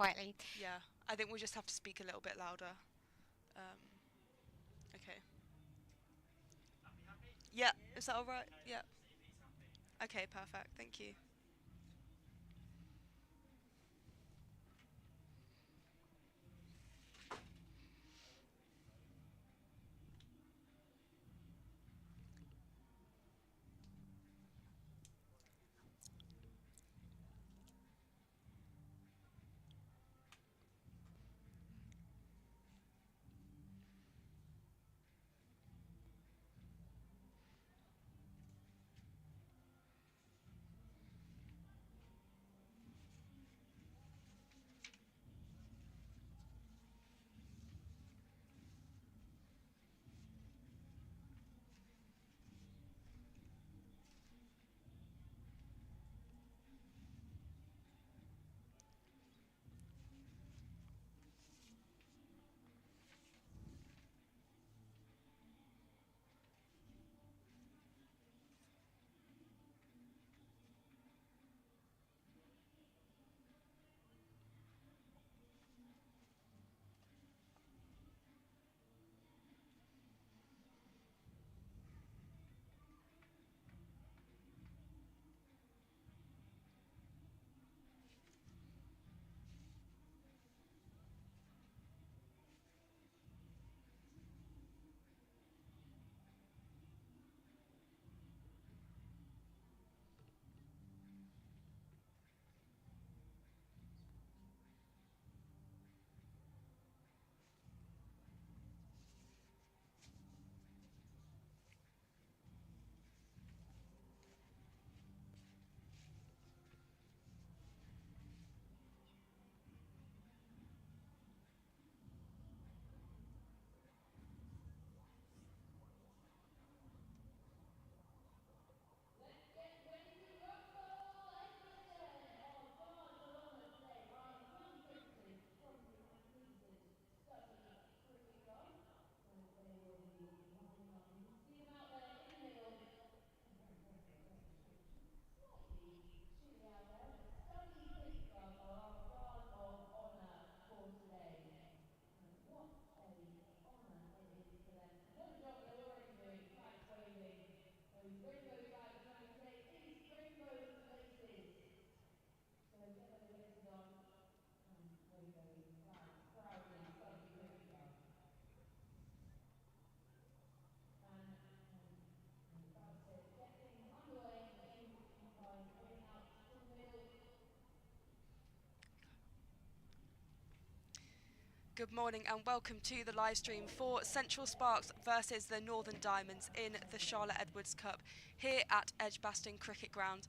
quietly. Yeah, I think we'll just have to speak a little bit louder. Okay. Yeah, is that all right? Yeah. Okay, perfect. Thank you. Good morning and welcome to the live stream for Central Sparks versus the Northern Diamonds in the Charlotte Edwards Cup here at Edgbaston Cricket Ground.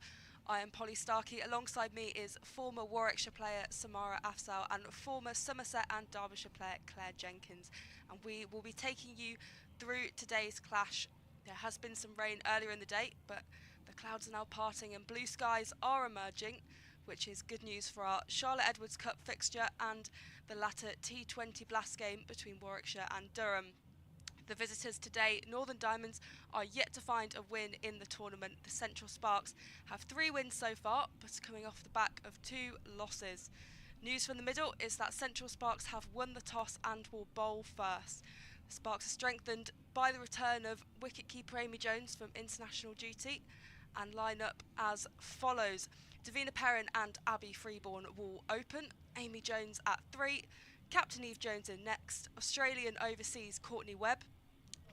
I am Polly Starkey. Alongside me is former Warwickshire player Samara Afzal and former Somerset and Derbyshire player Claire Jenkins. And we will be taking you through today's clash. There has been some rain earlier in the day, but the clouds are now parting and blue skies are emerging, which is good news for our Charlotte Edwards Cup fixture and the latter T20 Blast game between Warwickshire and Durham. The visitors today, Northern Diamonds, are yet to find a win in the tournament. The Central Sparks have 3 wins so far, but coming off the back of 2 losses. News from the middle is that Central Sparks have won the toss and will bowl first. The Sparks are strengthened by the return of wicketkeeper Amy Jones from international duty and line up as follows. Davina Perrin and Abby Freeborn will open, Amy Jones at 3, Captain Eve Jones in next, Australian overseas Courtney Webb,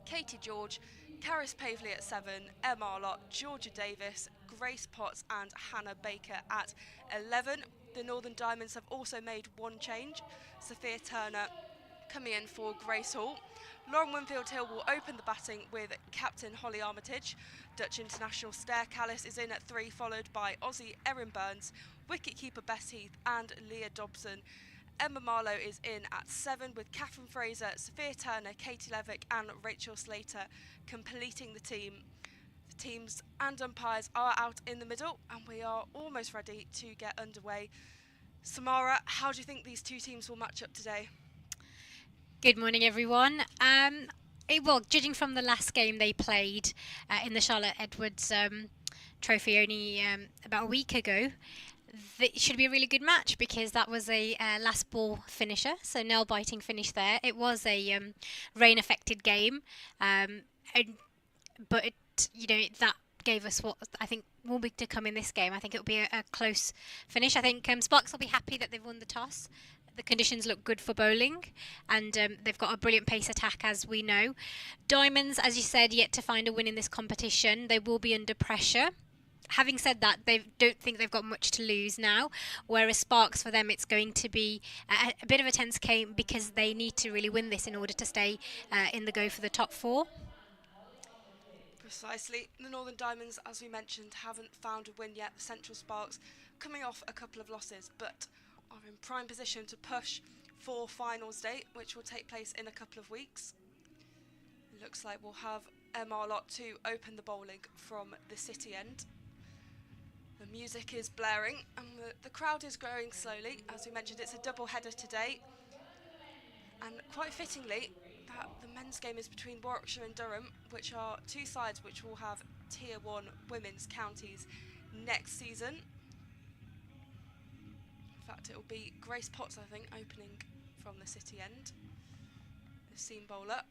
Katie George, Karis Pavley at 7, Emma Arlott, Georgia Davis, Grace Potts and Hannah Baker at 11. The Northern Diamonds have also made one change, Sophia Turner coming in for Grace Hall. Lauren Winfield Hill will open the batting with captain Holly Armitage. Dutch international Stair Callis is in at 3, followed by Aussie Erin Burns, wicketkeeper Bess Heath and Leah Dobson. Emma Marlowe is in at 7 with Catherine Fraser, Sophia Turner, Katie Levick and Rachel Slater completing the team. The teams and umpires are out in the middle and we are almost ready to get underway. Samara, how do you think these two teams will match up today? Good morning, everyone. Well, judging from the last game they played in the Charlotte Edwards Trophy only about a week ago, It should be a really good match because that was a last ball finisher, so nail biting finish there. It was a rain affected game, um, and, but that gave us what I think will be to come in this game. I think it'll be a close finish. I think Sparks will be happy that they've won the toss. The conditions look good for bowling, and they've got a brilliant pace attack, as we know. Diamonds, as you said, yet to find a win in this competition. They will be under pressure. Having said that, they don't think they've got much to lose now, whereas Sparks, for them, it's going to be a bit of a tense game because they need to really win this in order to stay in the go for the top four. Precisely. The Northern Diamonds, as we mentioned, haven't found a win yet. The Central Sparks coming off a couple of losses, but are in prime position to push for finals date, which will take place in a couple of weeks. It looks like we'll have MR Lot to open the bowling from the city end. The music is blaring and the crowd is growing slowly. As we mentioned, it's a double header today. And quite fittingly, that the men's game is between Warwickshire and Durham, which are two sides which will have Tier 1 women's counties next season. In fact, it will be Grace Potts, I think, opening from the city end. The seam bowler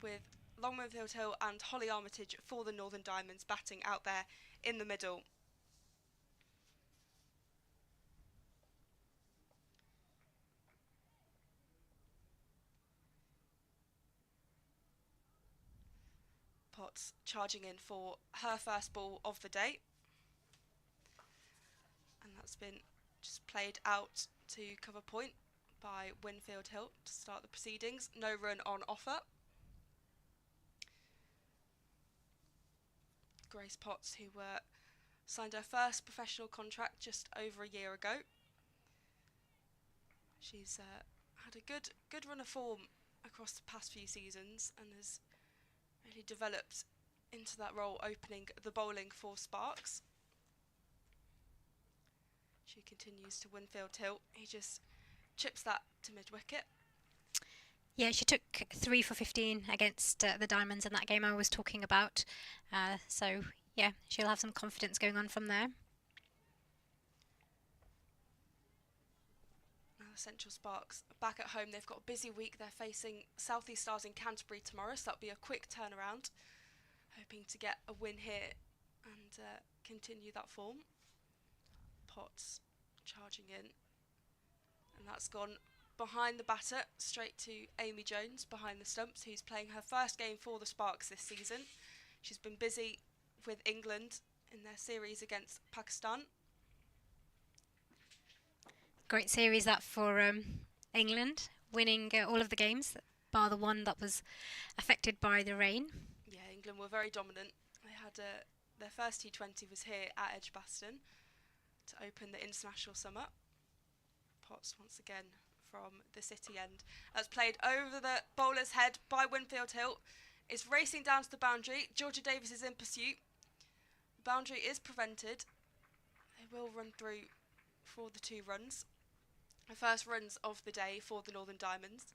with Longmanfield Hill and Holly Armitage for the Northern Diamonds batting out there in the middle. Potts charging in for her first ball of the day, and that's been just played out to cover point by Winfield Hill to start the proceedings. No run on offer. Grace Potts, who signed her first professional contract just over a year ago. She's had a good run of form across the past few seasons and has really developed into that role, opening the bowling for Sparks. She continues to Winfield Hill. He just chips that to mid-wicket. Yeah, she took 3 for 15 against the Diamonds in that game I was talking about. So, yeah, she'll have some confidence going on from there. Now the Central Sparks back at home. They've got a busy week. They're facing South East Stars in Canterbury tomorrow, so that'll be a quick turnaround. Hoping to get a win here and continue that form. Potts charging in, and that's gone behind the batter straight to Amy Jones behind the stumps, who's playing her first game for the Sparks this season. She's been busy with England in their series against Pakistan. Great series that for England, winning all of the games bar the one that was affected by the rain. Yeah, England were very dominant. They had their first T20 was here at Edgbaston to open the international summer. Potts once again from the city end. That's played over the bowler's head by Winfield Hill. It's racing down to the boundary. Georgia Davis is in pursuit. The boundary is prevented. They will run through for the 2 runs. The first runs of the day for the Northern Diamonds.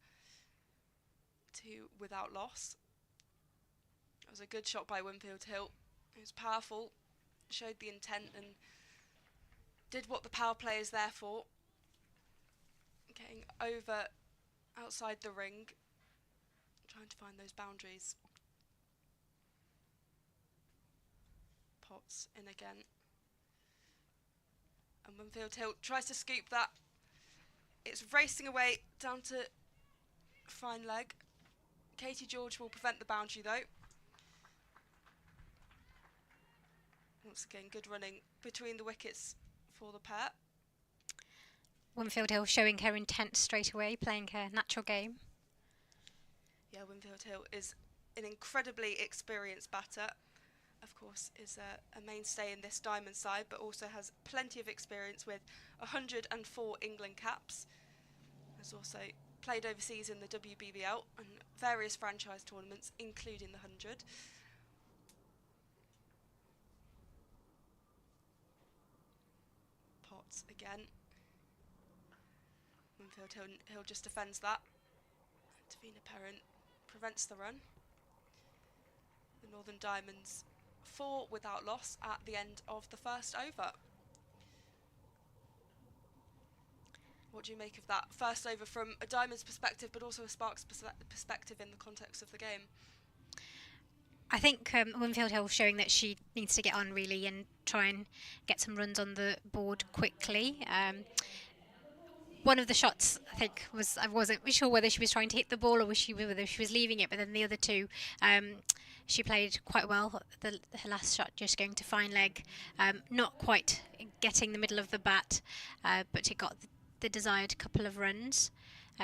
2 without loss. It was a good shot by Winfield Hill. It was powerful, showed the intent and did what the power play is there for. Getting over outside the ring, trying to find those boundaries. Potts in again. And Winfield Hill tries to scoop that. It's racing away down to fine leg. Katie George will prevent the boundary though. Once again, good running between the wickets for the pair. Winfield Hill showing her intent straight away, playing her natural game. Yeah, Winfield Hill is an incredibly experienced batter. Of course, is a mainstay in this Diamond side, but also has plenty of experience with 104 England caps. Has also played overseas in the WBBL and various franchise tournaments, including the 100. Potts again. Winfield Hill just defends that. Davina Perrin prevents the run. The Northern Diamonds 4 without loss at the end of the first over. What do you make of that first over from a Diamonds perspective, but also a Sparks perspective in the context of the game? I think Winfield Hill showing that she needs to get on really and try and get some runs on the board quickly. One of the shots I think I wasn't sure whether she was trying to hit the ball or whether she was leaving it, but then the other two, she played quite well. Her last shot just going to fine leg, not quite getting the middle of the bat, but it got the desired couple of runs.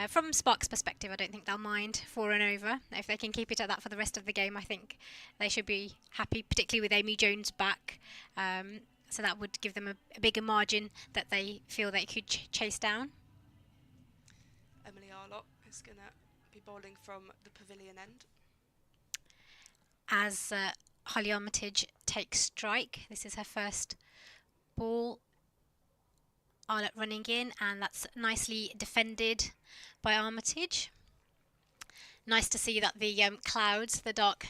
From Sparks' perspective, I don't think they'll mind 4 and over. If they can keep it at that for the rest of the game, I think they should be happy, particularly with Amy Jones back. So that would give them a bigger margin that they feel they could chase down. Emily Arlott is going to be bowling from the pavilion end. As Holly Armitage takes strike, this is her first ball. Arlott running in, and that's nicely defended by Armitage. Nice to see that the dark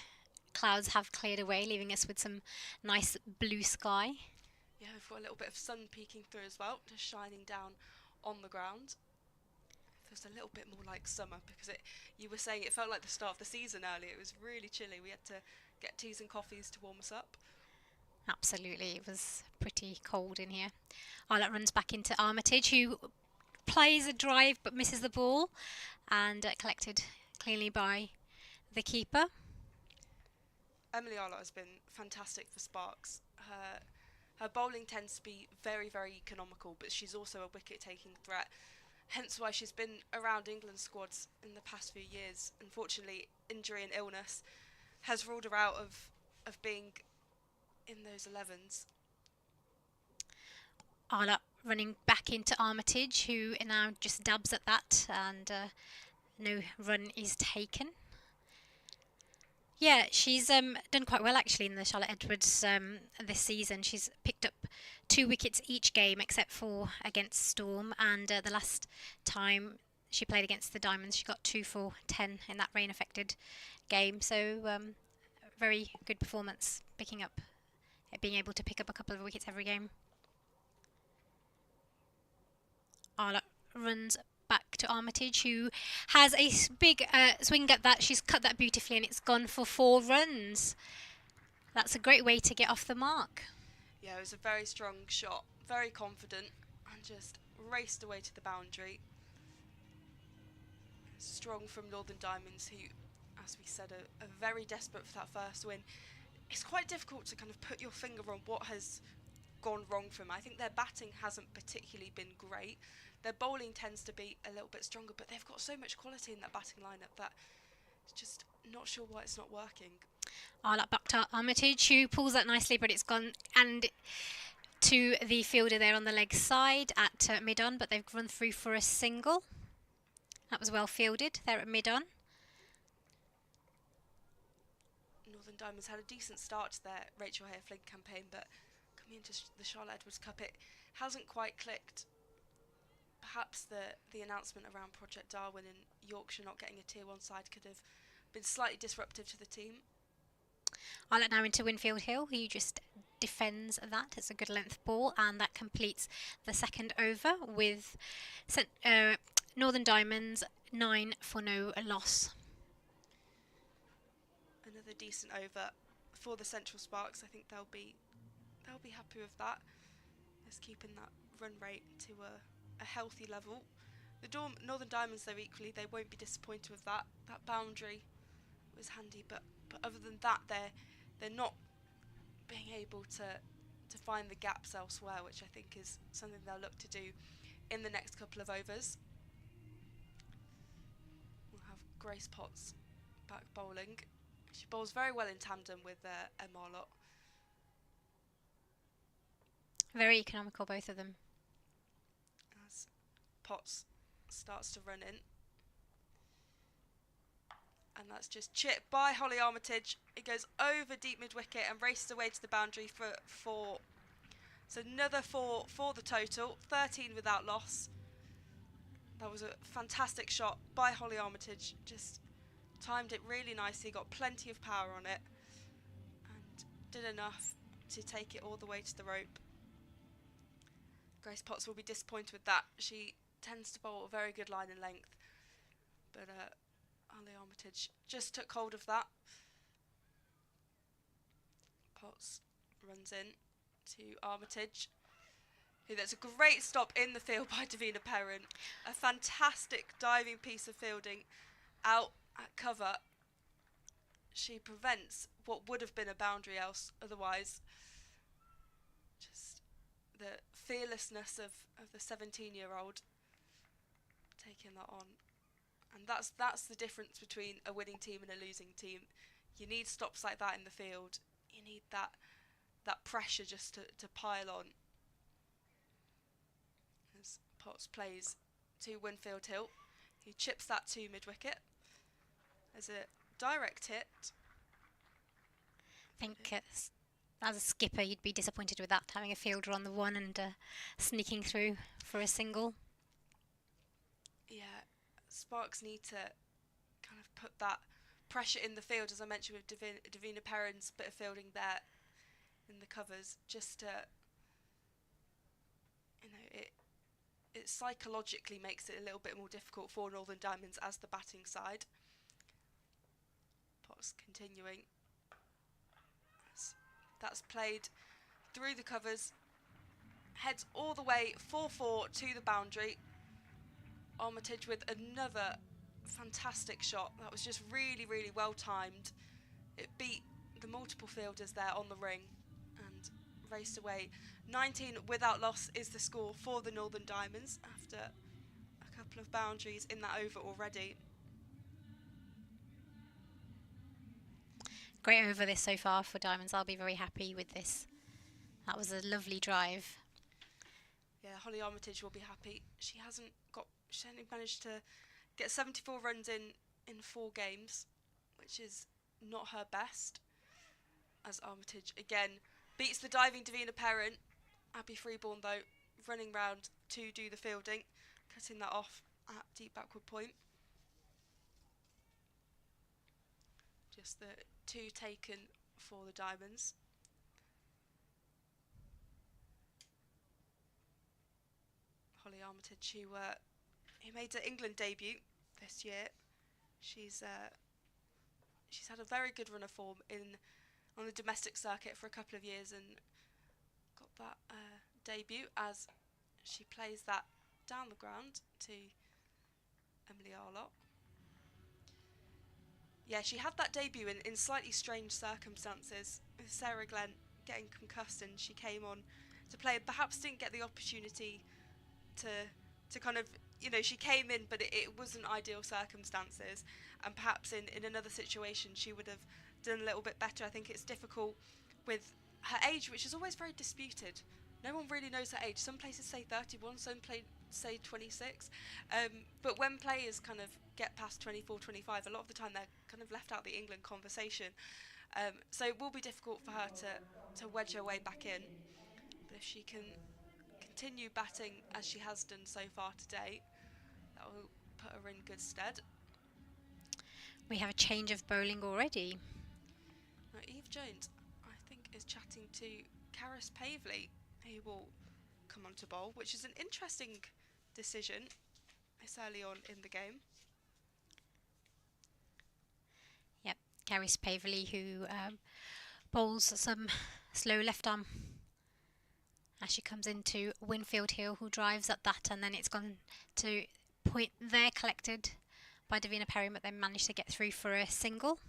clouds have cleared away, leaving us with some nice blue sky. Yeah, we've got a little bit of sun peeking through as well, just shining down on the ground. Feels a little bit more like summer, because you were saying it felt like the start of the season earlier. It was really chilly. We had to get teas and coffees to warm us up. Absolutely, it was pretty cold in here. Arlott runs back into Armitage, who plays a drive but misses the ball, and collected cleanly by the keeper. Emily Arlott has been fantastic for Sparks. Her bowling tends to be very, very economical, but she's also a wicket-taking threat. Hence why she's been around England squads in the past few years. Unfortunately, injury and illness has ruled her out of being in those 11s. Arlott running back into Armitage, who now just dabs at that, and no run is taken. Yeah, she's done quite well actually in the Charlotte Edwards this season. She's picked up 2 wickets each game except for against Storm, and the last time she played against the Diamonds she got 2 for 10 in that rain affected game. So very good performance, being able to pick up a couple of wickets every game. Arlott runs back to Armitage, who has a big swing at that. She's cut that beautifully, and it's gone for 4 runs. That's a great way to get off the mark. Yeah, it was a very strong shot, very confident, and just raced away to the boundary. Strong from Northern Diamonds, who, as we said, are very desperate for that first win. It's quite difficult to kind of put your finger on what has gone wrong for them. I think their batting hasn't particularly been great. Their bowling tends to be a little bit stronger, but they've got so much quality in that batting lineup that it's just not sure why it's not working. Arlott back to Armitage, who pulls that nicely, but it's gone and to the fielder there on the leg side at mid-on, but they've run through for a single. That was well fielded there at mid-on. Northern Diamonds had a decent start to their Rachel Hare-Flynn campaign, but coming into the Charlotte Edwards Cup, it hasn't quite clicked. Perhaps the announcement around Project Darwin and Yorkshire not getting a Tier 1 side could have been slightly disruptive to the team. Arlott now into Winfield Hill, who just defends that. It's a good length ball, and that completes the second over with Northern Diamonds 9 for no loss. Another decent over for the Central Sparks. I think they'll be happy with that. It's keeping that run rate to a healthy level. The Northern Diamonds, though, equally, they won't be disappointed with that. That boundary was handy, but other than that, they're not being able to find the gaps elsewhere, which I think is something they'll look to do in the next couple of overs. We'll have Grace Potts back bowling. She bowls very well in tandem with Emma Arlott. Very economical, both of them. As Potts starts to run in. And that's just chipped by Holly Armitage. It goes over deep mid-wicket and races away to the boundary for 4. So another 4 for the total, 13 without loss. That was a fantastic shot by Holly Armitage. Just timed it really nicely, got plenty of power on it, and did enough to take it all the way to the rope. Grace Potts will be disappointed with that. She tends to bowl a very good line and length. But Ali Armitage just took hold of that. Potts runs in to Armitage. That's a great stop in the field by Davina Perrin. A fantastic diving piece of fielding out at cover. She prevents what would have been a boundary otherwise. Just the fearlessness of the 17-year-old taking that on. And that's the difference between a winning team and a losing team. You need stops like that in the field. You need that pressure just to pile on. As Potts plays to Winfield Hill, he chips that to mid-wicket. There's a direct hit. I think as a skipper you'd be disappointed with that, having a fielder on the one and sneaking through for a single. Yeah, Sparks need to kind of put that pressure in the field, as I mentioned with Davina Perrin's bit of fielding there in the covers, just to, it psychologically makes it a little bit more difficult for Northern Diamonds as the batting side. Potts continuing. That's played through the covers, heads all the way 4-4 to the boundary. Armitage with another fantastic shot. That was just really, really well timed. It beat the multiple fielders there on the ring and raced away. 19 without loss is the score for the Northern Diamonds after a couple of boundaries in that over already. Great over this so far for Diamonds. I'll be very happy with this. That was a lovely drive. Yeah, Holly Armitage will be happy. She only managed to get 74 runs in 4 games, which is not her best. As Armitage again beats the diving Davina Perrin. Abby Freeborn though running round to do the fielding, cutting that off at deep backward point. Just the 2 taken for the Diamonds. Holly Armitage, who made her England debut this year. She's had a very good run of form on the domestic circuit for a couple of years and got that debut as she plays that down the ground to Emily Arlott. Yeah, she had that debut in slightly strange circumstances, with Sarah Glenn getting concussed, and she came on to play. Perhaps didn't get the opportunity to kind of, she came in, but it wasn't ideal circumstances, and perhaps in another situation she would have done a little bit better. I think it's difficult with her age, which is always very disputed. No one really knows her age. Some places say 31, some say 26. But when players kind of get past 24, 25, a lot of the time they're kind of left out the England conversation. So it will be difficult for her to wedge her way back in. But if she can continue batting as she has done so far today, that will put her in good stead. We have a change of bowling already. Now, Eve Jones, I think, is chatting to Karis Pavley, who will come on to bowl, which is an interesting decision this early on in the game. Yep, Karis Pavley, who bowls some slow left arm as she comes into Winfield Hill, who drives at that, and then it's gone to point there collected by Davina Perrin, but then managed to get through for a single.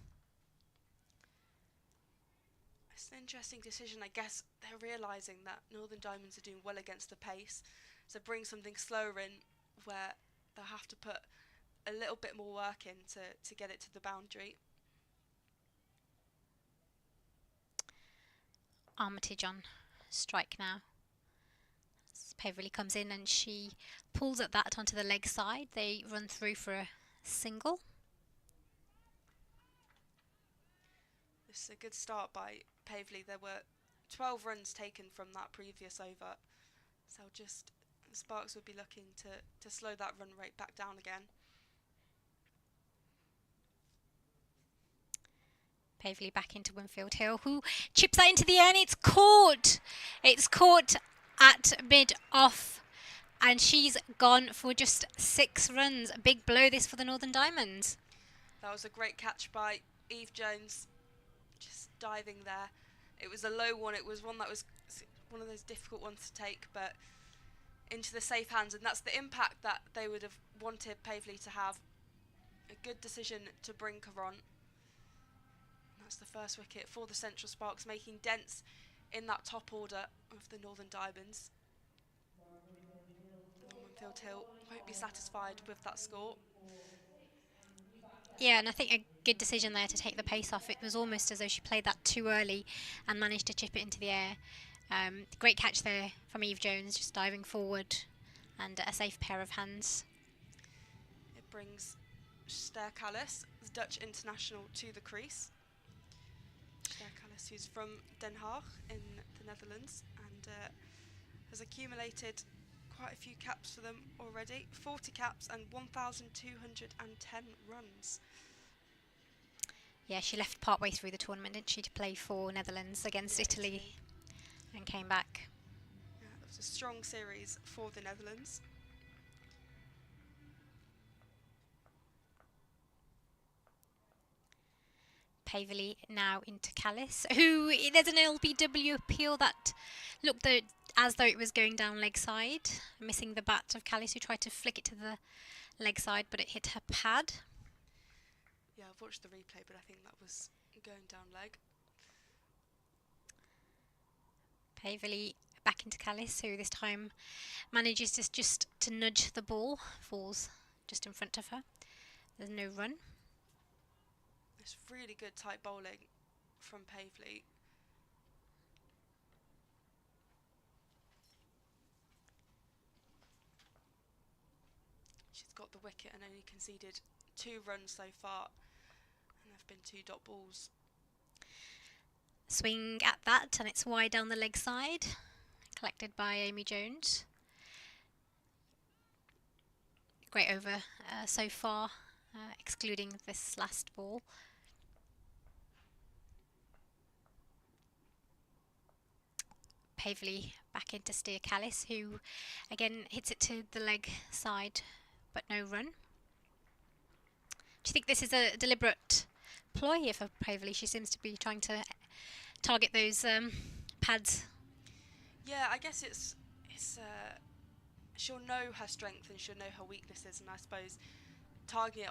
It's an interesting decision. I guess they're realising that Northern Diamonds are doing well against the pace, so bring something slower in where they'll have to put a little bit more work in to get it to the boundary. Armitage on strike now. Pavley comes in and she pulls at that onto the leg side. They run through for a single. This is a good start by Pavley. There were 12 runs taken from that previous over, so Sparks would be looking to slow that run rate back down again. Pavley back into Winfield Hill, who chips that into the air, and it's caught. It's caught at mid off, And she's gone for just 6 runs. A big blow this for the Northern Diamonds. That was a great catch by Eve Jones, just diving there. It was a low one. It was one that was one of those difficult ones to take, but into the safe hands, and that's the impact that they would have wanted Pavely to have. A good decision to bring her on. That's the first wicket for the Central Sparks, making dents in that top order of the Northern Diamonds. Normanfield Hill won't be satisfied with that score. Yeah, and I think a good decision there to take the pace off. It was almost as though she played that too early and managed to chip it into the air. Great catch there from Eve Jones, just diving forward, and a safe pair of hands. It brings Ster Callis, the Dutch international, to the crease. Ster Callis, who's from Den Haag in the Netherlands, and has accumulated quite a few caps for them already. 40 caps and 1,210 runs. Yeah, she left partway through the tournament, didn't she, to play for Netherlands against Italy, and came back. Yeah, it was a strong series for the Netherlands. Pavely now into Callis, who there's an LBW appeal that looked as though it was going down leg side, missing the bat of Callis, who tried to flick it to the leg side, but it hit her pad. Yeah, I've watched the replay, but I think that was going down leg. Pavely back into Callis, who this time manages just to nudge the ball, falls just in front of her. There's no run. It's really good tight bowling from Pavely. She's got the wicket and only conceded 2 runs so far, and there have been 2 dot balls. Swing at that, and it's wide down the leg side, collected by Amy Jones. Great over so far, excluding this last ball. Pavely back into Steer Callis, who again hits it to the leg side, but no run. Do you think this is a deliberate ploy here for Pavely? She seems to be trying to target those pads. Yeah, I guess it's she'll know her strength and she'll know her weaknesses, and I suppose targeting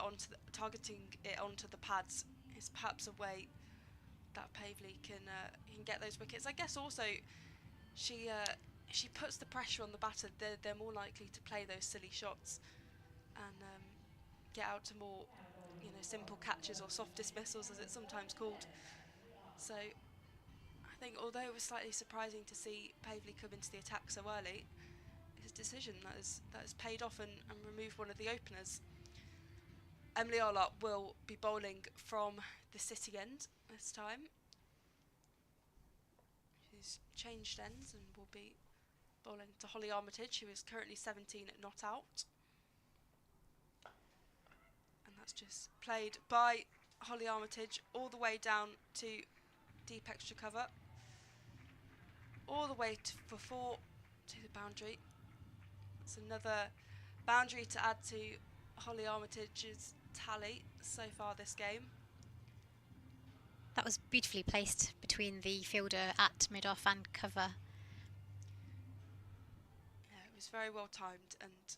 it onto the pads is perhaps a way that Pavely can get those wickets. I guess also she puts the pressure on the batter. They're more likely to play those silly shots and get out to more simple catches or soft dismissals, as it's sometimes called. So I think although it was slightly surprising to see Pavely come into the attack so early, his decision that has paid off and removed one of the openers. Emily Arlott will be bowling from the City end this time. She's changed ends and will be bowling to Holly Armitage, who is currently 17 at not out. And that's just played by Holly Armitage all the way down to deep extra cover, all the way for 4 to the boundary. It's another boundary to add to Holly Armitage's tally so far this game. That was beautifully placed between the fielder at mid-off and cover. Yeah, it was very well timed, and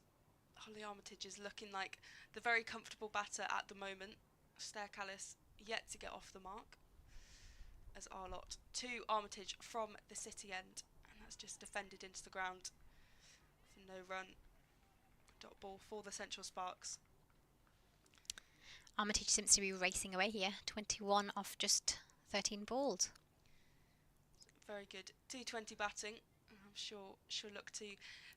Holly Armitage is looking like the very comfortable batter at the moment. Ster Callis yet to get off the mark, as Arlott to Armitage from the City end, and that's just defended into the ground for no run. Dot ball for the Central Sparks. Armitage seems to be racing away here, 21 off just 13 balls. Very good T20 batting, and I'm sure she'll look to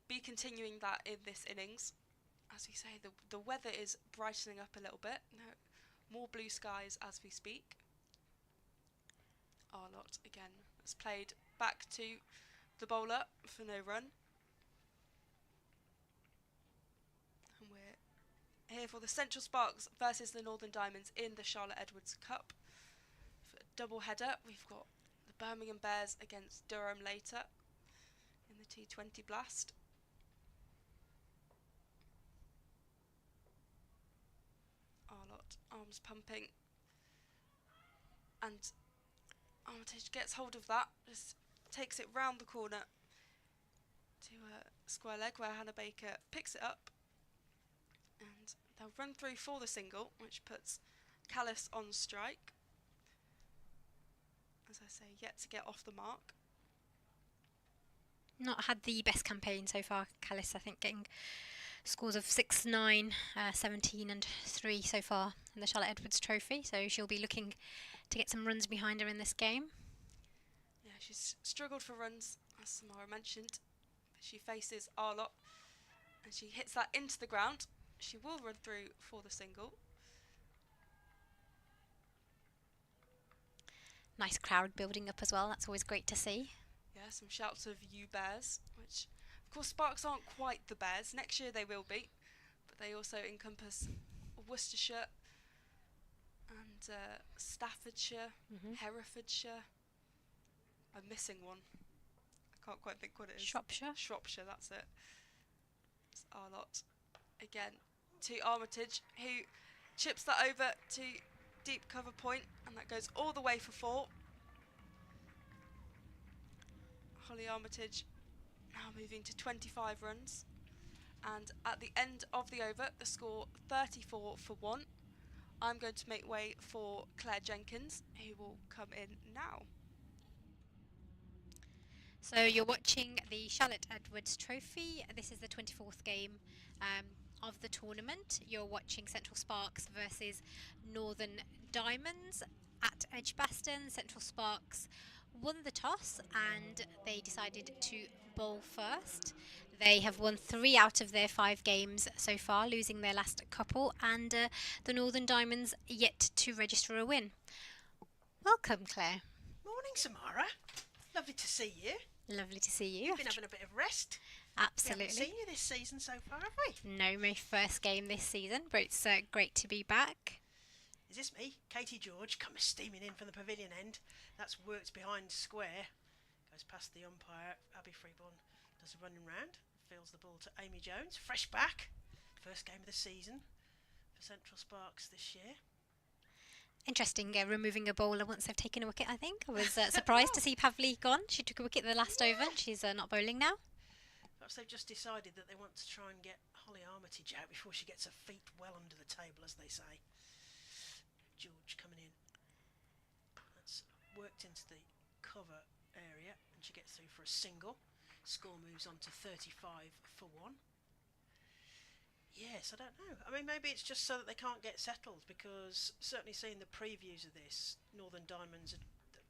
be continuing that in this innings. As we say, the weather is brightening up a little bit. More blue skies as we speak. Arlott again has played back to the bowler for no run. And we're here for the Central Sparks versus the Northern Diamonds in the Charlotte Edwards Cup. For a double header, we've got the Birmingham Bears against Durham later in the T20 Blast. Arms pumping. And Armitage gets hold of that, just takes it round the corner to a square leg where Hannah Baker picks it up. And they'll run through for the single, which puts Callis on strike. As I say, yet to get off the mark. Not had the best campaign so far, Callis, I think, getting scores of 6-9, 17 and 3 so far in the Charlotte Edwards Trophy, so she'll be looking to get some runs behind her in this game. Yeah, she's struggled for runs, as Samara mentioned. She faces Arlott and she hits that into the ground. She will run through for the single. Nice crowd building up as well, that's always great to see. Yeah, some shouts of "You Bears," which of course Sparks aren't quite the Bears. Next year they will be, but they also encompass Worcestershire and Staffordshire, Herefordshire. I'm missing one. I can't quite think what it is. Shropshire. Shropshire, that's it. It's Arlott again to Armitage, who chips that over to deep cover point, and that goes all the way for 4. Holly Armitage now moving to 25 runs, and at the end of the over, the score 34-1. I'm going to make way for Claire Jenkins, who will come in now. So you're watching the Charlotte Edwards Trophy. This is the 24th game of the tournament. You're watching Central Sparks versus Northern Diamonds at Edgbaston. Central Sparks won the toss and they decided to bowl first. They have won 3 out of their 5 games so far, losing their last couple, and the Northern Diamonds yet to register a win. Welcome, Claire. Morning, Samara. Lovely to see you. Lovely to see you. You've been having a bit of rest. Absolutely. We haven't seen you this season so far, have we? No, my first game this season, but it's great to be back. Is this me? Katie George comes steaming in from the pavilion end. That's worked behind square. Goes past the umpire. Abby Freeborn does a running round. Fields the ball to Amy Jones. Fresh back. First game of the season for Central Sparks this year. Interesting, removing a bowler once they've taken a wicket, I think. I was surprised to see Pavli gone. She took a wicket the last over. She's not bowling now. Perhaps they've just decided that they want to try and get Holly Armitage out before she gets her feet well under the table, as they say. George coming in. That's worked into the cover area, and she gets through for a single. Score moves on to 35-1. Yes, I don't know. I mean, maybe it's just so that they can't get settled, because certainly seeing the previews of this, Northern Diamonds,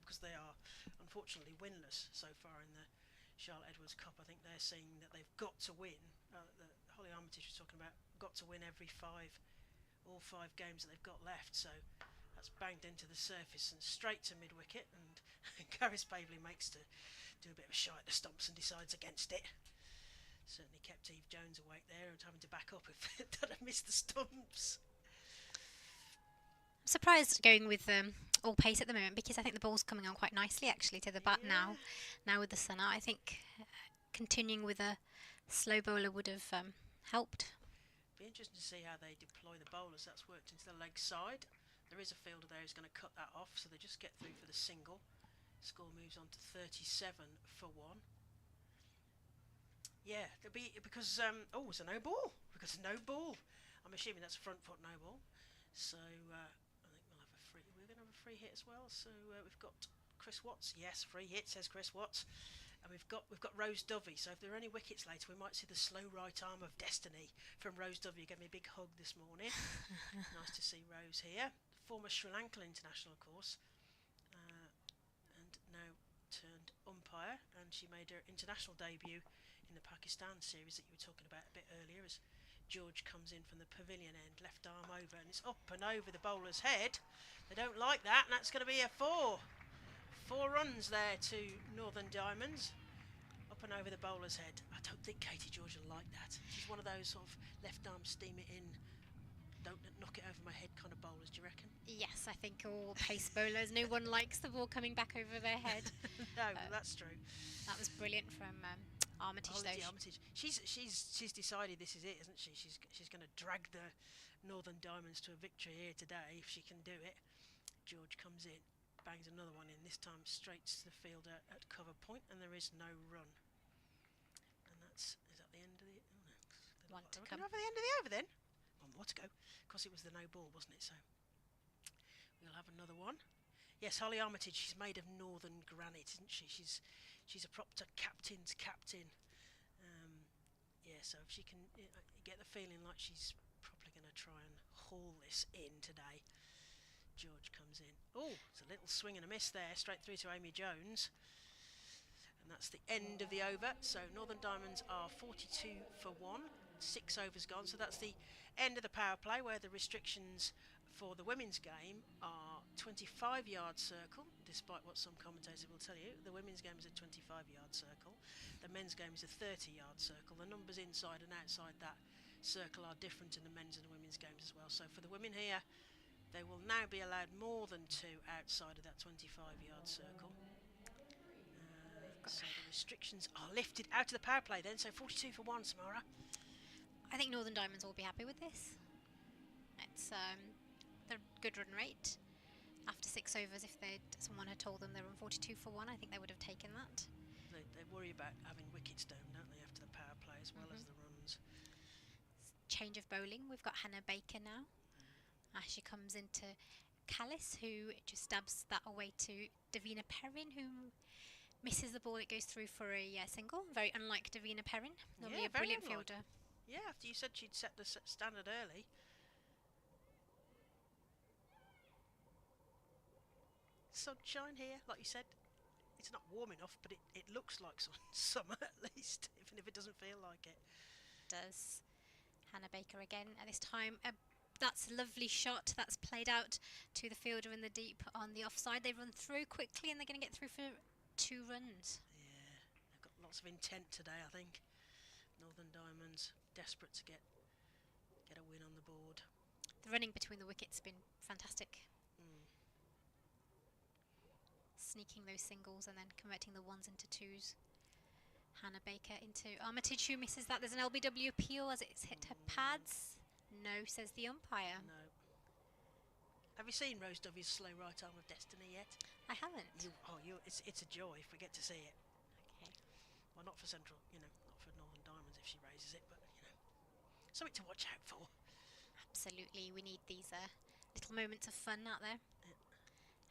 because they are unfortunately winless so far in the Charlotte Edwards Cup, I think they're seeing that they've got to win. Holly Armitage was talking about got to win all 5 games that they've got left, so that's banged into the surface and straight to mid-wicket, and Gareth Pavley makes to do a bit of a shy at the stumps and decides against it. Certainly kept Eve Jones awake there and having to back up if it had missed the stumps. I'm surprised going with all pace at the moment, because I think the ball's coming on quite nicely actually to the bat now with the sun out. I think continuing with a slow bowler would have helped. Be interesting to see how they deploy the bowlers. That's worked into the leg side. There is a fielder there who's going to cut that off, so they just get through for the single. Score moves on to 37-1. Yeah, it'll be because it's a no ball. Because no ball. I'm assuming that's a front foot no ball. So I think we'll have a free. We're going to have a free hit as well. So we've got Chris Watts. Yes, free hit, says Chris Watts. And we've got Rose Dovey. So if there are any wickets later, we might see the slow right arm of destiny from Rose Dovey. You gave me a big hug this morning. Nice to see Rose here. Former Sri Lankan international, of course, and now turned umpire. And she made her international debut in the Pakistan series that you were talking about a bit earlier, as George comes in from the pavilion end, left arm over, and it's up and over the bowler's head. They don't like that, and that's going to be a 4. 4 runs there to Northern Diamonds. Up and over the bowler's head. I don't think Katie George will like that. She's one of those sort of left arm steam it in, don't knock it over my head kind of bowlers, do you reckon? Yes, I think all pace bowlers, no one likes the ball coming back over their head. No, that's true. That was brilliant from Armitage, though. Armitage. She's decided this is it, isn't she? She's going to drag the Northern Diamonds to a victory here today, if she can do it. George comes in, bangs another one in, this time straight to the fielder at cover point, and there is no run. And is that the end of the... Oh no. One to come. Over the end of the over then? One more to go. Of course it was the no ball, wasn't it? So we'll have another one. Yes, Holly Armitage, she's made of northern granite, isn't she? She's a proper captain's captain. Yeah, so if she can get the feeling like she's probably going to try and haul this in today. George comes in. Oh, it's a little swing and a miss there, straight through to Amy Jones. And that's the end of the over. So Northern Diamonds are 42 for 1. 6 overs gone. So that's the end of the power play, where the restrictions for the women's game are 25-yard circle, despite what some commentators will tell you. The women's game is a 25-yard circle. The men's game is a 30-yard circle. The numbers inside and outside that circle are different in the men's and the women's games as well. So for the women here, they will now be allowed more than 2 outside of that 25-yard circle. So the restrictions are lifted out of the power play then. So 42 for 1, Samara. I think Northern Diamonds will be happy with this. It's the good run rate. After 6 overs, if someone had told them they were on 42 for 1, I think they would have taken that. They worry about having wickets down, don't they, after the power play as well as the runs. Change of bowling. We've got Hannah Baker now. She comes into Callis, who just stabs that away to Davina Perrin, who misses the ball. It goes through for a single. Very unlike Davina Perrin. Normally a brilliant fielder. Yeah, after you said she'd set the standard early. Sunshine here, like you said. It's not warm enough, but it looks like summer at least, even if it doesn't feel like it. Does. Hannah Baker again, at this time. That's a lovely shot. That's played out to the fielder in the deep on the offside. They run through quickly, and they're going to get through for 2 runs. Yeah, they've got lots of intent today, I think. Northern Diamonds desperate to get a win on the board. The running between the wickets has been fantastic. Sneaking those singles and then converting the ones into twos. Hannah Baker into Armitage, who misses that. There's an LBW appeal as it's hit her pads. No, says the umpire. No. Have you seen Rose Dovey's slow right arm of destiny yet? I haven't. It's a joy if we get to see it. Okay. Well, not for Central, not for Northern Diamonds if she raises it, but something to watch out for. Absolutely, we need these little moments of fun out there. Yeah.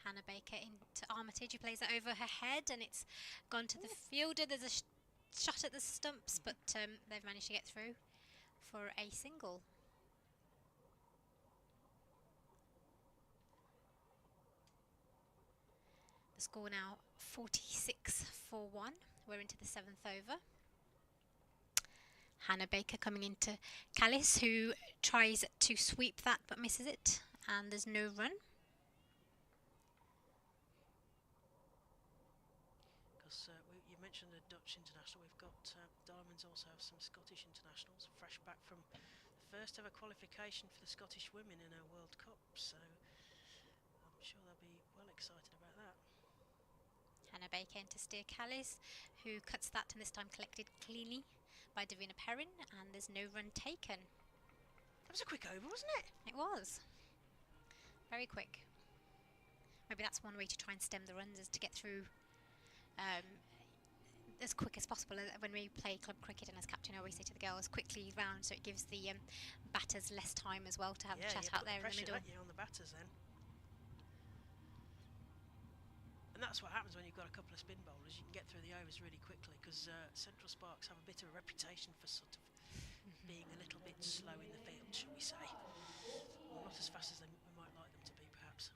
Hannah Baker into Armitage, who plays that over her head, and it's gone to the fielder. There's a shot at the stumps, but they've managed to get through for a single. The score now 46 for 1. We're into the 7th over. Hannah Baker coming into Callis, who tries to sweep that but misses it, and there's no run. Because you mentioned the Dutch international, we've got Diamonds also have some Scottish internationals, fresh back from the first ever qualification for the Scottish women in our World Cup, so I'm sure they'll be well excited about that. Hannah Baker into steer Callis, who cuts that and this time collected cleanly by Davina Perrin, and there's no run taken. That was a quick over, wasn't it? It was. Very quick. Maybe that's one way to try and stem the runs, is to get through as quick as possible. When we play club cricket, and as captain I always say to the girls, quickly round, so it gives the batters less time as well to have a chat out there in the middle. Yeah, on the batters then. And that's what happens when you've got a couple of spin bowlers. You can get through the overs really quickly, because Central Sparks have a bit of a reputation for sort of being a little bit slow in the field, shall we say. Well, not as fast as we might like them to be, perhaps.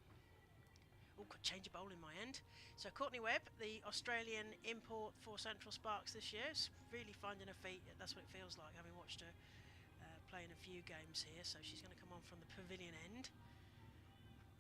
Oh, could change a bowl in my end. So Courtney Webb, the Australian import for Central Sparks this year, is really finding her feet. That's what it feels like, having watched her play in a few games here. So she's going to come on from the pavilion end.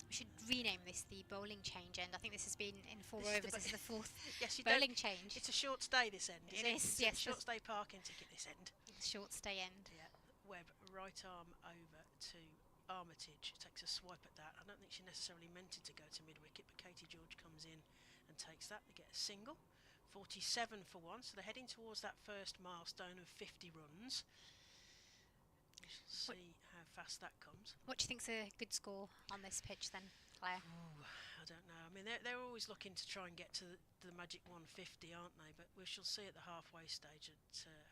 We should rename this the bowling change end. I think this has been in 4 overs. This is the 4th yes, bowling change. It's a short stay this end. It is, yes. Short stay parking ticket this end. Short stay end. Yeah. Webb, right arm over to Armitage, takes a swipe at that. I don't think she necessarily meant it to go to mid-wicket, but Katie George comes in and takes that. They get a single. 47 for 1, so they're heading towards that first milestone of 50 runs. We shall see how fast that comes. What do you think's a good score on this pitch then, Claire? Ooh, I don't know. I mean, they're always looking to try and get to the magic 150, aren't they? But we shall see at the halfway stage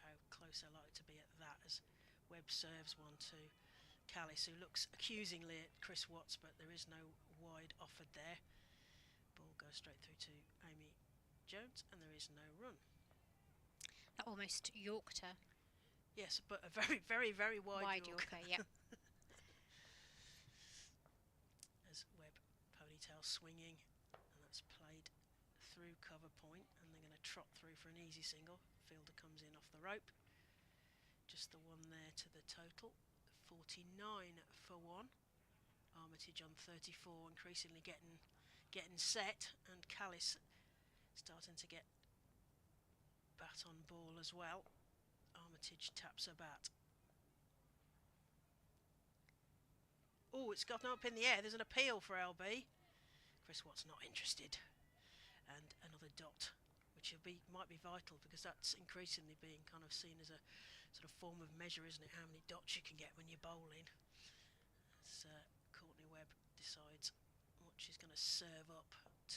how close they're likely to be at that, as Webb serves one to Callis, who looks accusingly at Chris Watts, but there is no wide offered there. Ball goes straight through to Amy Jones, and there is no run. That almost yorked her. Yes, but a very, very, very wide Yorker, yeah. As Webb ponytail swinging, and that's played through cover point, and they're going to trot through for an easy single. Fielder comes in off the rope. Just the one there to the total. 49 for one. Armitage on 34, increasingly getting set, and Callis starting to get bat on ball as well. Armitage taps her bat. Oh, it's gotten up in the air. There's an appeal for LB. Chris Watts not interested. And another dot, which might be vital, because that's increasingly being kind of seen as a sort of form of measure, isn't it? How many dots you can get when you're bowling. As Courtney Webb decides what she's going to serve up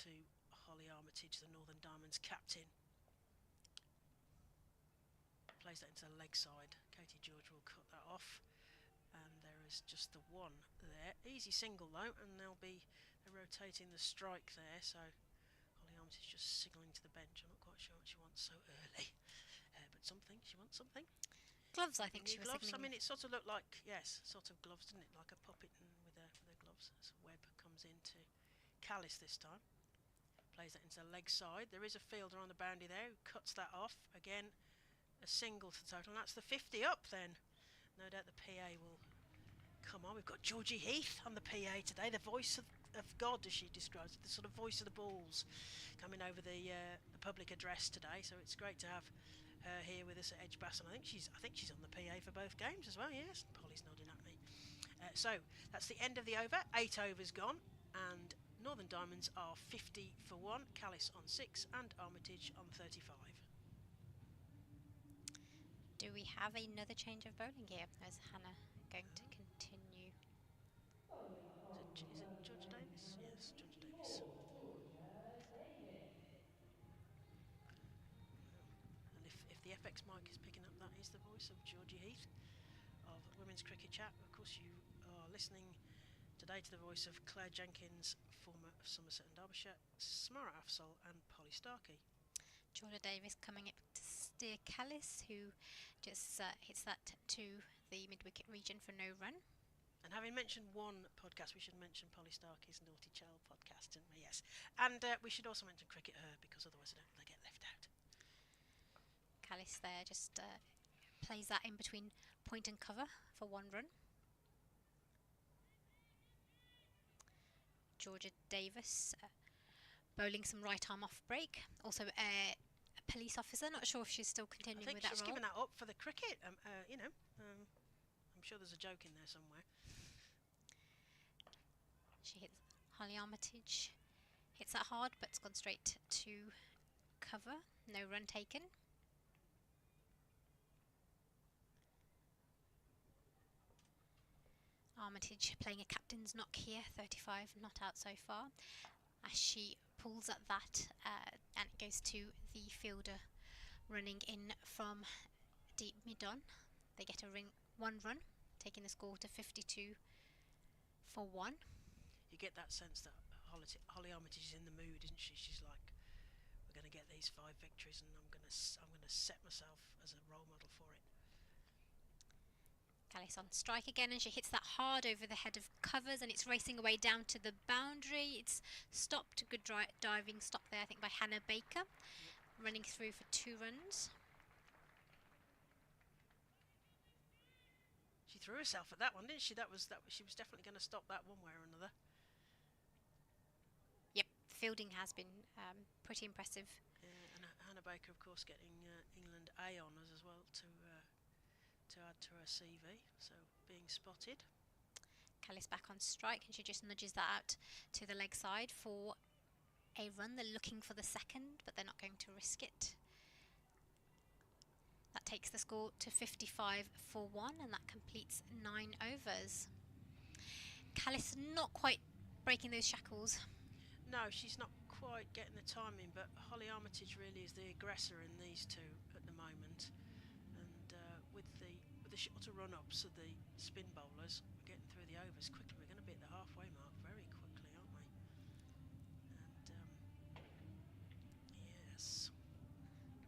to Holly Armitage, the Northern Diamonds captain. Plays that into the leg side. Katie George will cut that off, and there is just the one there. Easy single though, and they're rotating the strike there, so Holly Armitage just signalling to the bench. I'm not quite sure what she wants so early, but she wants something. Gloves, I think she was gloves. signaling. I mean, it sort of looked like, yes, sort of gloves, didn't it? Like a puppet with her gloves. As Webb comes into Callis this time. Plays that into the leg side. There is a fielder on the boundary there who cuts that off. Again, a single to the total, and that's the 50 up then. No doubt the PA will come on. We've got Georgie Heath on the PA today, the voice of God, as she describes it, the sort of voice of the balls, coming over the public address today. So it's great to have her here with us at Edgbaston. I think she's on the PA for both games as well. Yes, Polly's nodding at me. So that's the end of the over. 8 overs gone, and Northern Diamonds are 50 for one. Callis on 6 and Armitage on 35. Do we have another change of bowling here? Is Hannah going to continue? Is it Georgia Davis? Yes, Georgia Davis. And if the FX mic is picking up, that is the voice of Georgie Heath of Women's Cricket Chat. Of course, you are listening today to the voice of Claire Jenkins, former of Somerset and Derbyshire, Smara Afzal and Polly Starkey. Georgia Davis coming up to steer Callis, who just hits that to the mid-wicket region for no run. And having mentioned one podcast, we should mention Polly Starkey's Naughty Child podcast, didn't we? Yes. And we should also mention Cricket Her, because otherwise they get left out. Callis there just plays that in between point and cover for one run. Georgia Davis bowling some right arm off break. Also a police officer. Not sure if she's still continuing with that role. I think she's given that up for the cricket. I'm sure there's a joke in there somewhere. She hits Holly Armitage. Hits that hard, but it's gone straight to cover. No run taken. Armitage playing a captain's knock here. 35 not out so far. As she pulls at that, and it goes to the fielder running in from deep mid-on. They get one run, taking the score to 52 for one. You get that sense that Holly Armitage is in the mood, isn't she? She's like, we're going to get these 5 victories, and I'm going to set myself as a role model for it. Callis on strike again, and she hits that hard over the head of covers, and it's racing away down to the boundary. It's stopped. Good diving stop there, I think, by Hannah Baker, running through for 2 runs. She threw herself at that one, didn't she? She was definitely going to stop that one way or another. Yep, the fielding has been pretty impressive. Yeah, and Hannah Baker, of course, getting England A honours as well to add to her CV, so being spotted. Callis back on strike, and she just nudges that out to the leg side for a run. They're looking for the second, but they're not going to risk it. That takes the score to 55-1, and that completes 9 overs. Callis not quite breaking those shackles. No, she's not quite getting the timing, but Holly Armitage really is the aggressor in these two at the moment. And with the shorter run-ups of the spin bowlers, we're getting through the overs quickly. We're going to be at the halfway mark very quickly, aren't we? And yes,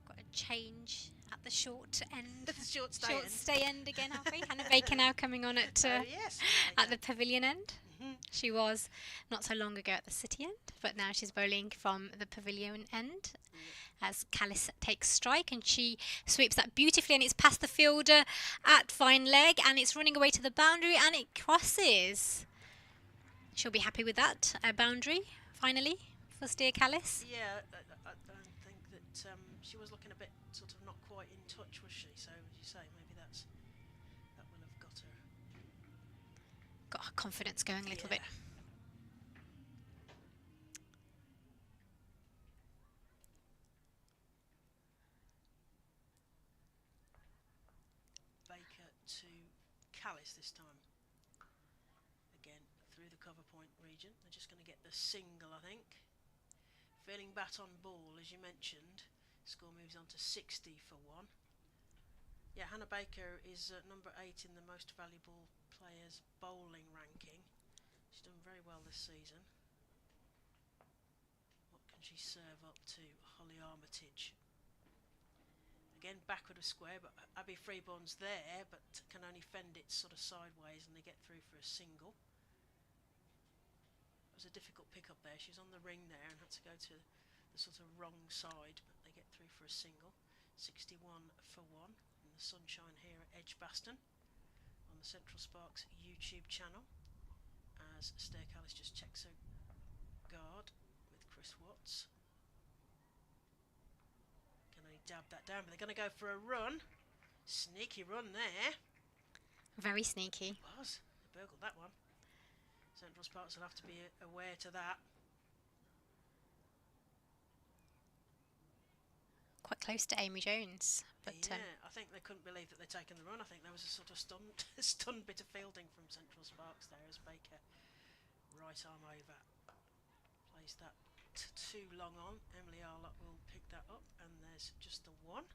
Got a change at the short end. the short stay end again, have we? Hannah Baker now coming on at yes, at the pavilion end. Mhm. She was not so long ago at the city end, but now she's bowling from the pavilion end as Callis takes strike, and she sweeps that beautifully, and it's past the fielder at fine leg, and it's running away to the boundary, and it crosses. She'll be happy with that boundary finally for Steer Callis. Yeah, I don't think that she was looking a bit sort of not quite in touch, was she? So as you say, maybe that will have got her. Got her confidence going a little bit. Baker to Callis this time. Again, through the cover point region. They're just going to get the single, I think. Feeling bat on ball, as you mentioned. Score moves on to 60-1. Yeah, Hannah Baker is number 8 in the most valuable players bowling ranking. She's done very well this season. What can she serve up to Holly Armitage? Again, backward of square, but Abby Freeborn's there, but can only fend it sort of sideways, and they get through for a single. It was a difficult pick up there. She was on the ring there and had to go to the sort of wrong side, but they get through for a single. 61-1 in the sunshine here at Edgbaston on the Central Sparks YouTube channel, as Stair Callis just checks her guard with Chris Watts. Can only dab that down, but they're going to go for a run. Sneaky run there. Very sneaky. It was. They burgled that one. Central Sparks will have to be aware to that. Quite close to Amy Jones, but yeah, I think they couldn't believe that they'd taken the run. I think there was a sort of stunned bit of fielding from Central Sparks there as Baker, right arm over, plays that too long on. Emily Arlott will pick that up, and there's just the one.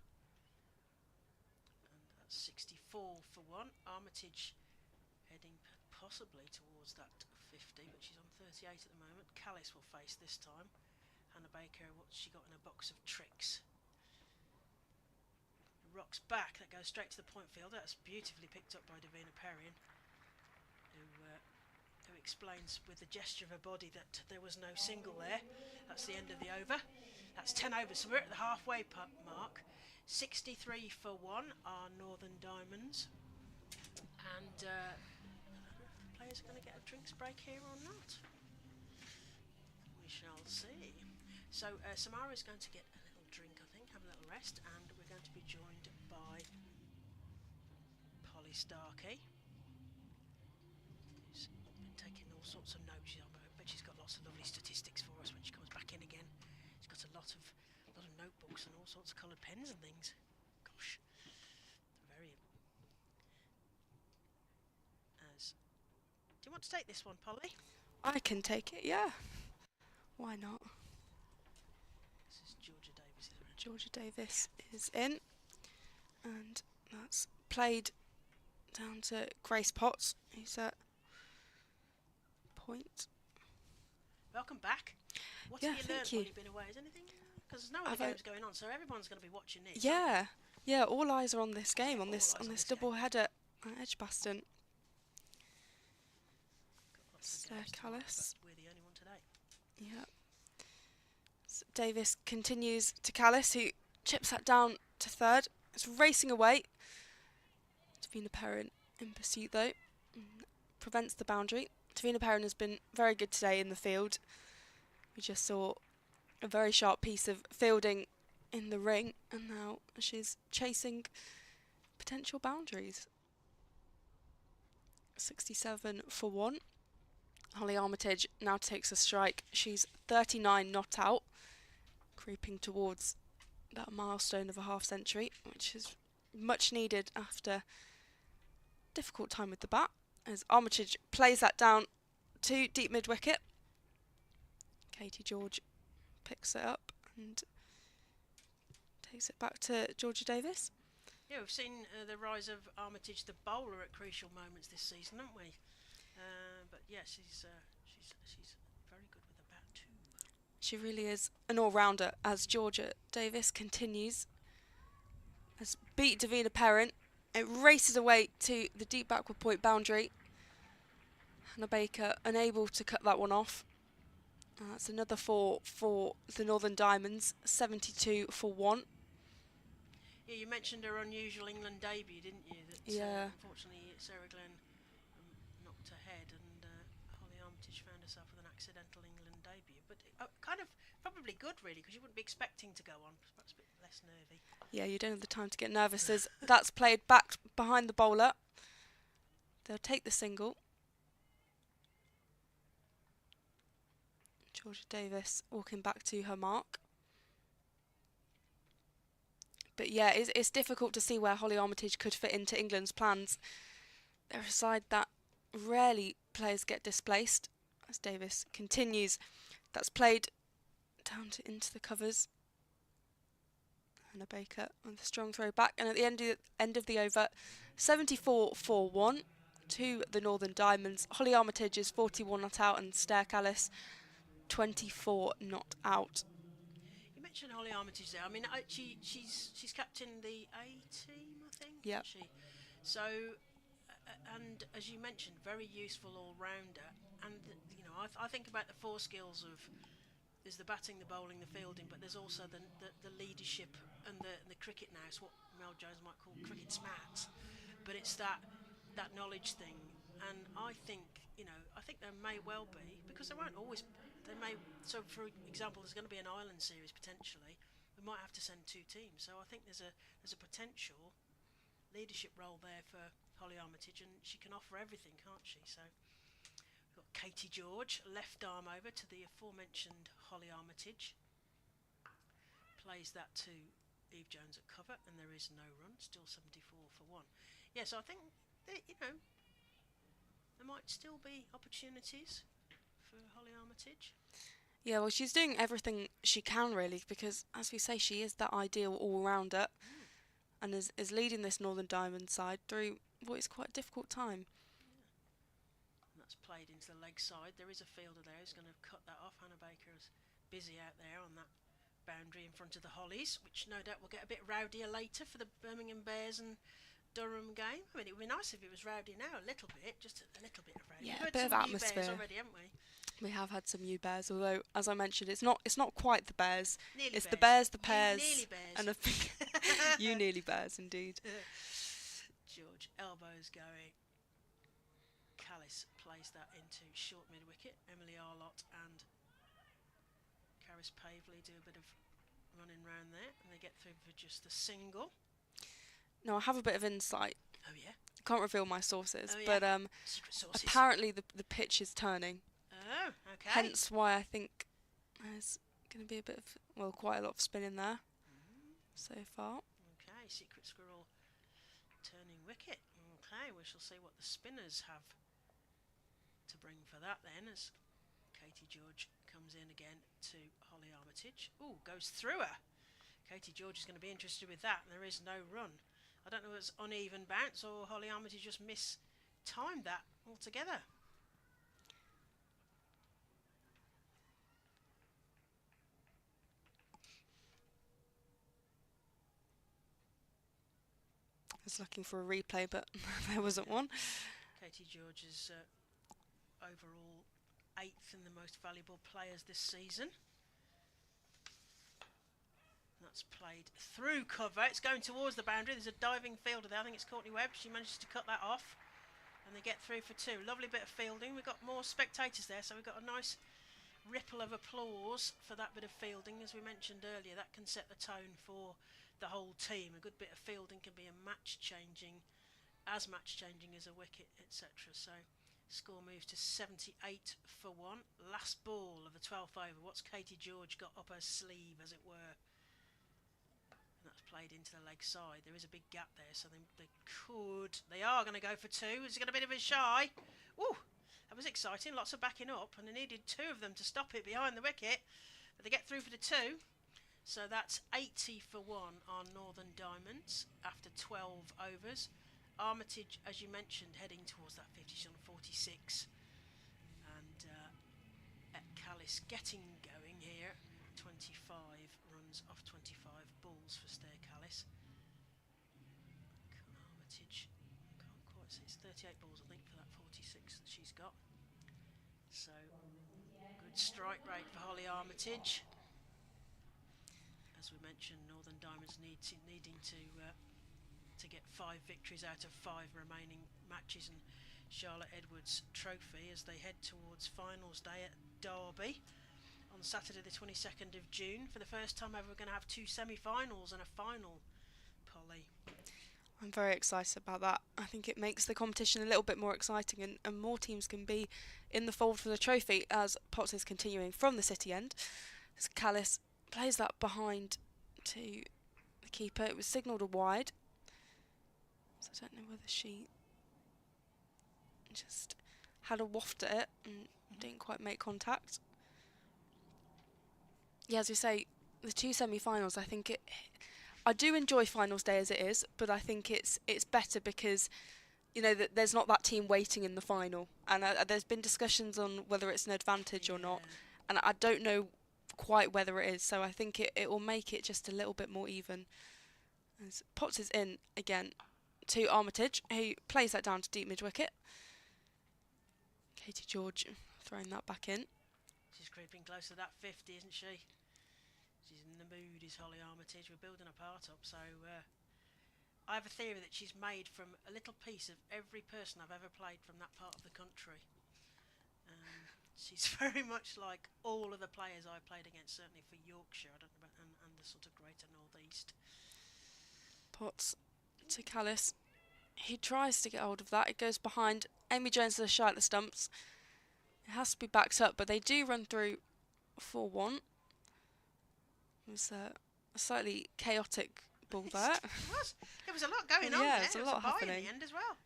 And that's 64-1. Armitage heading possibly towards that 50, but she's on 38 at the moment. Callis will face this time. Hannah Baker, what's she got in a box of tricks? Rocks back, that goes straight to the point field. That's beautifully picked up by Davina Perrin, who explains with the gesture of her body that there was no single there. That's the end of the over. That's 10 overs, so we're at the halfway mark. 63-1 are Northern Diamonds, and I don't know if the players are going to get a drinks break here or not. We shall see. So Samara is going to get a little drink, I think, have a little rest, and we're going to be joined by Polly Starkey, who's been taking all sorts of notes. But she's got lots of lovely statistics for us when she comes back in again. She's got a lot of notebooks and all sorts of coloured pens and things. Gosh, very. Do you want to take this one, Polly? I can take it, yeah. Why not? This is Georgia Davis, isn't it? Georgia Davis is in, and that's played down to Grace Potts, who's at point. Welcome back. What Yeah, have you thank learned you. while you've been away? Is anything? Because there's no other games going on, so everyone's going to be watching this. Yeah, all eyes are on this game, on this All eyes on this double game. header at Edgbaston. Got lots of Stair games to watch, Callis. but we're the only one today. Yeah. So Davis continues to Callis, who chips that down to third. It's racing away. Davina Perrin in pursuit though. Prevents the boundary. Davina Perrin has been very good today in the field. We just saw a very sharp piece of fielding in the ring, and now she's chasing potential boundaries. 67-1. Holly Armitage now takes a strike. She's 39 not out, creeping towards that milestone of a half century, which is much needed after difficult time with the bat, as Armitage plays that down to deep mid-wicket. Katie George picks it up and takes it back to Georgia Davis. Yeah, we've seen the rise of Armitage, the bowler, at crucial moments this season, haven't we? But yeah, she's very good with the bat too. She really is an all-rounder, as Georgia Davis continues. Has beat Davina Perrin. It races away to the deep backward point boundary. Hannah Baker unable to cut that one off. That's another 4 for the Northern Diamonds, 72 for 1. Yeah, you mentioned her unusual England debut, didn't you? That, Yeah. Unfortunately, Sarah Glenn knocked her head, and Holly Armitage found herself with an accidental England debut. But kind of probably good, really, because you wouldn't be expecting to go on. Perhaps a bit less nervy. Yeah, you don't have the time to get nervous, as that's played back behind the bowler. They'll take the single. Georgia Davis walking back to her mark. But yeah, it's difficult to see where Holly Armitage could fit into England's plans. They're a side that rarely players get displaced, as Davis continues. That's played down into the covers. Hannah Baker with a strong throw back, and at the end of the over, 74 for 1 to the Northern Diamonds. Holly Armitage is 41 not out, and Stair Callis 24 not out. You mentioned Holly Armitage there. I mean, she's captain the A team, I think. Yeah. She. So, and as you mentioned, very useful all-rounder. And you know, I think about the 4 skills of there's the batting, the bowling, the fielding, but there's also the leadership and the cricket now. It's what Mel Jones might call cricket smarts, but it's that knowledge thing. And I think, you know, I think there may well be, because there won't always. So for example, there's going to be an Ireland series potentially. We might have to send 2 teams. So I think there's a potential leadership role there for Holly Armitage, and she can offer everything, can't she? So we've got Katie George, left arm over to the aforementioned Holly Armitage. Plays that to Eve Jones at cover, and there is no run. Still 74 for 1. Yeah, so I think that, you know, there might still be opportunities for Holly Armitage. Yeah, well, she's doing everything she can, really, because, as we say, she is that ideal all-rounder and is leading this Northern Diamond side through what is quite a difficult time. And that's played into the leg side. There is a fielder there who's going to cut that off. Hannah Baker is busy out there on that boundary in front of the Hollies, which no doubt will get a bit rowdier later for the Birmingham Bears and Durham game. I mean, it would be nice if it was rowdy now, a little bit, just a little bit of rowdy. Yeah, We've a bit heard of some new atmosphere. Bears already, haven't we? We have had some new Bears, although, as I mentioned, it's not quite the Bears. Nearly It's Bears. the Bears, the Pears, Nearly Bears. and you nearly Bears, indeed. George, elbows going. Callis plays that into short mid-wicket. Emily Arlott and Caris Pavley do a bit of running round there, and they get through for just the single. No, I have a bit of insight. Oh yeah. Can't reveal my sources, Oh, yeah. but Secret sources. apparently the pitch is turning. Oh, okay. Hence why I think there's going to be a bit of, well, quite a lot of spinning there so far. Okay, Secret Squirrel turning wicket. Okay, we shall see what the spinners have to bring for that then, as Katie George comes in again to Holly Armitage. Ooh, goes through her. Katie George is going to be interested with that, and there is no run. I don't know if it's uneven bounce or Holly Armitage just mistimed that altogether. I was looking for a replay, but there wasn't one. Katie George is overall 8th in the most valuable players this season. That's played through cover. It's going towards the boundary. There's a diving fielder there. I think it's Courtney Webb. She manages to cut that off. And they get through for 2. Lovely bit of fielding. We've got more spectators there, so we've got a nice ripple of applause for that bit of fielding. As we mentioned earlier, that can set the tone for the whole team. A good bit of fielding can be match-changing as a wicket, etc. So score moves to 78 for 1. Last ball of the 12th over. What's Katie George got up her sleeve, as it were? And that's played into the leg side. There is a big gap there, so they are going to go for two. It's going to be a bit of a shy. Woo! That was exciting. Lots of backing up, and they needed two of them to stop it behind the wicket. But they get through for the two. So that's 80 for 1 on Northern Diamonds after 12 overs. Armitage, as you mentioned, heading towards that 50, she's on 46. And Callis getting going here. 25 runs off 25 balls for Stair Callis. Armitage, can't quite see, it's 38 balls I think for that 46 that she's got. So, good strike rate for Holly Armitage. As we mentioned, Northern Diamonds needing to get 5 victories out of 5 remaining matches, and Charlotte Edwards Trophy as they head towards finals day at Derby on Saturday the 22nd of June. For the first time ever, we're going to have 2 semi-finals and a final, Polly. I'm very excited about that. I think it makes the competition a little bit more exciting, and more teams can be in the fold for the trophy as Potts is continuing from the city end. As Callis plays that behind to the keeper. It was signalled a wide. So I don't know whether she just had a waft at it and didn't quite make contact. Yeah, as you say, the 2 semi-finals, I think I do enjoy finals day as it is, but I think it's better because, you know, that there's not that team waiting in the final. And there's been discussions on whether it's an advantage or not. And I don't know quite whether it is, so I think it will make it just a little bit more even. As Potts is in again to Armitage, who plays that down to deep mid wicket. Katie George throwing that back in. She's creeping close to that 50, isn't she? She's in the mood, is Holly Armitage. We're building a part up, so I have a theory that she's made from a little piece of every person I've ever played from that part of the country. She's very much like all of the players I played against, certainly for Yorkshire, I don't know about, and the sort of greater North East. Potts to Callis. He tries to get hold of that. It goes behind. Amy Jones is a shot at the stumps. It has to be backed up, but they do run through 4-1. It was a slightly chaotic ball there. There was a lot going on yeah, there. There's a lot happening in the end as well.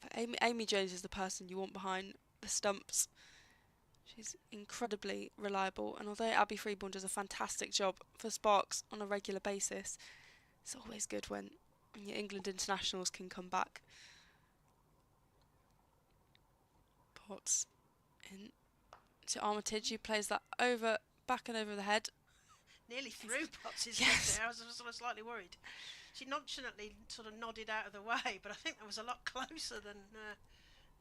But Amy Jones is the person you want behind the stumps. She's incredibly reliable, and although Abby Freeborn does a fantastic job for Sparks on a regular basis, it's always good when your England internationals can come back. Potts in to Armitage, who plays that over, back and over the head. Nearly through Potts' yes. there. I was sort of slightly worried. She nonchalantly sort of nodded out of the way, but I think that was a lot closer than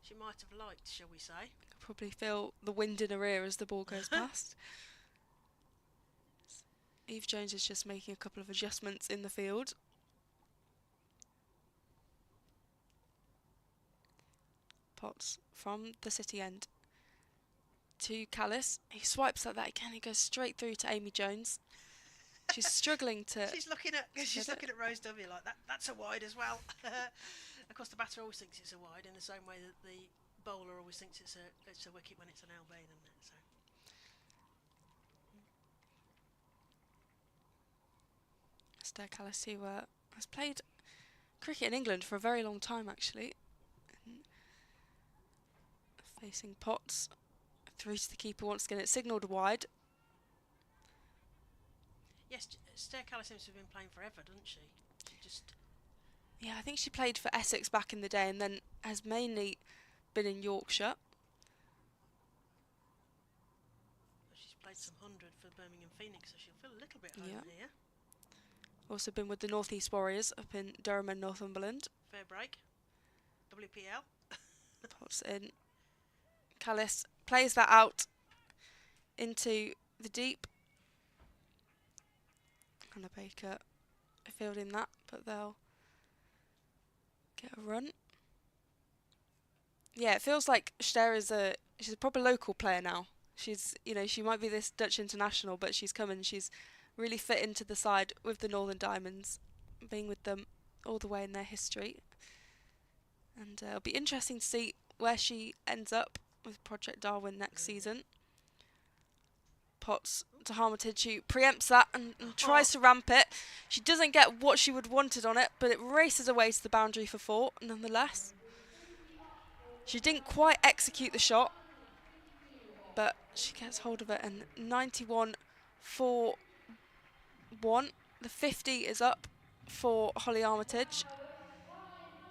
she might have liked, shall we say. I could probably feel the wind in her ear as the ball goes past. Eve Jones is just making a couple of adjustments in the field. Potts from the city end to Callis. He swipes at that again. He goes straight through to Amy Jones. She's struggling to. She's looking at Rose W like that. That's a wide as well. Of course, the batter always thinks it's a wide in the same way that the bowler always thinks it's a wicket when it's an LB, isn't it? So. Stair Callis, who has played cricket in England for a very long time, actually. And facing Potts through to the keeper once again. It's signalled wide. Yes, Stair Callis seems to have been playing forever, doesn't she? Yeah, I think she played for Essex back in the day and then has mainly been in Yorkshire. She's played some 100 for Birmingham Phoenix, so she'll feel a little bit home here. Also been with the North East Warriors up in Durham and Northumberland. Fair break. WPL. Pops in. Callis plays that out into the deep. Hannah Baker fielding that, but they'll get a run. Yeah, it feels like Stair she's a proper local player now. She's, she might be this Dutch international, but she's come and she's really fit into the side with the Northern Diamonds, being with them all the way in their history. And it'll be interesting to see where she ends up with Project Darwin next season. pots to Armitage, who preempts that and tries to ramp it. She doesn't get what she would wanted on it, but it races away to the boundary for 4 nonetheless. She didn't quite execute the shot, but she gets hold of it, and 91 for 1. The 50 is up for Holly Armitage.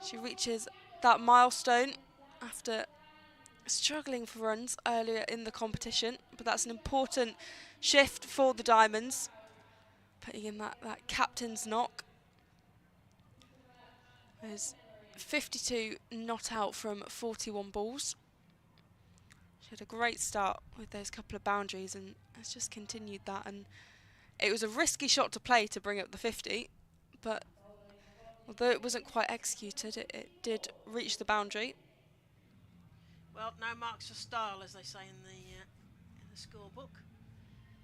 She reaches that milestone after struggling for runs earlier in the competition, but that's an important shift for the Diamonds, putting in that captain's knock. There's 52 not out from 41 balls. She had a great start with those couple of boundaries and has just continued that, and it was a risky shot to play to bring up the 50, but although it wasn't quite executed, it did reach the boundary. Well, no marks for style, as they say in the scorebook.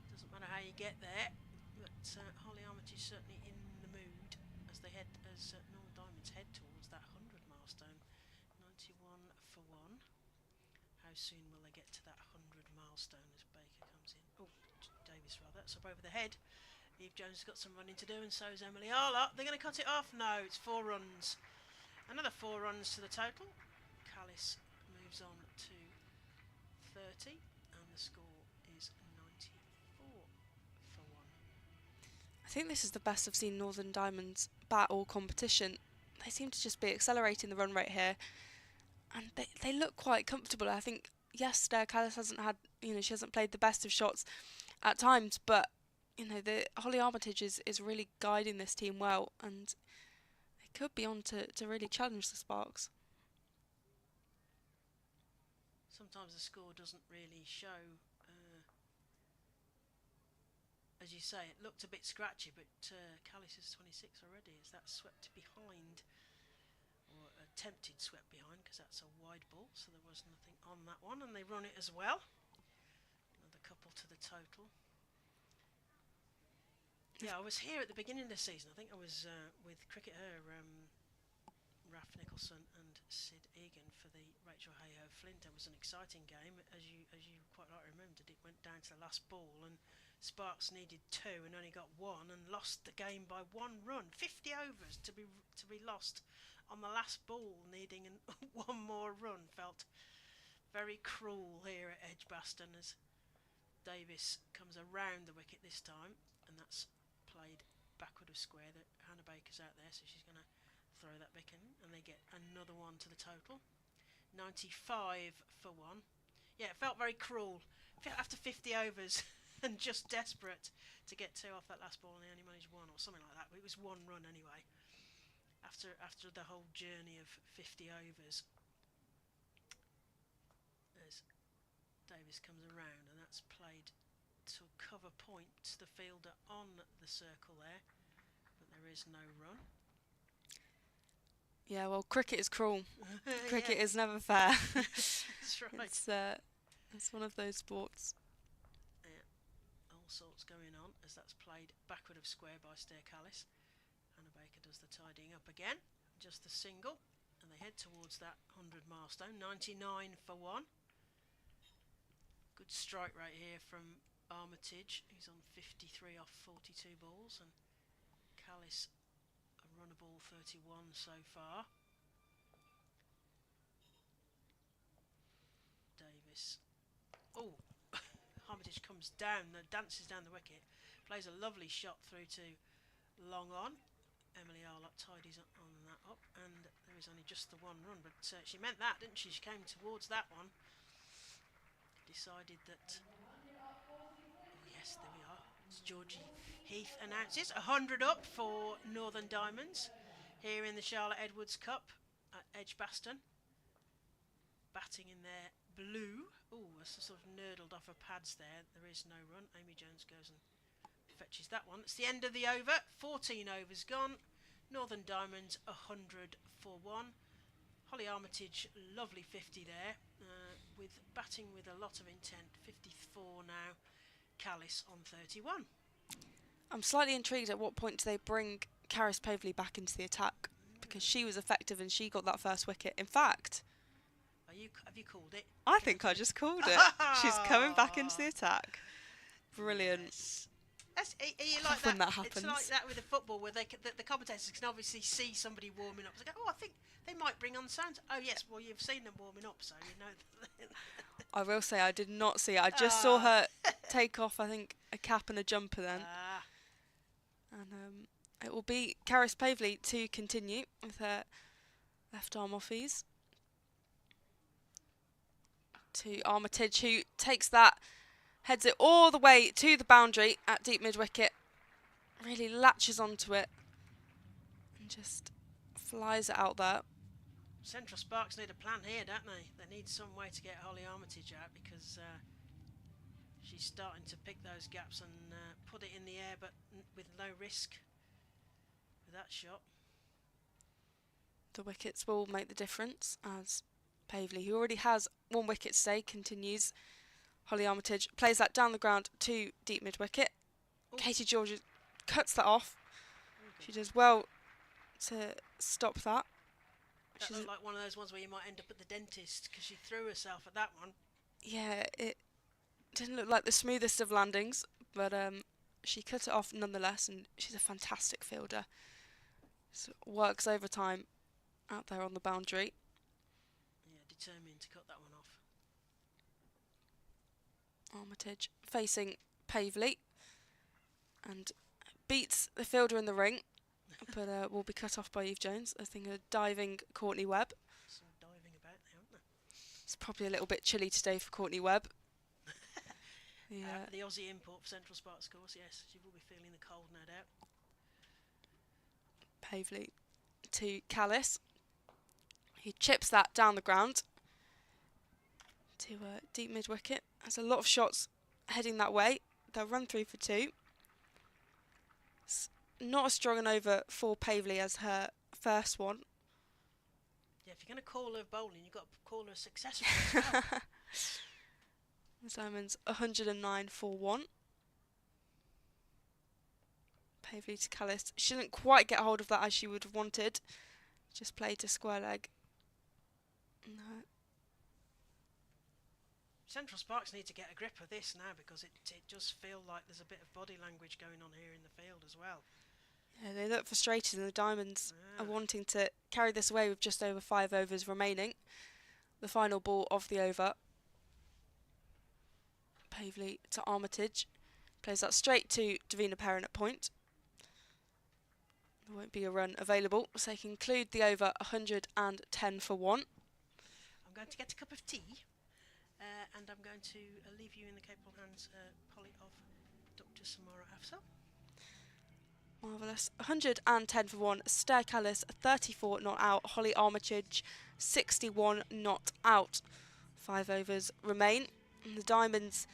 Doesn't matter how you get there, but Holly Armitage certainly in the mood as Northern Diamonds head towards that 100 milestone. 91 for 1. How soon will they get to that 100 milestone as Baker comes in? Oh, Davis rather. That's up over the head. Eve Jones has got some running to do, and so is Emily Arlott. They're going to cut it off. No, it's 4 runs. Another 4 runs to the total. Callis moves on to 30, and the score is 94 for 1. I think this is the best I've seen Northern Diamonds bat all competition. They seem to just be accelerating the run rate here, and they look quite comfortable. I think yesterday Callis hasn't had, she hasn't played the best of shots at times, but the Holly Armitage is really guiding this team well, and they could be on to really challenge the Sparks. Sometimes the score doesn't really show, as you say, it looked a bit scratchy, but Callis is 26 already, as that swept behind, or attempted swept behind, because that's a wide ball, so there was nothing on that one, and they run it as well. Another couple to the total. Yeah, I was here at the beginning of the season. I think I was with cricketer Raf Nicholson and Sid Egan for the Rachel Hayhoe Flint. It was an exciting game, as you quite rightly remembered. It went down to the last ball, and Sparks needed 2 and only got 1, and lost the game by 1 run. 50 overs to be lost on the last ball, needing one more run. Felt very cruel here at Edgbaston as Davis comes around the wicket this time, and that's played backward of square. That Hannah Baker's out there, so she's going to throw that back in, and they get another 1 to the total. 95 for 1. Yeah, it felt very cruel after 50 overs and just desperate to get 2 off that last ball, and they only managed 1 or something like that, but it was 1 run anyway after the whole journey of 50 overs. As Davis comes around, and that's played to cover point, the fielder on the circle there, but there is no run. Yeah, well, cricket is cruel. Cricket is never fair. That's right. It's one of those sports. Yeah, all sorts going on as that's played backward of square by Stair Callis. Hannah Baker does the tidying up again, just the single, and they head towards that 100 milestone. 99 for 1. Good strike right here from Armitage, who's on 53 off 42 balls, and Callis a runnable 31 so far. Davis. Oh, Armitage comes down, dances down the wicket, plays a lovely shot through to long on. Emily Arlott tidies on that up, and there is only just the 1 run, but she meant that, didn't she? She came towards that one. Decided that. Oh yes, there we are. As Georgie Heath announces, 100 up for Northern Diamonds here in the Charlotte Edwards Cup at Edgbaston. Batting in their blue. Oh, that's sort of nurdled off her pads there. There is no run. Amy Jones goes and fetches that one. It's the end of the over. 14 overs gone. Northern Diamonds 100 for 1. Holly Armitage, lovely 50 there, with batting with a lot of intent. 54 now. Callis on 31. I'm slightly intrigued at what point do they bring Caris Pavley back into the attack, because she was effective and she got that first wicket. In fact, have you called it? I think I just called it. She's coming back into the attack. brilliant. Yes. You like When that? that happens. It's like that with the football, where the commentators can obviously see somebody warming up. So they go, oh, I think they might bring on sound. Oh yes, well you've seen them warming up, so you know. I will say I did not see it. I just saw her take off, I think, a cap and a jumper then. And it will be Caris Pavley to continue with her left arm off ease. To Armitage, who takes that, heads it all the way to the boundary at deep mid-wicket. Really latches onto it and just flies it out there. Central Sparks need a plan here, don't they? They need some way to get Holly Armitage out, because she's starting to pick those gaps and put it in the air, but with no risk with that shot. The wickets will make the difference as Pavley, who already has 1 wicket today, continues. Holly Armitage plays that down the ground to deep mid-wicket. Katie George cuts that off. She does well to stop that. That looked like one of those ones where you might end up at the dentist, because she threw herself at that one. Yeah, it didn't look like the smoothest of landings, but she cut it off nonetheless, and she's a fantastic fielder. So works overtime out there on the boundary. Yeah, determined to cut that one off. Armitage facing Pavley and beats the fielder in the ring, but will be cut off by Eve Jones. I think a diving Courtney Webb. Some diving about there, aren't there? It's probably a little bit chilly today for Courtney Webb. The Aussie import for Central Sparks, of course, yes. She will be feeling the cold, no doubt. Pavley to Callis. He chips that down the ground to deep mid-wicket. Has a lot of shots heading that way. They'll run 3 for 2. It's not as strong an over for Pavley as her first one. Yeah, if you're going to call her bowling, you've got to call her successful as well. Simon's 109 for 1. Pavley to Callis. She didn't quite get hold of that as she would have wanted. Just played to square leg. No. Central Sparks need to get a grip of this now, because it does feel like there's a bit of body language going on here in the field as well. Yeah, they look frustrated, and the Diamonds are wanting to carry this away with just over 5 overs remaining. The final ball of the over. Pavley to Armitage. Plays that straight to Davina Perrin at point. There won't be a run available, so they conclude the over 110 for 1. I'm going to get a cup of tea, and I'm going to leave you in the capable hands, Polly, of Dr. Samara Afsal. Marvellous. 110 for 1. Esther Callis, 34 not out. Holly Armitage, 61 not out. 5 overs remain. And the Diamonds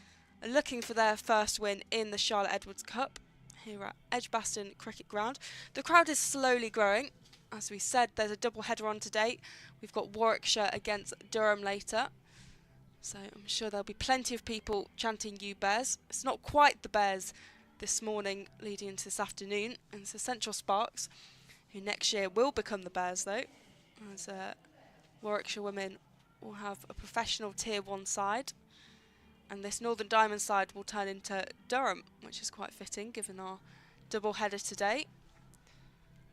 are looking for their first win in the Charlotte Edwards Cup here at Edgbaston Cricket Ground. The crowd is slowly growing. As we said, there's a double header on today. We've got Warwickshire against Durham later. So I'm sure there'll be plenty of people chanting "You Bears." It's not quite the Bears this morning leading into this afternoon. And it's the Central Sparks, who next year will become the Bears though, as Warwickshire women will have a professional Tier 1 side. And this Northern Diamond side will turn into Durham, which is quite fitting given our double header today.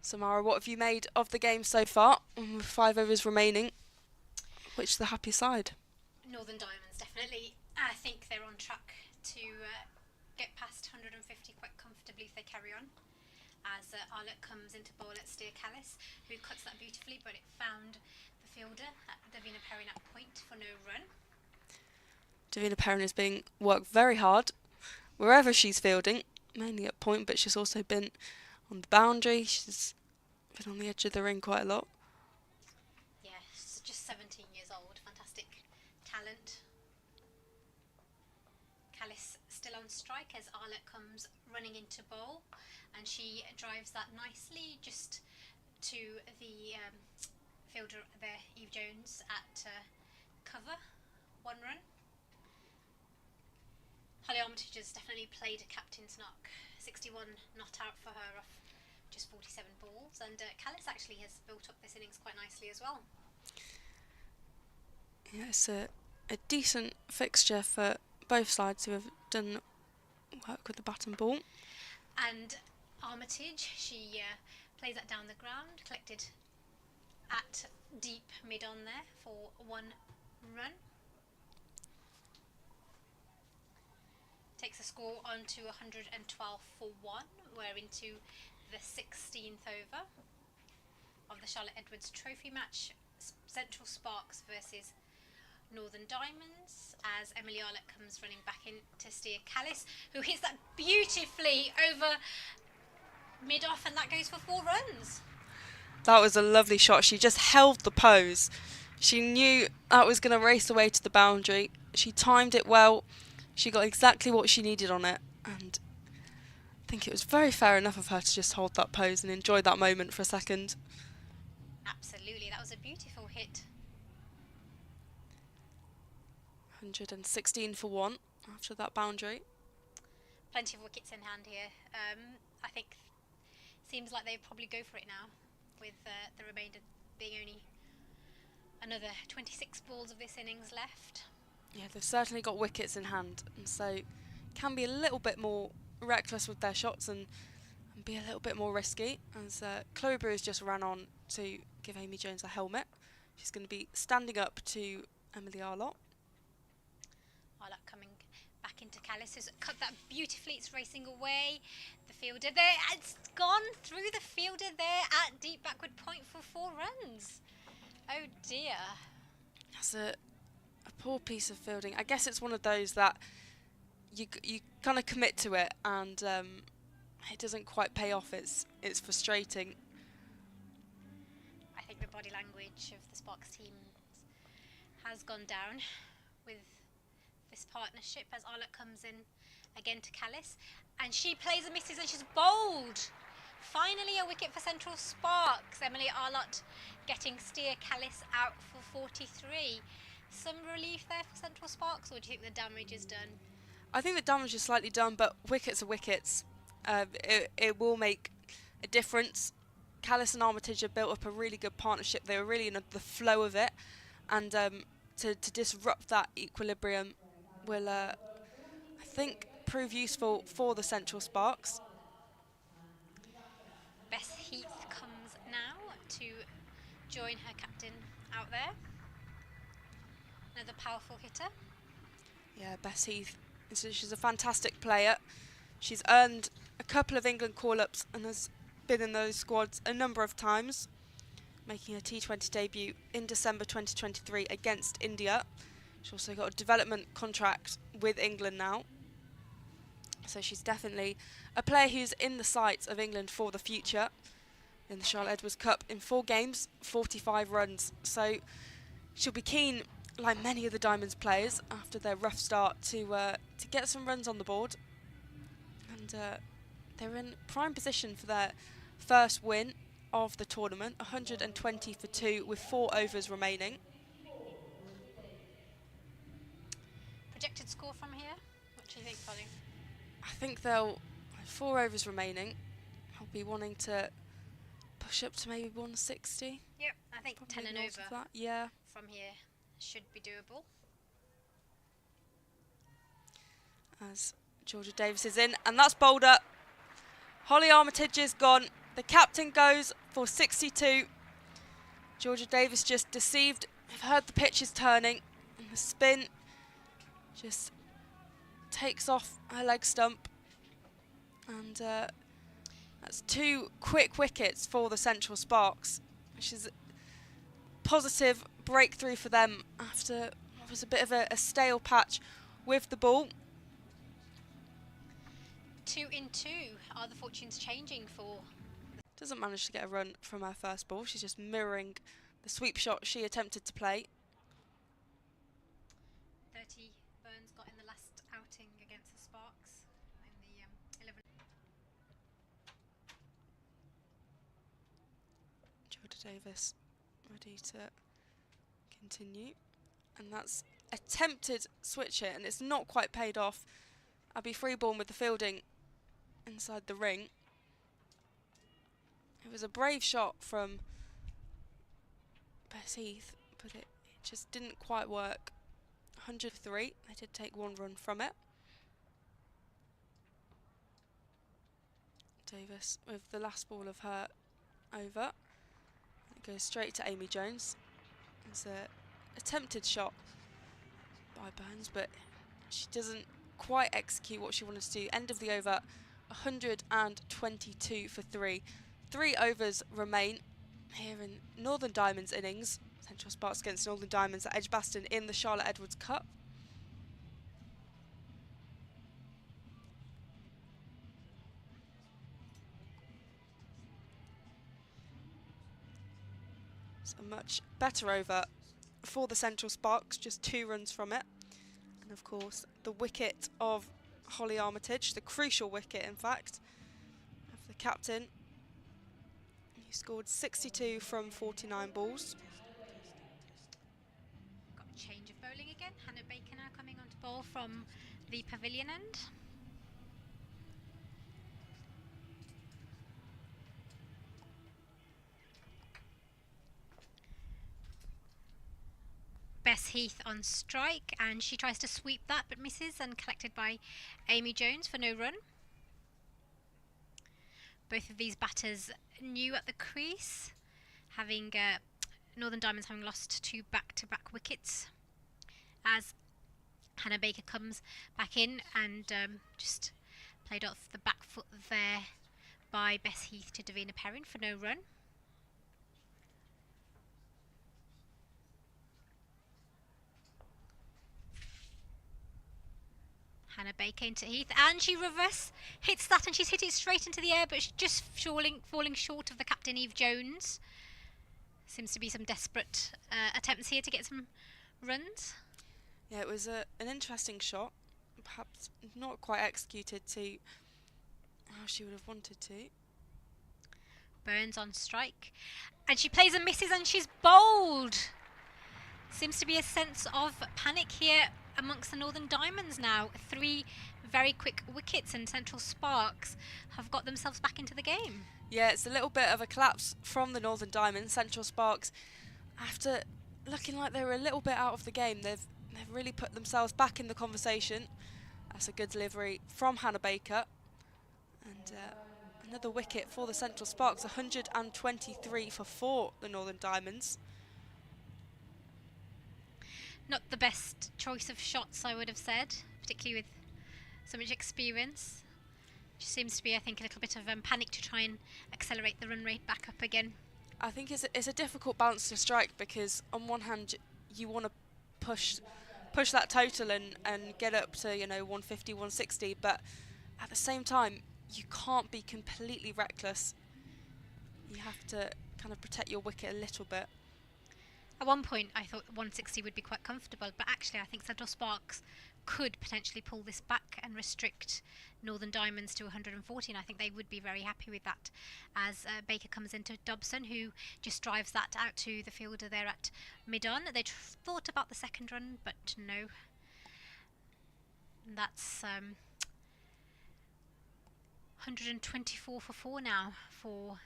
Samara, what have you made of the game so far? With 5 overs remaining, which is the happy side? Northern Diamonds, definitely. I think they're on track to get past 150 quite comfortably if they carry on. As Arlett comes into bowl at Steer Callis, who cuts that beautifully, but it found the fielder at Davina Perrin at point for no run. Davina Perrin is being worked very hard wherever she's fielding, mainly at point, but she's also been on the boundary. She's been on the edge of the ring quite a lot. Yeah, she's just 17 years old. Fantastic talent. Callis still on strike as Arlett comes running into bowl, and she drives that nicely just to the fielder there, Eve Jones, at cover. 1 run. Holly Armitage has definitely played a captain's knock. 61 not out for her off just 47 balls, and Callis actually has built up this innings quite nicely as well. Yeah, it's a decent fixture for both sides who have done work with the bat and ball. And Armitage, she plays that down the ground, collected at deep mid-on there for 1 run. Takes the score on to 112 for 1. We're into the 16th over of the Charlotte Edwards Trophy match. Central Sparks versus Northern Diamonds, as Emily Arlett comes running back in to steer Callis, who hits that beautifully over mid-off, and that goes for 4 runs. That was a lovely shot. She just held the pose. She knew that was going to race away to the boundary. She timed it well. She got exactly what she needed on it, and I think it was very fair enough of her to just hold that pose and enjoy that moment for a second. Absolutely, that was a beautiful hit. 116 for 1 after that boundary. Plenty of wickets in hand here. I think seems like they probably go for it now, with the remainder being only another 26 balls of this innings left. Yeah, they've certainly got wickets in hand, and so can be a little bit more reckless with their shots and be a little bit more risky, as Chloe Brew has just ran on to give Amy Jones a helmet. She's going to be standing up to Emily Arlott. Arlott coming back into Callis, who's cut that beautifully. It's racing away. The fielder there, it's gone through the fielder there at deep backward point for 4 runs. Oh dear. That's a poor piece of fielding. I guess it's one of those that you kind of commit to it, and it doesn't quite pay off. It's frustrating. I think the body language of the Sparks team has gone down with this partnership, as Arlott comes in again to Callis, and she plays a misses and she's bowled. Finally a wicket for Central Sparks. Emily Arlott getting steer Callis out for 43. Some relief there for Central Sparks, or do you think the damage is done? I think the damage is slightly done, but wickets are wickets. It will make a difference. Callis and Armitage have built up a really good partnership. They were really in the flow of it, and to disrupt that equilibrium will, I think, prove useful for the Central Sparks. Bess Heath comes now to join her captain out there. Another powerful hitter. Yeah, Bess Heath, she's a fantastic player. She's earned a couple of England call-ups and has been in those squads a number of times, making her T20 debut in December 2023 against India. She's also got a development contract with England now. So she's definitely a player who's in the sights of England for the future. In the Charlotte Edwards Cup, in 4 games, 45 runs. So she'll be keen, like many of the Diamonds players, after their rough start, to get some runs on the board. And they're in prime position for their first win of the tournament, 120 for 2 with 4 overs remaining. Projected score from here? What do you think, Polly? I think they'll, 4 overs remaining, I'll be wanting to push up to maybe 160. Yep, I think Probably 10 and north over of that. Yeah. from here should be doable. As Georgia Davis is in, and that's bowled up. Holly Armitage is gone. The captain goes for 62. Georgia Davis just deceived. I've heard the pitch is turning, and the spin just takes off her leg stump. And that's 2 quick wickets for the Central Sparks, which is a positive breakthrough for them after what was a bit of a stale patch with the ball. 2 in 2. Are the fortunes changing for? Doesn't manage to get a run from her first ball. She's just mirroring the sweep shot she attempted to play. 30 Burns got in the last outing against the Sparks in the 11. Georgia Davis ready to continue, and that's attempted switch hit, and it's not quite paid off. Abby Freeborn with the fielding inside the ring. It was a brave shot from Bess Heath, but it just didn't quite work. 103. They did take 1 run from it. Davis with the last ball of her over. It goes straight to Amy Jones. It's a attempted shot by Burns, but she doesn't quite execute what she wanted to do. End of the over, 122 for 3. 3 overs remain here in Northern Diamonds innings. Central Sparks against Northern Diamonds at Edgbaston in the Charlotte Edwards Cup. It's a much better over for the Central Sparks, just 2 runs from it. And of course, the wicket of Holly Armitage, the crucial wicket in fact, of the captain. He scored 62 from 49 balls. Got a change of bowling again. Hannah Baker now coming onto bowl from the pavilion end. Bess Heath on strike, and she tries to sweep that but misses, and collected by Amy Jones for no run. Both of these batters new at the crease, having Northern Diamonds having lost 2 back-to-back wickets, as Hannah Baker comes back in and just played off the back foot there by Bess Heath to Davina Perrin for no run. Hannah Baker into Heath, and she reverse hits that, and she's hit it straight into the air, but she's just falling short of the captain, Eve Jones. Seems to be some desperate attempts here to get some runs. Yeah, it was an interesting shot, perhaps not quite executed to how she would have wanted to. Burns on strike, and she plays and misses, and she's bowled. Seems to be a sense of panic here amongst the Northern Diamonds now. 3 very quick wickets, and Central Sparks have got themselves back into the game. Yeah, it's a little bit of a collapse from the Northern Diamonds. Central Sparks, after looking like they were a little bit out of the game, they've really put themselves back in the conversation. That's a good delivery from Hannah Baker. And another wicket for the Central Sparks, 123 for 4, the Northern Diamonds. Not the best choice of shots, I would have said, particularly with so much experience. Just seems to be, I think, a little bit of panic to try and accelerate the run rate back up again. I think it's a difficult balance to strike, because on one hand you want to push that total and get up to 150, 160, but at the same time you can't be completely reckless. You have to kind of protect your wicket a little bit. At one point I thought 160 would be quite comfortable, but actually I think Central Sparks could potentially pull this back and restrict Northern Diamonds to 140, and I think they would be very happy with that, as Baker comes into Dobson, who just drives that out to the fielder there at mid-on. They thought about the second run, but no. And that's 124 for 4 now for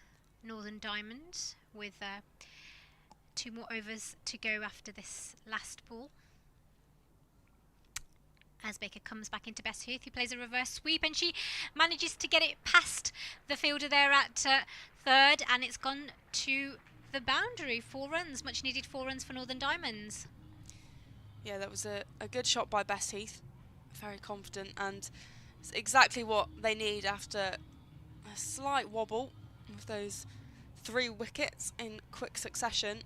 Northern Diamonds, with 2 more overs to go after this last ball. As Baker comes back into Bess Heath, who plays a reverse sweep, and she manages to get it past the fielder there at third, and it's gone to the boundary. 4 runs, much needed 4 runs for Northern Diamonds. Yeah, that was a good shot by Bess Heath. Very confident, and it's exactly what they need after a slight wobble with those 3 wickets in quick succession.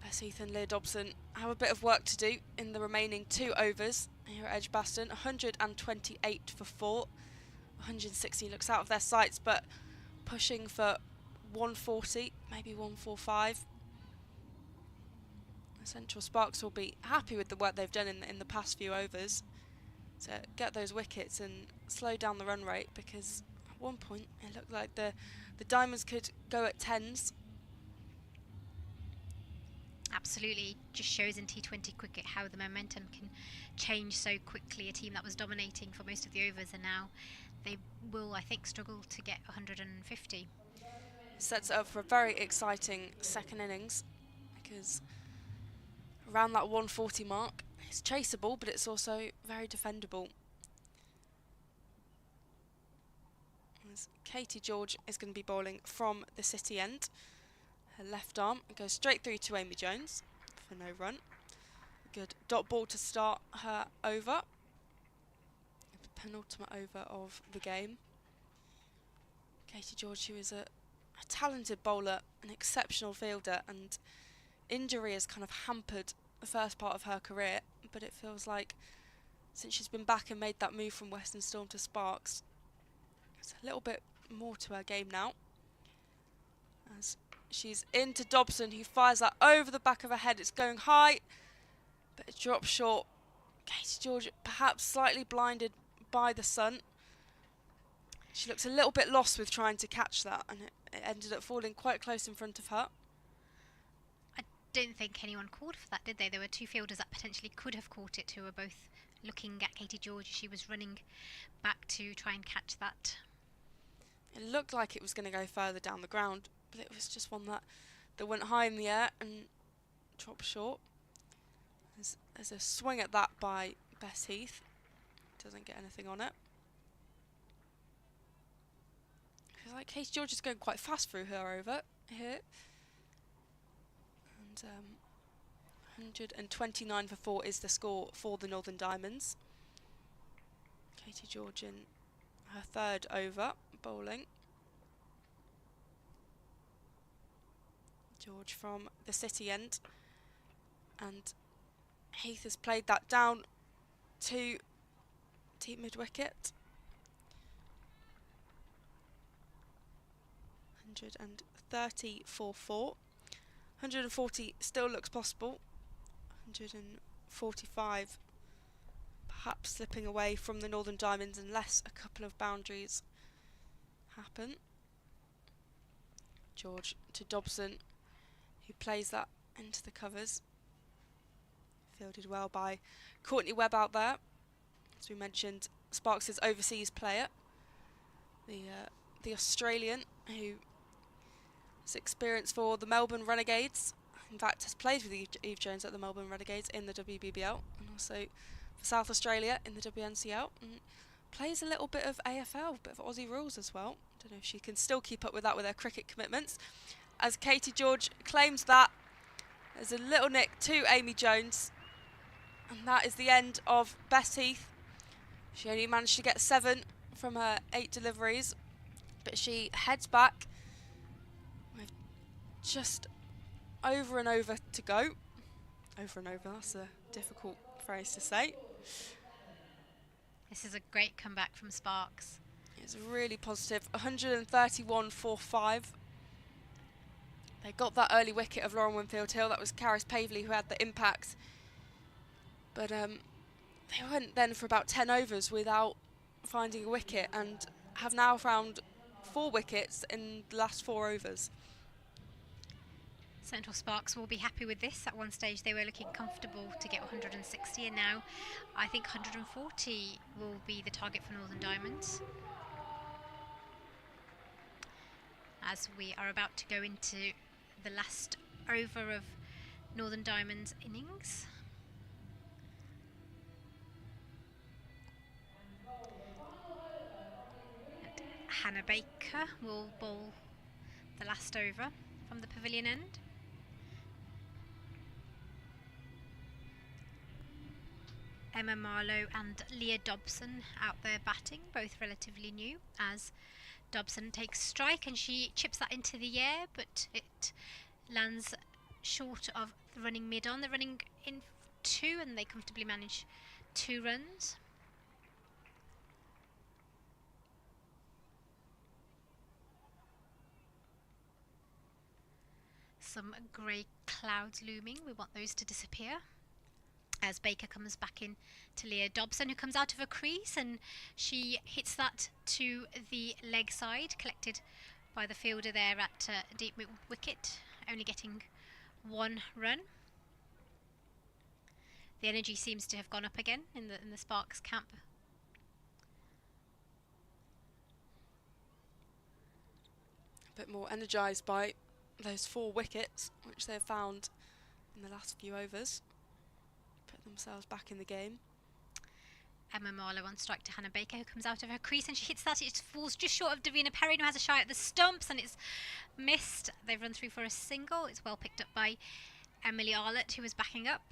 Bess Heath and Leah Dobson have a bit of work to do in the remaining 2 overs here at Edgbaston. 128 for 4. 160 looks out of their sights, but pushing for 140, maybe 145. The Central Sparks will be happy with the work they've done in the past few overs to get those wickets and slow down the run rate, because at one point it looked like the Diamonds could go at 10s. Absolutely, just shows in T20 cricket how the momentum can change so quickly. A team that was dominating for most of the overs, and now they will, I think, struggle to get 150. Sets it up for a very exciting second innings, because around that 140 mark, it's chaseable, but it's also very defendable. As Katie George is going to be bowling from the City end. Her left arm goes straight through to Amy Jones for no run. Good dot ball to start her over. The penultimate over of the game. Katie George, who is a talented bowler, an exceptional fielder, and injury has kind of hampered the first part of her career, but it feels like since she's been back and made that move from Western Storm to Sparks, there's a little bit more to her game now. As she's into Dobson, who fires that over the back of her head. It's going high, but it drops short. Katie George perhaps slightly blinded by the sun. She looks a little bit lost with trying to catch that, and it ended up falling quite close in front of her. I don't think anyone called for that, did they? There were two fielders that potentially could have caught it, who were both looking at Katie George as she was running back to try and catch that. It looked like it was going to go further down the ground, but it was just one that went high in the air and dropped short. There's a swing at that by Bess Heath. Doesn't get anything on it. Feels like Katie George is going quite fast through her over here. And 129 for 4 is the score for the Northern Diamonds. Katie George in her third over, bowling. George from the City end. And Heath has played that down to deep mid-wicket. 130 for 4. 140 still looks possible. 145 perhaps slipping away from the Northern Diamonds unless a couple of boundaries happen. George to Dobson, who plays that into the covers. Fielded well by Courtney Webb out there. As we mentioned, Sparks' overseas player. The Australian who has experience for the Melbourne Renegades. In fact, has played with Eve Jones at the Melbourne Renegades in the WBBL and also for South Australia in the WNCL. And plays a little bit of AFL, a bit of Aussie rules as well. Don't know if she can still keep up with that with her cricket commitments. As Katie George claims that, there's a little nick to Amy Jones. And that is the end of Bess Heath. She only managed to get 7 from her 8 deliveries, but she heads back with just over and over to go. Over and over, that's a difficult phrase to say. This is a great comeback from Sparks. It's really positive. 131 for 5. They got that early wicket of Lauren Winfield Hill. That was Caris Pavley who had the impact. But they went then for about 10 overs without finding a wicket and have now found 4 wickets in the last 4 overs. Central Sparks will be happy with this. At one stage they were looking comfortable to get 160, and now I think 140 will be the target for Northern Diamonds. As we are about to go into the last over of Northern Diamonds innings. And Hannah Baker will bowl the last over from the pavilion end. Emma Marlowe and Leah Dobson out there batting, both relatively new, as Dobson takes strike and she chips that into the air, but it lands short of the running mid-on. They're running in 2 and they comfortably manage 2 runs. Some grey clouds looming. We want those to disappear. As Baker comes back in to Leah Dobson, who comes out of a crease and she hits that to the leg side, collected by the fielder there at deep wicket, only getting 1 run. The energy seems to have gone up again in the Sparks camp. A bit more energised by those 4 wickets which they've found in the last few overs. Put themselves back in the game. Emma Marlowe on strike to Hannah Baker, who comes out of her crease and she hits that. It falls just short of Davina Perry, who has a shot at the stumps, and it's missed. They've run through for a single. It's well picked up by Emily Arlott, who was backing up.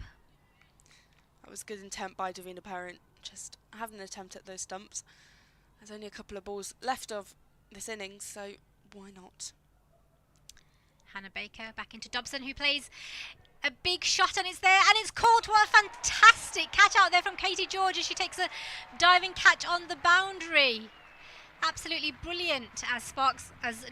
That was good intent by Davina Perry, just having an attempt at those stumps. There's only a couple of balls left of this innings, so why not? Hannah Baker back into Dobson, who plays a big shot, and it's there, and it's caught. What a fantastic catch out there from Katie George as she takes a diving catch on the boundary. Absolutely brilliant as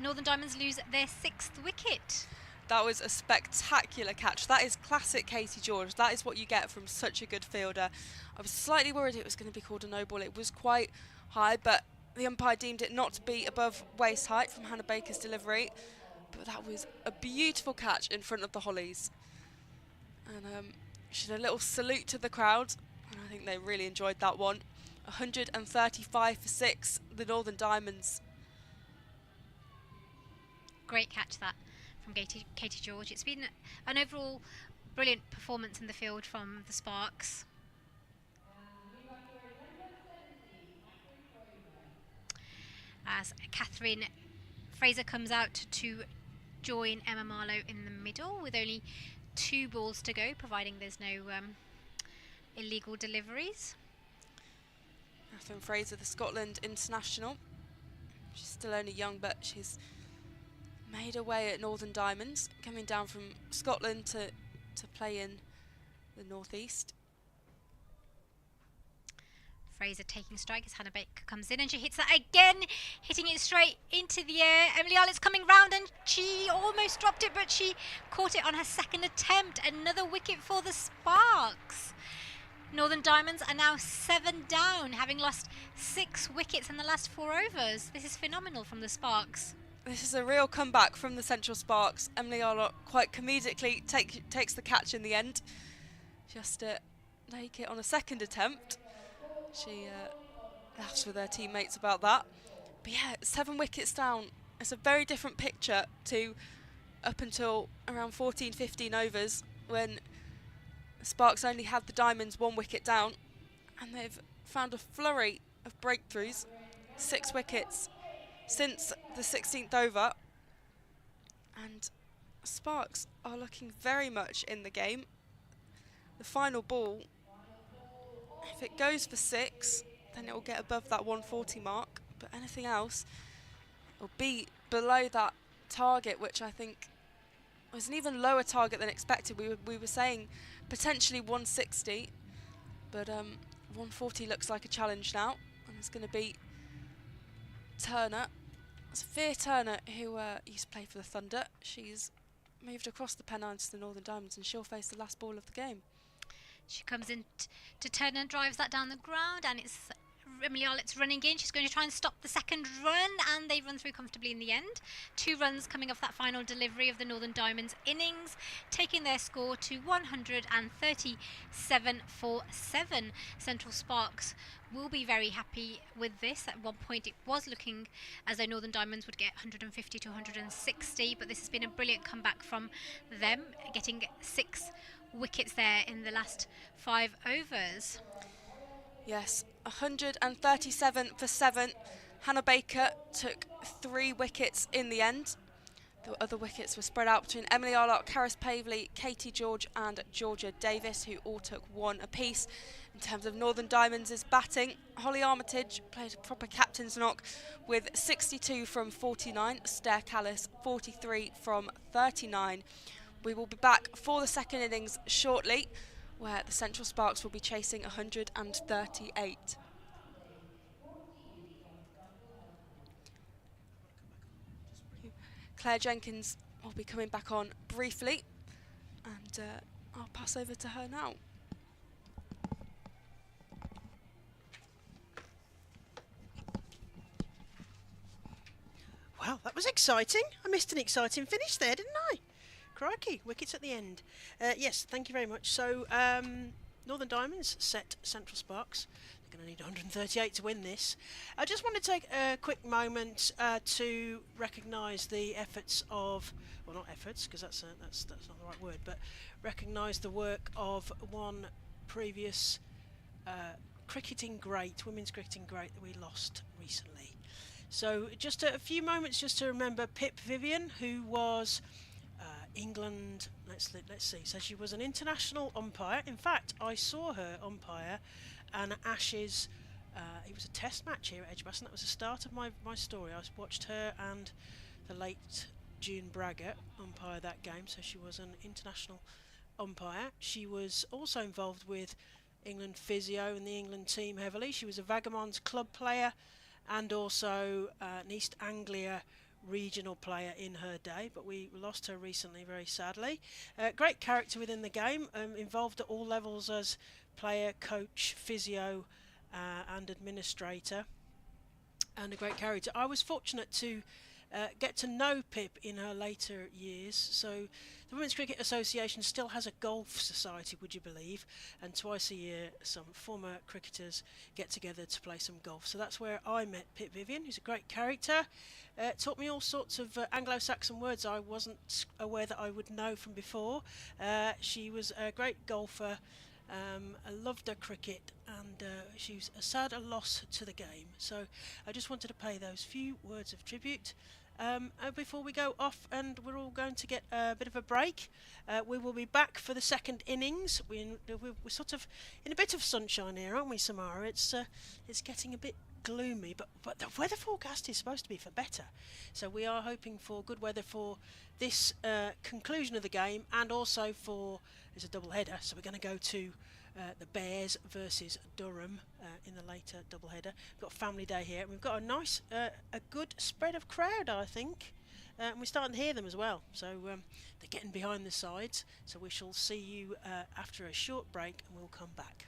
Northern Diamonds lose their 6th wicket. That was a spectacular catch. That is classic Katie George. That is what you get from such a good fielder. I was slightly worried it was going to be called a no ball. It was quite high, but the umpire deemed it not to be above waist height from Hannah Baker's delivery. But that was a beautiful catch in front of the Hollies. And she did a little salute to the crowd, and I think they really enjoyed that one. 135 for 6, the Northern Diamonds. Great catch that from Katie George. It's been an overall brilliant performance in the field from the Sparks. As Catherine Fraser comes out to join Emma Marlowe in the middle with only 2 balls to go, providing there's no illegal deliveries. Catherine Fraser, the Scotland international. She's still only young, but she's made her way at Northern Diamonds, coming down from Scotland to play in the northeast. Fraser taking strike as Hannah Baker comes in, and she hits that again, hitting it straight into the air. Emily Arlett's coming round, and she almost dropped it, but she caught it on her 2nd attempt. Another wicket for the Sparks. Northern Diamonds are now 7 down, having lost 6 wickets in the last 4 overs. This is phenomenal from the Sparks. This is a real comeback from the Central Sparks. Emily Arlott quite comedically takes the catch in the end. Just to take it on a 2nd attempt. She laughs with her teammates about that. But yeah, 7 wickets down. It's a very different picture to up until around 14, 15 overs when the Sparks only had the Diamonds 1 wicket down, and they've found a flurry of breakthroughs. 6 wickets since the 16th over, and Sparks are looking very much in the game. The final ball, if it goes for 6, then it will get above that 140 mark, but anything else will be below that target, which I think was an even lower target than expected. We were saying potentially 160, but 140 looks like a challenge now, and it's going to be Turner. Sophia Turner, who used to play for the Thunder. She's moved across the Pennines to the Northern Diamonds, and she'll face the last ball of the game. She comes in to Turner and drives that down the ground, and it's Emily Arlett's running in. She's going to try and stop the 2nd run, and they run through comfortably in the end. 2 runs coming off that final delivery of the Northern Diamonds innings, taking their score to 137 for 7. Central Sparks will be very happy with this. At one point it was looking as though Northern Diamonds would get 150 to 160, but this has been a brilliant comeback from them, getting 6 wickets there in the last 5 overs. Yes, 137 for 7. Hannah Baker took 3 wickets in the end. The other wickets were spread out between Emily Arlott, Karis Pavley, Katie George and Georgia Davis, who all took 1 apiece. In terms of Northern Diamonds' batting, Holly Armitage played a proper captain's knock with 62 from 49, Stair Callis 43 from 39. We will be back for the 2nd innings shortly, where the Central Sparks will be chasing 138. Claire Jenkins will be coming back on briefly, and I'll pass over to her now. Wow, that was exciting. I missed an exciting finish there, didn't I? Crikey, wickets at the end. Yes, thank you very much. So, Northern Diamonds set Central Sparks. They're going to need 138 to win this. I just want to take a quick moment to recognise the efforts of, well, not efforts, because that's not the right word, but recognise the work of one previous cricketing great, women's cricketing great that we lost recently. So just a few moments just to remember Pip Vivian, who was England. Let's see. So she was an international umpire. In fact, I saw her umpire an Ashes. It was a test match here at Edgbaston. That was the start of my story. I watched her and the late June Braggett umpire that game. So she was an international umpire. She was also involved with England physio and the England team heavily. She was a Vagabonds club player and also an East Anglia regional player in her day, but we lost her recently, very sadly. Great character within the game, involved at all levels as player, coach, physio and administrator, and a great character. I was fortunate to get to know Pip in her later years. So the Women's Cricket Association still has a golf society, would you believe, and twice a year some former cricketers get together to play some golf. So that's where I met Pip Vivian, who's a great character. Taught me all sorts of Anglo-Saxon words I wasn't aware that I would know from before. She was a great golfer. I loved her cricket, and she was a sad loss to the game. So I just wanted to pay those few words of tribute before we go off, and we're all going to get a bit of a break. We will be back for the second innings. We're sort of in a bit of sunshine here, aren't we, Samara? It's getting a bit gloomy, but the weather forecast is supposed to be for better. So we are hoping for good weather for this conclusion of the game, and also for, it's a double header, so we're going to go to the Bears versus Durham in the later double header. We've got Family Day here, and we've got a nice, a good spread of crowd, I think. And we're starting to hear them as well, so they're getting behind the sides. So we shall see you after a short break, and we'll come back.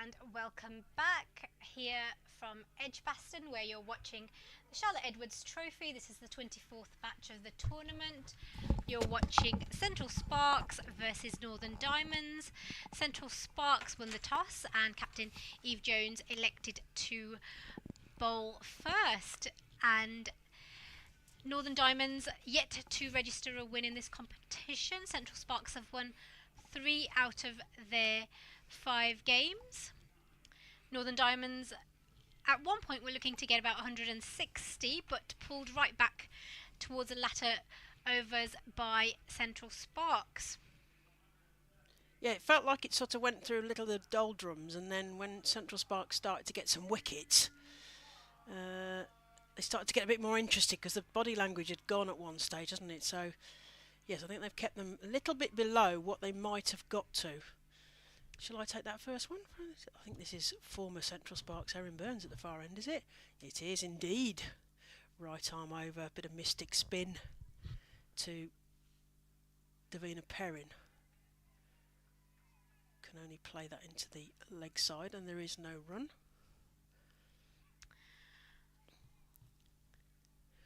and welcome back here from Edgbaston, where you're watching the Charlotte Edwards Trophy. This is the 24th match of the tournament. You're watching Central Sparks versus Northern Diamonds. Central Sparks won the toss and Captain Eve Jones elected to bowl first, and Northern Diamonds yet to register a win in this competition. Central Sparks have won 3 out of their 5 games. Northern Diamonds at one point were looking to get about 160, but pulled right back towards the latter overs by Central Sparks. Yeah, it felt like it sort of went through a little of the doldrums, and then when Central Sparks started to get some wickets, they started to get a bit more interested because the body language had gone at one stage, hasn't it? So, yes, I think they've kept them a little bit below what they might have got to. Shall I take that first one? I think this is former Central Sparks Erin Burns at the far end, is it? It is indeed. Right arm over, a bit of mystic spin to Davina Perrin. Can only play that into the leg side, and there is no run.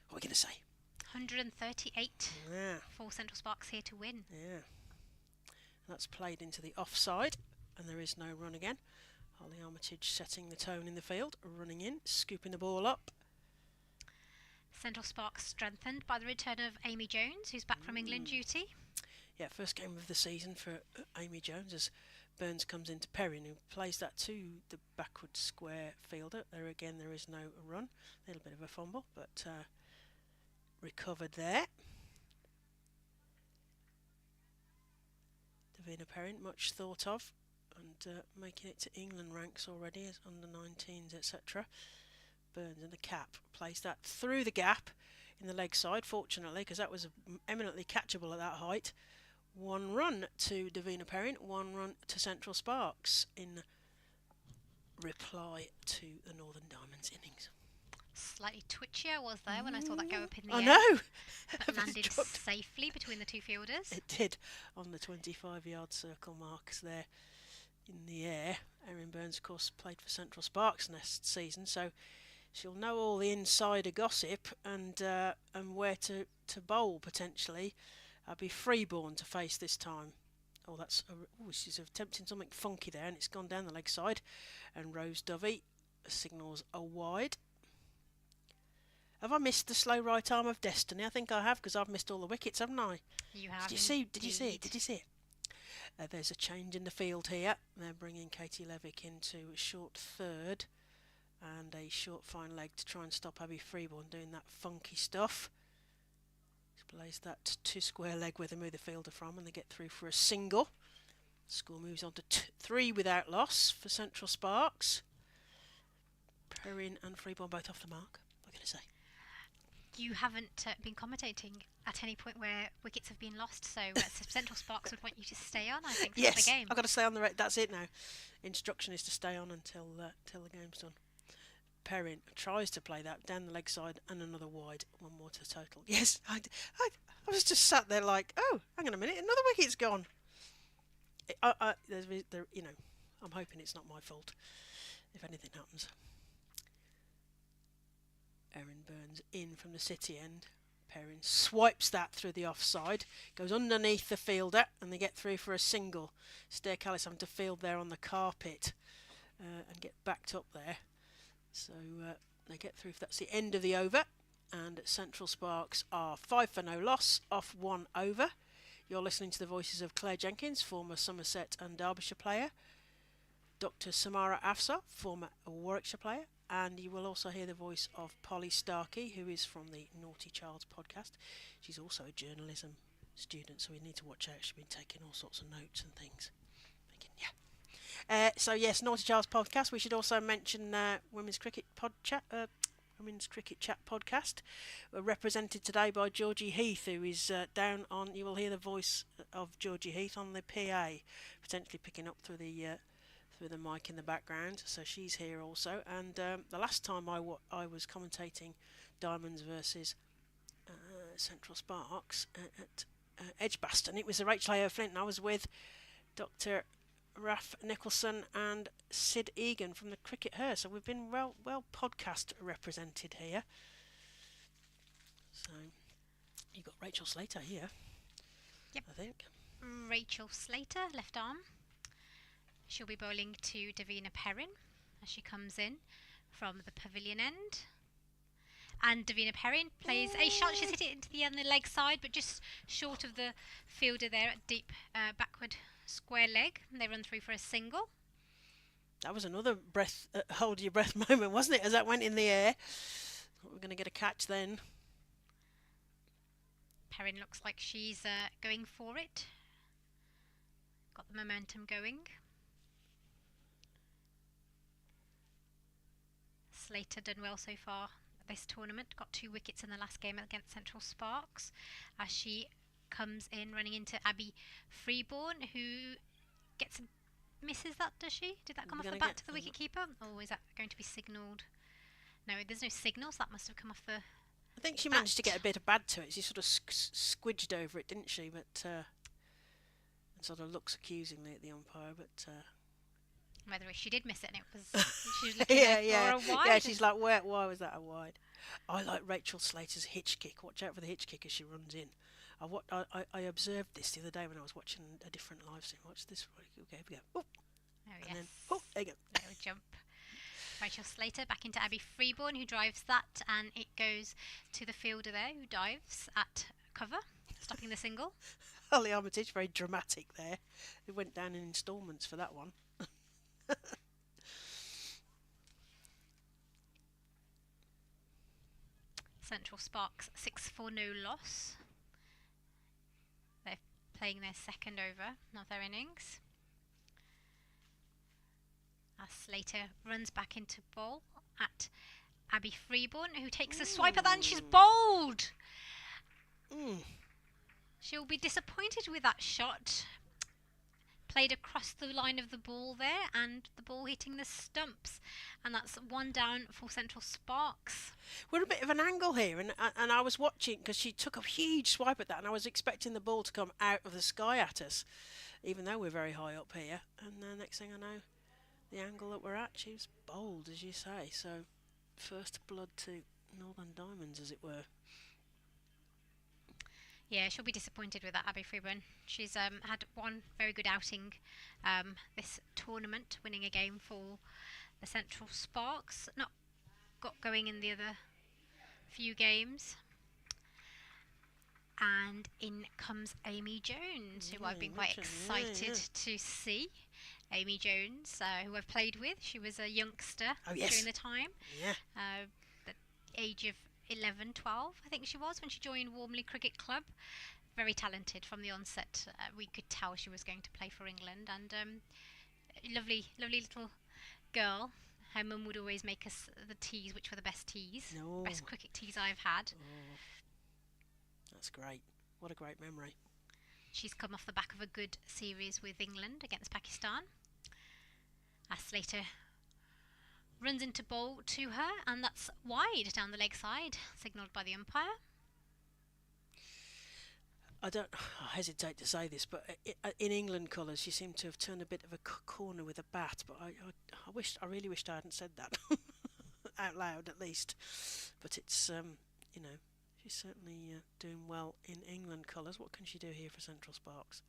What are we going to say? 138 for Central Sparks here to win. Yeah. That's played into the offside, and there is no run again. Holly Armitage setting the tone in the field, running in, scooping the ball up. Central Sparks strengthened by the return of Amy Jones, who's back from England duty. Yeah, first game of the season for Amy Jones as Burns comes into Perrin, who plays that to the backward square fielder. There again, there is no run. A little bit of a fumble, but recovered there. Davina Perrin, much thought of, and making it to England ranks already as under 19s, etc. Burns in the cap plays that through the gap in the leg side, fortunately, because that was eminently catchable at that height. 1 run to Davina Perrin, 1 run to Central Sparks in reply to the Northern Diamonds innings. Slightly twitchy I was there when I saw that go up in the I air. know! But landed safely between the two fielders. It did, on the 25-yard circle marks there in the air. Erin Burns, of course, played for Central Sparks next season, so she'll know all the insider gossip and where to bowl, potentially. I'll be freeborn to face this time. Oh, she's attempting something funky there, and it's gone down the leg side. And Rose Dovey signals a wide. Have I missed the slow right arm of destiny? I think I have, because I've missed all the wickets, haven't I? You have. Did you see it? There's a change in the field here. They're bringing Katie Levick into a short third and a short fine leg to try and stop Abby Freeborn doing that funky stuff. She plays that 2 square leg where they move the fielder from, and they get through for a single. Score moves on to 3 without loss for Central Sparks. Perrin and Freeborn both off the mark, what am I going to say? You haven't been commentating at any point where wickets have been lost, so Central Sparks would want you to stay on, I think, for the game. I've got to stay on the that's it now. Instruction is to stay on until the game's done. Perrin tries to play that down the leg side and another wide, 1 more to the total. Yes, I was just sat there like, oh, hang on a minute, another wicket's gone. I'm hoping it's not my fault if anything happens. Erin Burns in from the city end. Perrin swipes that through the offside, goes underneath the fielder, and they get through for a single. Stair Callis having to field there on the carpet and get backed up there. So they get through. That's the end of the over, and Central Sparks are 5 for no loss, off 1 over. You're listening to the voices of Claire Jenkins, former Somerset and Derbyshire player, Dr. Samara Afsar, former Warwickshire player, and you will also hear the voice of Polly Starkey, who is from the Naughty Childs podcast. She's also a journalism student, so we need to watch out. She's been taking all sorts of notes and things. So yes, Naughty Childs podcast. We should also mention Women's Cricket Chat podcast. We're represented today by Georgie Heath, who is down on. You will hear the voice of Georgie Heath on the PA, potentially picking up through the mic in the background. So she's here also. And the last time I was commentating Diamonds versus Central Sparks at Edgbaston, it was the Rachel A. Flint, and I was with Dr. Raf Nicholson and Sid Egan from the Cricket Her. So we've been well podcast represented here. So you've got Rachel Slater here. Yep. I think. Rachel Slater, left arm. She'll be bowling to Davina Perrin as she comes in from the pavilion end. And Davina Perrin plays a shot. She's hit it into the other leg side, but just short of the fielder there at deep backward square leg. And they run through for a single. That was another breath, hold your breath moment, wasn't it? As that went in the air. We're going to get a catch then. Perrin looks like she's going for it. Got the momentum going. Slater done well so far this tournament. Got 2 wickets in the last game against Central Sparks as she comes in running into Abby Freeborn, who misses that, does she? Did that come off the bat to the wicketkeeper? Or is that going to be signalled? No, there's no signals. That must have come off the I think she managed to get a bit of bad to it. She sort of squidged over it, didn't she? But and sort of looks accusingly at the umpire, but whether she did miss it and it was she was looking for a wide. Yeah, she's like, why was that a wide? I like Rachel Slater's hitch kick. Watch out for the hitch kick as she runs in. I observed this the other day when I was watching a different live stream. Watch this. Okay, here we go. Oh, yes. And then, there you go. Little jump. Rachel Slater back into Abby Freeborn, who drives that, and it goes to the fielder there, who dives at cover, stopping the single. Holly Armitage, very dramatic there. It went down in instalments for that one. Central Sparks 6 for no loss. They're playing their second over of their innings. As Slater runs back into bowl at Abby Freeborn, who takes a swipe at that and she's bowled. She'll be disappointed with that shot. Played across the line of the ball there and the ball hitting the stumps. And that's 1 down for Central Sparks. We're a bit of an angle here, and I was watching because she took a huge swipe at that, and I was expecting the ball to come out of the sky at us, even though we're very high up here. And the next thing I know, the angle that we're at, she was bold, as you say. So first blood to Northern Diamonds, as it were. Yeah, she'll be disappointed with that, Abby Freeburn. She's had one very good outing this tournament, winning a game for the Central Sparks. Not got going in the other few games. And in comes Amy Jones, who I've been quite excited to see. Amy Jones, who I've played with. She was a youngster during the time. Yeah. The age of 11, 12, I think she was, when she joined Warmley Cricket Club. Very talented from the onset. We could tell she was going to play for England, and lovely little girl. Her mum would always make us the teas, which were the best teas, best cricket teas I've had. Oh, that's great. What a great memory. She's come off the back of a good series with England against Pakistan. As Slater runs into bowl to her, and that's wide down the leg side, signalled by the umpire. I hesitate to say this, but in England colours, she seemed to have turned a bit of a corner with a bat. But I really wished I hadn't said that out loud, at least. But it's she's certainly doing well in England colours. What can she do here for Central Sparks?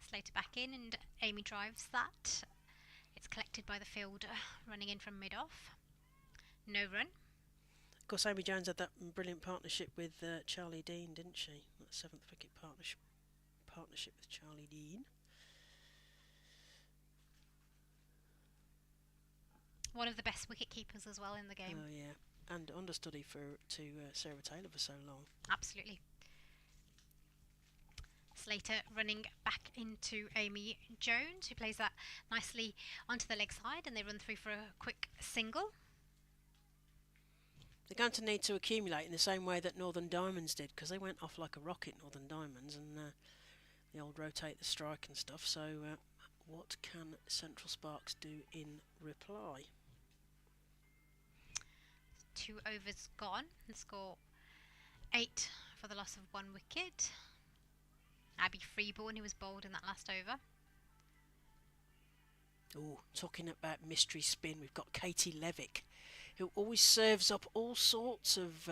Slater back in, and Amy drives that. It's collected by the fielder, running in from mid-off. No run. Of course, Amy Jones had that brilliant partnership with Charlie Dean, didn't she? That 7th wicket partnership with Charlie Dean. One of the best wicket keepers as well in the game. Oh yeah, and understudy to Sarah Taylor for so long. Absolutely. Slater running back into Amy Jones, who plays that nicely onto the leg side, and they run through for a quick single. They're going to need to accumulate in the same way that Northern Diamonds did, because they went off like a rocket, Northern Diamonds, and the old rotate the strike and stuff. So what can Central Sparks do in reply? 2 overs gone, and score 8 for the loss of 1 wicket. Abby Freeborn, who was bowled in that last over. Oh, talking about mystery spin, we've got Katie Levick, who always serves up all sorts of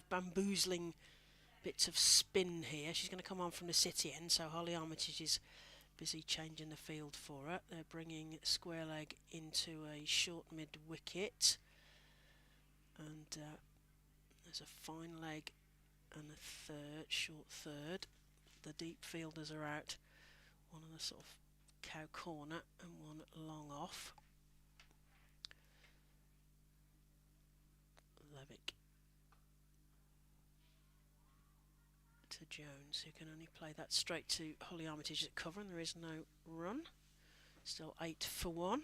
bamboozling bits of spin here. She's going to come on from the city end, so Holly Armitage is busy changing the field for her. They're bringing square leg into a short mid wicket, and there's a fine leg and a third, short third. The deep fielders are out, one on the sort of cow corner and one long off. Levick to Jones, who can only play that straight to Holly Armitage at cover, and there is no run. Still 8 for 1.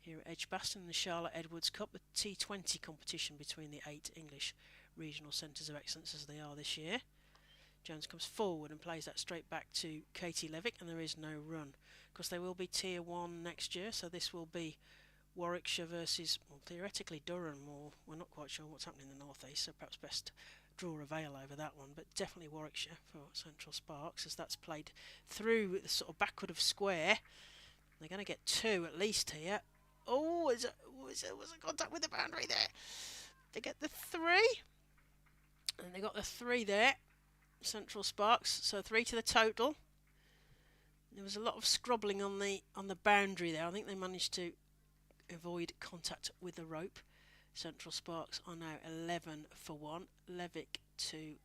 Here at Edgbaston in the Charlotte Edwards Cup, the T20 competition between the 8 English regional centres of excellence as they are this year. Jones comes forward and plays that straight back to Katie Levick, and there is no run. Of course, they will be Tier 1 next year, so this will be Warwickshire versus, well, theoretically Durham, or we're not quite sure what's happening in the North East, so perhaps best draw a veil over that one, but definitely Warwickshire for Central Sparks, as that's played through the sort of backward of square. They're going to get 2 at least here. Oh, was a contact with the boundary there? They get the 3, and they got the 3 there. Central Sparks, so 3 to the total. There was a lot of scrubbling on the boundary there. I think they managed to avoid contact with the rope. Central Sparks are now 11 for 1. Levick to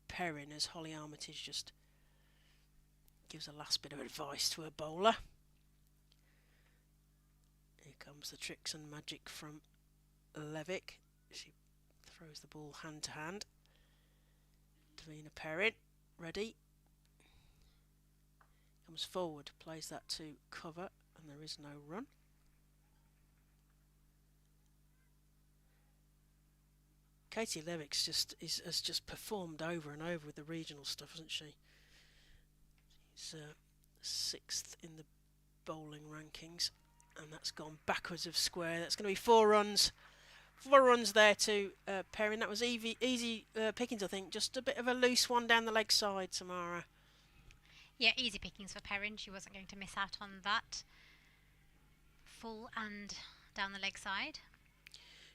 Perrin as Holly Armitage just gives a last bit of advice to her bowler. Here comes the tricks and magic from Levick. She throws the ball hand to hand. Davina Perrin, ready. Comes forward, plays that to cover, and there is no run. Katie Levick's has just performed over and over with the regional stuff, hasn't she? She's 6th in the bowling rankings, and that's gone backwards of square. That's going to be 4 runs. 4 runs there to Perrin. That was easy pickings, I think. Just a bit of a loose one down the leg side, Samara. Yeah, easy pickings for Perrin. She wasn't going to miss out on that. Full and down the leg side.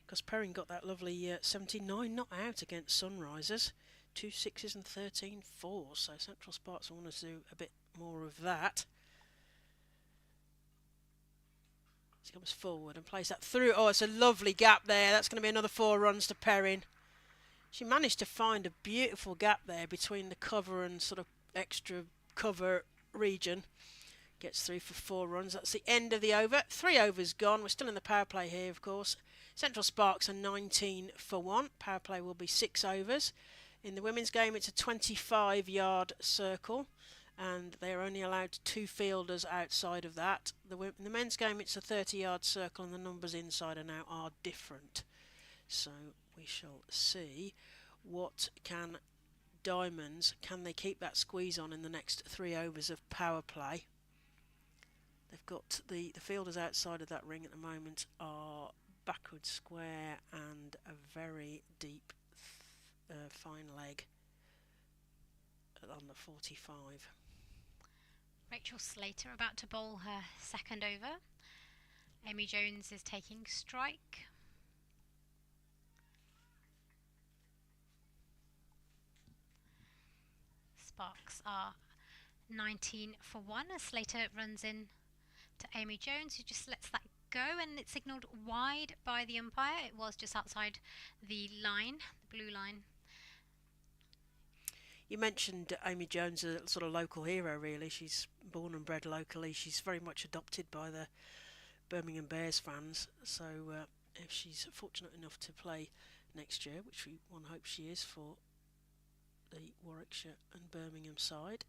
Because Perrin got that lovely 79 not out against Sunrisers. 2 6s and 13 4s. So Central Sparks want to do a bit more of that. She comes forward and plays that through. Oh, it's a lovely gap there. That's going to be another 4 runs to Perrin. She managed to find a beautiful gap there between the cover and sort of extra cover region. Gets through for 4 runs. That's the end of the over. 3 overs gone. We're still in the power play here, of course. Central Sparks are 19 for 1. Power play will be 6 overs. In the women's game, it's a 25-yard circle, and they are only allowed 2 fielders outside of that. In the men's game, it's a 30-yard circle, and the numbers inside and out are different. So we shall see what can Diamonds, can they keep that squeeze on in the next 3 overs of power play. They've got the fielders outside of that ring at the moment are backward square and a very deep fine leg on the 45. Rachel Slater about to bowl her second over. Amy Jones is taking strike. Sparks are 19 for 1 as Slater runs in to Amy Jones, who just lets that go, and it's signalled wide by the umpire. It was just outside the line, the blue line. You mentioned Amy Jones, a sort of local hero really. She's born and bred locally. She's very much adopted by the Birmingham Bears fans, so if she's fortunate enough to play next year, which one hopes she is for the Warwickshire and Birmingham side.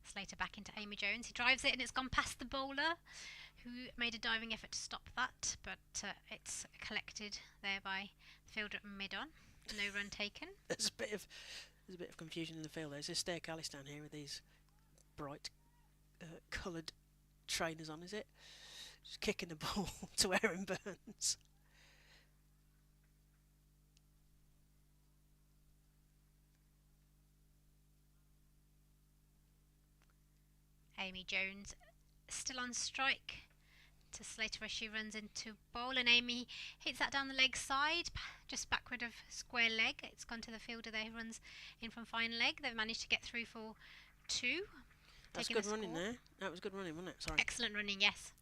Slater back into Amy Jones. He drives it and it's gone past the bowler, who made a diving effort to stop that, but it's collected there by the fielder at mid-on. No run taken. There's a bit of confusion in the field. There's this Stair Callis down here with these bright coloured trainers on, is it? Just kicking the ball to Erin Burns. Amy Jones still on strike to Slater as she runs into bowl, and Amy hits that down the leg side, just backward of square leg. It's gone to the fielder there who runs in from fine leg. They've managed to get through for 2. That's good running there. That was good running, wasn't it? Sorry. Excellent running, yes.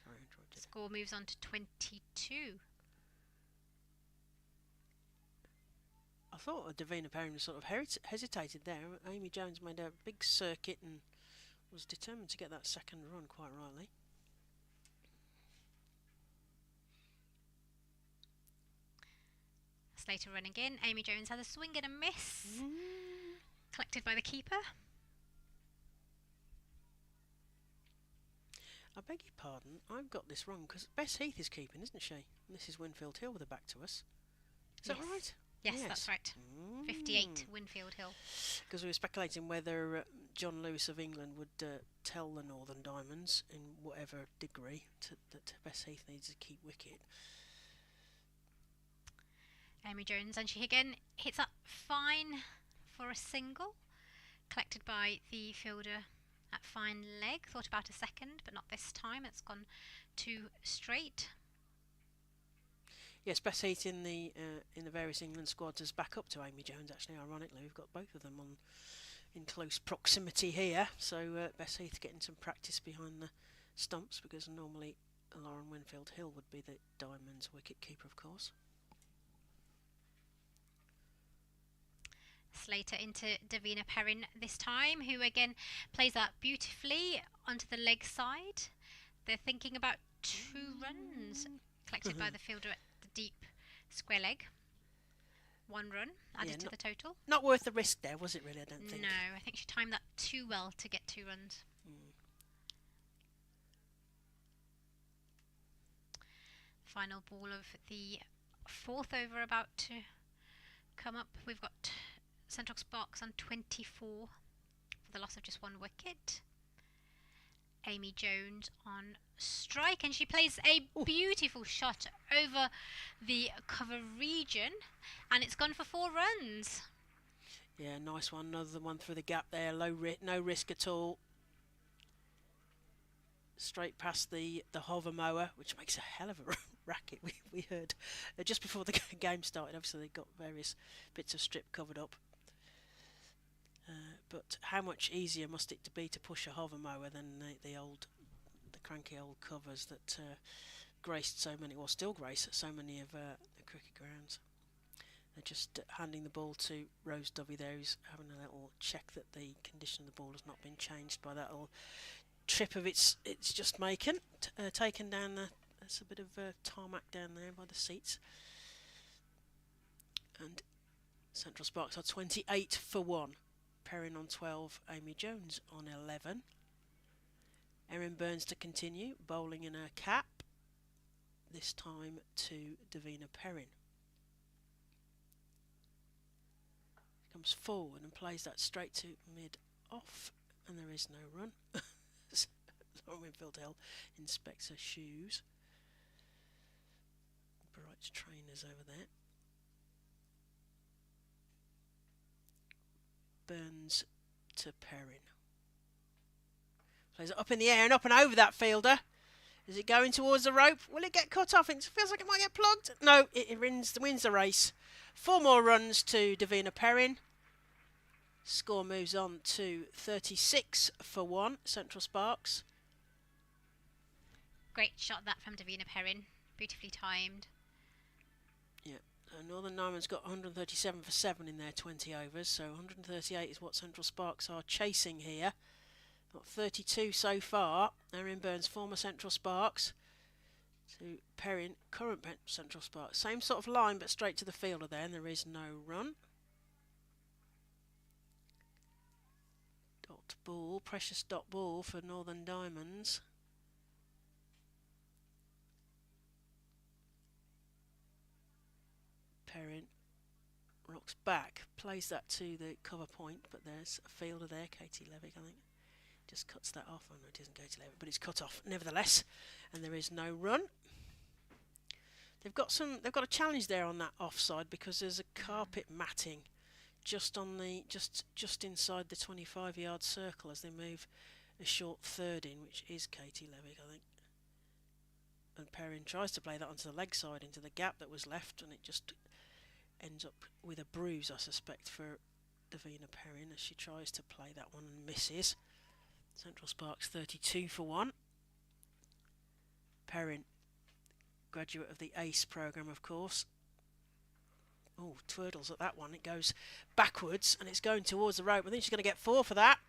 Sorry, I interrupted. Score moves on to 22. I thought Davina Perrin sort of hesitated there. Amy Jones made a big circuit and was determined to get that second run quite rightly. Slater running in. Amy Jones had a swing and a miss. Collected by the keeper. I beg your pardon, I've got this wrong because Bess Heath is keeping, isn't she? And this is Winfield Hill with her back to us. Is that right? Yes, that's right. 58 Winfield Hill. Because we were speculating whether John Lewis of England would tell the Northern Diamonds in whatever degree that Bess Heath needs to keep wicket. Amy Jones, and she again hits up fine for a single. Collected by the fielder at fine leg. Thought about a second, but not this time. It's gone 2 straight. Yes, Bess Heath in the various England squads is back up to Amy Jones. Actually, ironically, we've got both of them in close proximity here. So Bess Heath getting some practice behind the stumps, because normally Lauren Winfield Hill would be the Diamonds wicket keeper, of course. Slater into Davina Perrin this time, who again plays that beautifully onto the leg side. They're thinking about 2 runs collected by the fielder at the deep square leg. 1 run added to the total. Not worth the risk there, was it really? I don't think. No, I think she timed that too well to get 2 runs. Final ball of the 4th over about to come up. We've got Central Sparks on 24 for the loss of just 1 wicket. Amy Jones on strike, and she plays a beautiful shot over the cover region, and it's gone for 4 runs. Yeah, nice one. Another one through the gap there. No risk at all. Straight past the hover mower, which makes a hell of a racket. We heard just before the game started. Obviously, they got various bits of strip covered up. But how much easier must it be to push a hover mower than the cranky old covers that graced so many, or still grace so many of the cricket grounds? They're just handing the ball to Rose Dovey there, who's having a little check that the condition of the ball has not been changed by that little trip of it's just taken down. There's a bit of tarmac down there by the seats. And Central Sparks are 28 for 1. Perrin on 12, Amy Jones on 11. Erin Burns to continue, bowling in her cap, this time to Davina Perrin. Comes forward and plays that straight to mid-off, and there is no run. Lauren Winfield Hill inspects her shoes. Bright trainers over there. Burns to Perrin. Plays it up in the air and up and over that fielder. Is it going towards the rope? Will it get cut off? It feels like it might get plugged. No, it wins the race. 4 more runs to Davina Perrin. Score moves on to 36 for 1, Central Sparks. Great shot that from Davina Perrin. Beautifully timed. Yeah. Northern Diamonds got 137 for 7 in their 20 overs, so 138 is what Central Sparks are chasing here. Got 32 so far. Erin Burns, former Central Sparks, to Perrin, current Central Sparks. Same sort of line, but straight to the fielder there, and there is no run. Dot ball, precious dot ball for Northern Diamonds. Perrin rocks back, plays that to the cover point, but there's a fielder there, Katie Levick, I think. Just cuts that off. Oh no, it isn't Katie Levick, but it's cut off nevertheless, and there is no run. They've got a challenge there on that offside, because there's a carpet matting just on the just inside the 25-yard circle as they move a short third in, which is Katie Levick, I think. And Perrin tries to play that onto the leg side into the gap that was left, and it just ends up with a bruise, I suspect, for Davina Perrin as she tries to play that one and misses. Central Sparks 32 for 1. Perrin, graduate of the ACE programme, of course. Oh, twirls at that one. It goes backwards and it's going towards the rope. I think she's going to get 4 for that.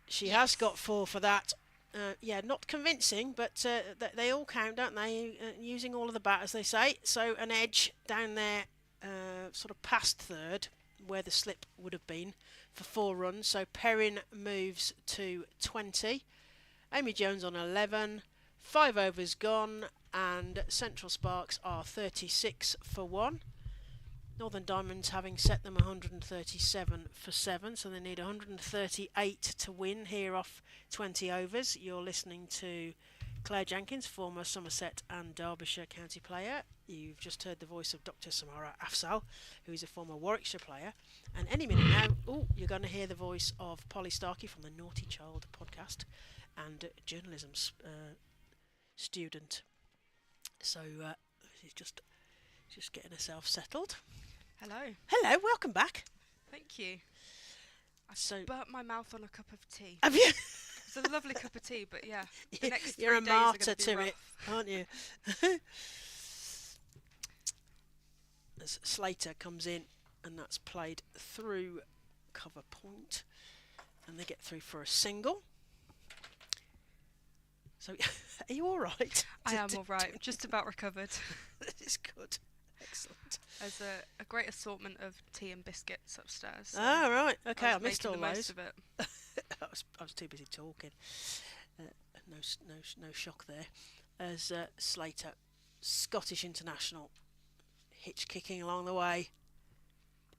She has got 4 for that. Yeah, not convincing, but they all count, don't they? Using all of the bat, as they say. So an edge down there, sort of past third, where the slip would have been for 4 runs. So Perrin moves to 20. Amy Jones on 11. 5 overs gone, and Central Sparks are 36 for 1. Northern Diamonds having set them 137 for 7, so they need 138 to win here off 20 overs. You're listening to Claire Jenkins, former Somerset and Derbyshire county player. You've just heard the voice of Dr. Samara Afzal, who is a former Warwickshire player. And any minute now, you're going to hear the voice of Polly Starkey from the Naughty Child podcast and journalism student. So she's just getting herself settled. Hello, welcome back. thank you. So Burnt my mouth on a cup of tea. have you? It's a lovely cup of tea, but yeah, the next 3 You're a days are martyr gonna be to rough. it, aren't you? As Slater comes in, and that's played through cover point, and they get through for a single. So, are you all right? I am all right, just about recovered. That is good. Excellent. There's a great assortment of tea and biscuits upstairs. So Ah, right. Okay, I was missed all making the those. most of it. I was too busy talking. No shock there. As Slater, Scottish international, hitch kicking along the way.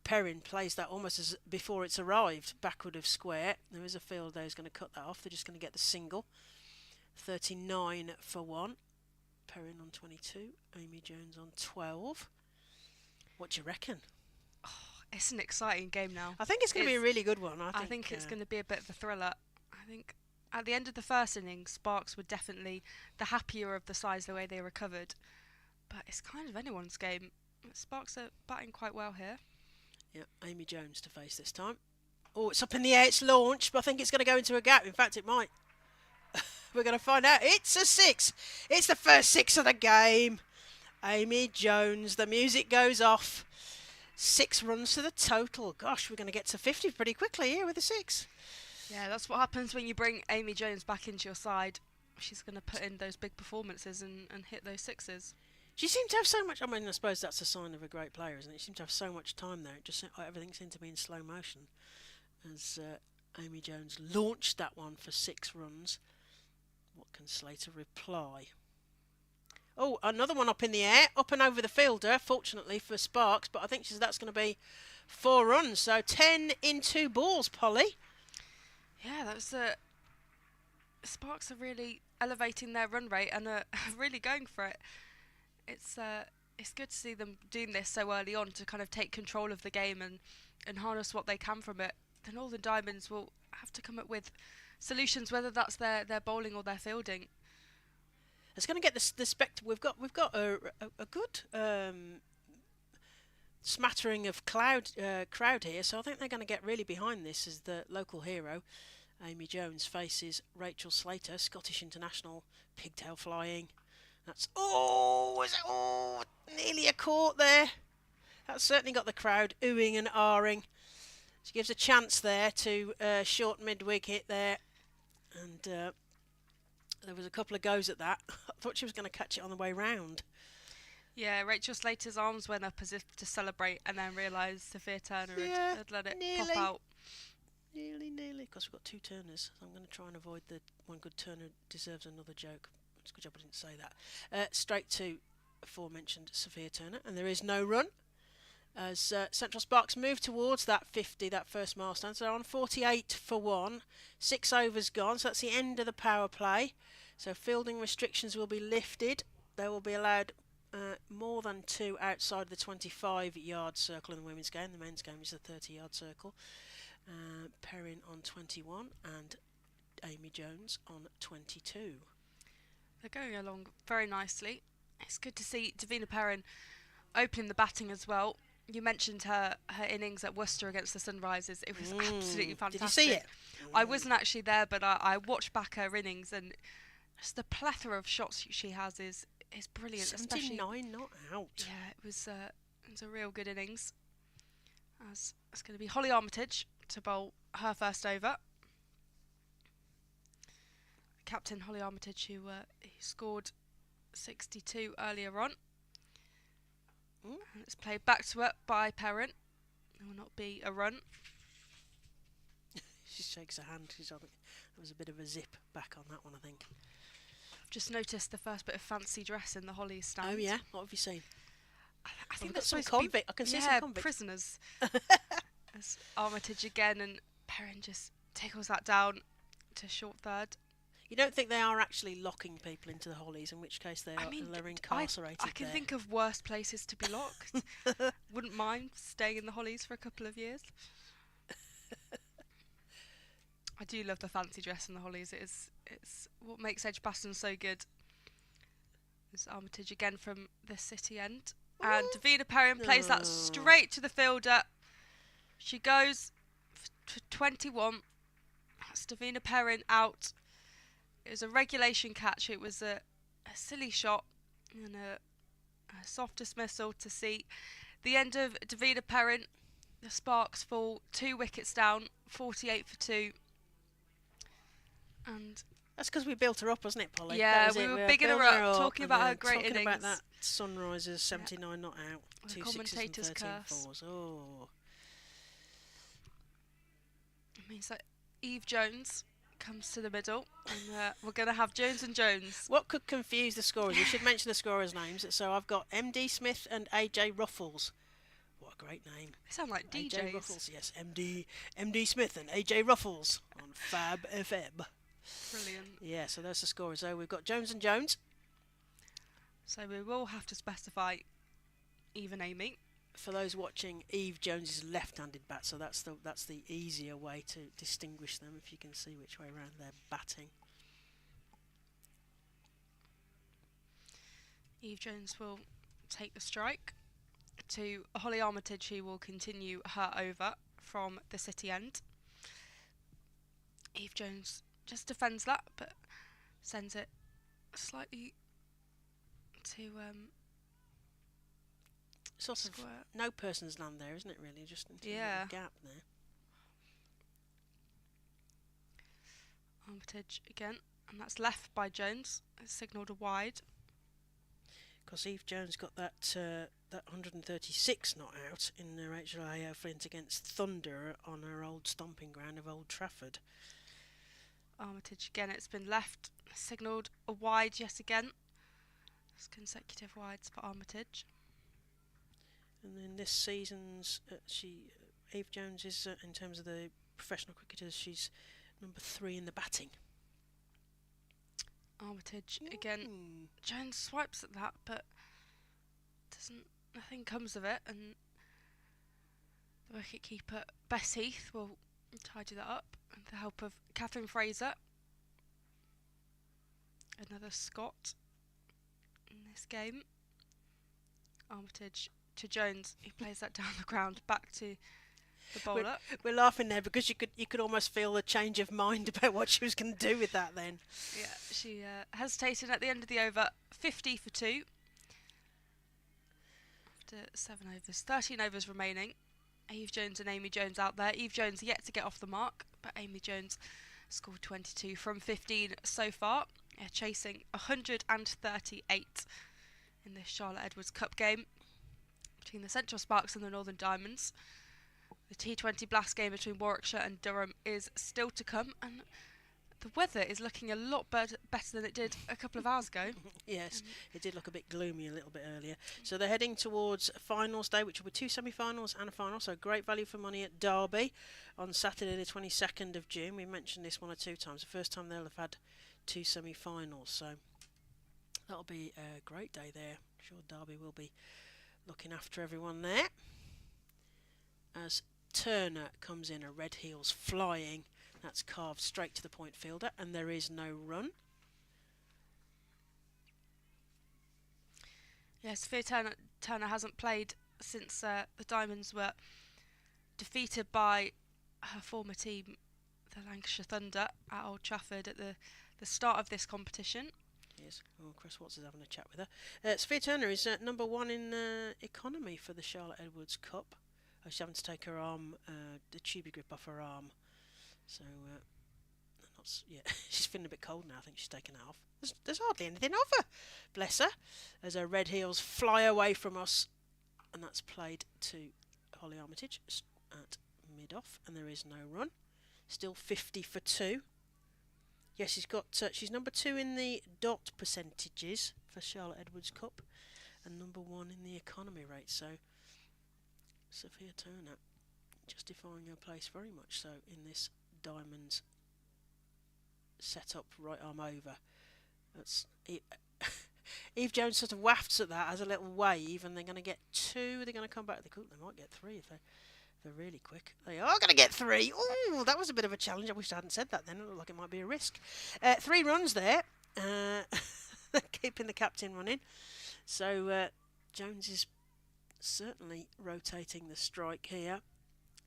Perrin plays that almost as before it's arrived, backward of square. There is a field there who's going to cut that off. They're just going to get the single. 39 for 1. Perrin on 22. Amy Jones on 12. What do you reckon? It's an exciting game now. I think it's going to be a really good one. I think it's going to be a bit of a thriller. I think at the end of the first innings, Sparks were definitely the happier of the sides the way they recovered. But it's kind of anyone's game. Sparks are batting quite well here. Yeah, Amy Jones to face this time. Oh, it's up in the air. It's launched, but I think it's going to go into a gap. In fact, it might. We're going to find out. It's a 6. It's the first 6 of the game. Amy Jones. The music goes off. 6 runs to the total. Gosh, we're going to get to 50 pretty quickly here with a 6. Yeah, that's what happens when you bring Amy Jones back into your side. She's going to put in those big performances and hit those 6s. She seemed to have so much. I mean, I suppose that's a sign of a great player, isn't it? She seemed to have so much time there. It just everything seemed to be in slow motion as Amy Jones launched that one for 6 runs. What can Slater reply? Oh, another one up in the air, up and over the fielder, fortunately for Sparks, but I think that's going to be 4 runs. So 10 in 2 balls, Polly. Yeah, that was Sparks are really elevating their run rate and are really going for it. It's good to see them doing this so early on to kind of take control of the game and harness what they can from it. The Northern Diamonds will have to come up with solutions, whether that's their bowling or their fielding. It's going to get the spectacle. We've got a good smattering of crowd here, so I think they're going to get really behind this as the local hero. Amy Jones faces Rachel Slater, Scottish international, pigtail flying. That's nearly a caught there. That's certainly got the crowd oohing and ahhing. She gives a chance there to short mid-wicket there, and there was a couple of goes at that. I thought she was going to catch it on the way round. Yeah, Rachel Slater's arms went up as if to celebrate and then realised Sophia Turner had let it pop out. Nearly. Of course, we've got 2 turners, so I'm going to try and avoid the one good turner deserves another joke. It's a good job I didn't say that. Straight to aforementioned Sophia Turner, and there is no run as Central Sparks move towards that 50, that first milestone. So they're on 48 for 1. 6 overs gone, so that's the end of the power play. So fielding restrictions will be lifted. They will be allowed more than 2 outside the 25-yard circle in the women's game. The men's game is the 30-yard circle. Perrin on 21 and Amy Jones on 22. They're going along very nicely. It's good to see Davina Perrin opening the batting as well. You mentioned her innings at Worcester against the Sunrisers. It was absolutely fantastic. Did you see it? I wasn't actually there, but I watched back her innings, and just the plethora of shots she has is brilliant. 79 not out. Yeah, it was a real good innings. As it's going to be Holly Armitage to bowl her first over. Captain Holly Armitage, who scored 62 earlier on. And it's played back to her by Perrin. It will not be a run. She shakes her hand. There was a bit of a zip back on that one, I think. I've just noticed the first bit of fancy dress in the Hollies stand. Oh yeah, what have you seen? I think that's that's some convict. I can see some convict. Prisoners. As Armitage again, and Perrin just tickles that down to short third. You don't think they are actually locking people into the Hollies, in which case they're incarcerated I can think of worse places to be locked. Wouldn't mind staying in the Hollies for a couple of years. I do love the fancy dress in the Hollies. It's what makes Edgbaston so good. There's Armitage again from the city end. And Davina Perrin plays that straight to the fielder. She goes for 21. That's Davina Perrin out. It was a regulation catch. It was a silly shot and a soft dismissal to see the end of Davina Perrin. The Sparks fall 2 wickets down, 48 for 2. And that's because we built her up, wasn't it, Polly? Yeah, we were bigging her up, talking about her great innings. Talking about that Sunrisers 79 not out, 2 sixes and 13 curse. fours. Oh. It means that Eve Jones comes to the middle, and we're going to have Jones and Jones. What could confuse the scorers? We should mention the scorers' names. So I've got MD Smith and AJ Ruffles. What a great name. They sound like DJs. AJ Ruffles, yes. MD Smith and AJ Ruffles on Fab FM. Brilliant. Yeah, so those are the scorers. So we've got Jones and Jones. So we will have to specify Eve and Amy. For those watching, Eve Jones is left-handed bat, so that's the easier way to distinguish them, if you can see which way around they're batting. Eve Jones will take the strike to Holly Armitage, who will continue her over from the city end. Eve Jones just defends that, but sends it slightly to sort square. of no person's land there, isn't it, really? Just into Yeah. a gap there. Armitage again, and that's left by Jones. It's signalled a wide. Because Eve Jones got that 136 not out in the HLIO Flint against Thunder on her old stomping ground of Old Trafford. Armitage again, it's been left, signalled a wide yet again. It's consecutive wides for Armitage. And then this season's Eve Jones is in terms of the professional cricketers, she's number 3 in the batting. Armitage again. Jones swipes at that, but nothing comes of it, and the wicketkeeper Bess Heath will tidy that up with the help of Catherine Fraser. Another Scot in this game. Armitage to Jones, he plays that down the ground back to the bowler. We're laughing there because you could almost feel the change of mind about what she was going to do with that then. Yeah, she hesitated at the end of the over. 50 for 2 after 7 overs, 13 overs remaining. Eve Jones and Amy Jones out there. Eve Jones yet to get off the mark, but Amy Jones scored 22 from 15 so far, chasing 138 in this Charlotte Edwards Cup game between the Central Sparks and the Northern Diamonds. The T20 Blast game between Warwickshire and Durham is still to come, and the weather is looking a lot better than it did a couple of hours ago. Yes, it did look a bit gloomy a little bit earlier. So they're heading towards finals day, which will be 2 semi-finals and a final. So great value for money at Derby on Saturday the 22nd of June. We mentioned this 1 or 2 times. The first time they'll have had 2 semi-finals. So that'll be a great day there. I'm sure Derby will be looking after everyone there. As Turner comes in, a red heels flying. That's carved straight to the point fielder, and there is no run. Yes, Sophia Turner hasn't played since the Diamonds were defeated by her former team, the Lancashire Thunder, at Old Trafford at the start of this competition. Yes. Oh, Chris Watts is having a chat with her. Sophia Turner is number 1 in economy for the Charlotte Edwards Cup. She's having to take her arm, the tubey grip off her arm. So, she's feeling a bit cold now. I think she's taken it off. There's hardly anything of her. Bless her. As her red heels fly away from us. And that's played to Holly Armitage at mid-off. And there is no run. Still 50 for 2. Yes, she's number 2 in the dot percentages for Charlotte Edwards Cup. And number 1 in the economy rate. So, Sophia Turner justifying her place very much so in this Diamonds set-up right arm over. That's Eve Jones sort of wafts at that as a little wave, and they're going to get 2. They're going to come back. They might get 3 if they're really quick. They are going to get 3. Oh, that was a bit of a challenge. I wish I hadn't said that then. It looked like it might be a risk. 3 runs there. Keeping the captain running. So Jones is certainly rotating the strike here.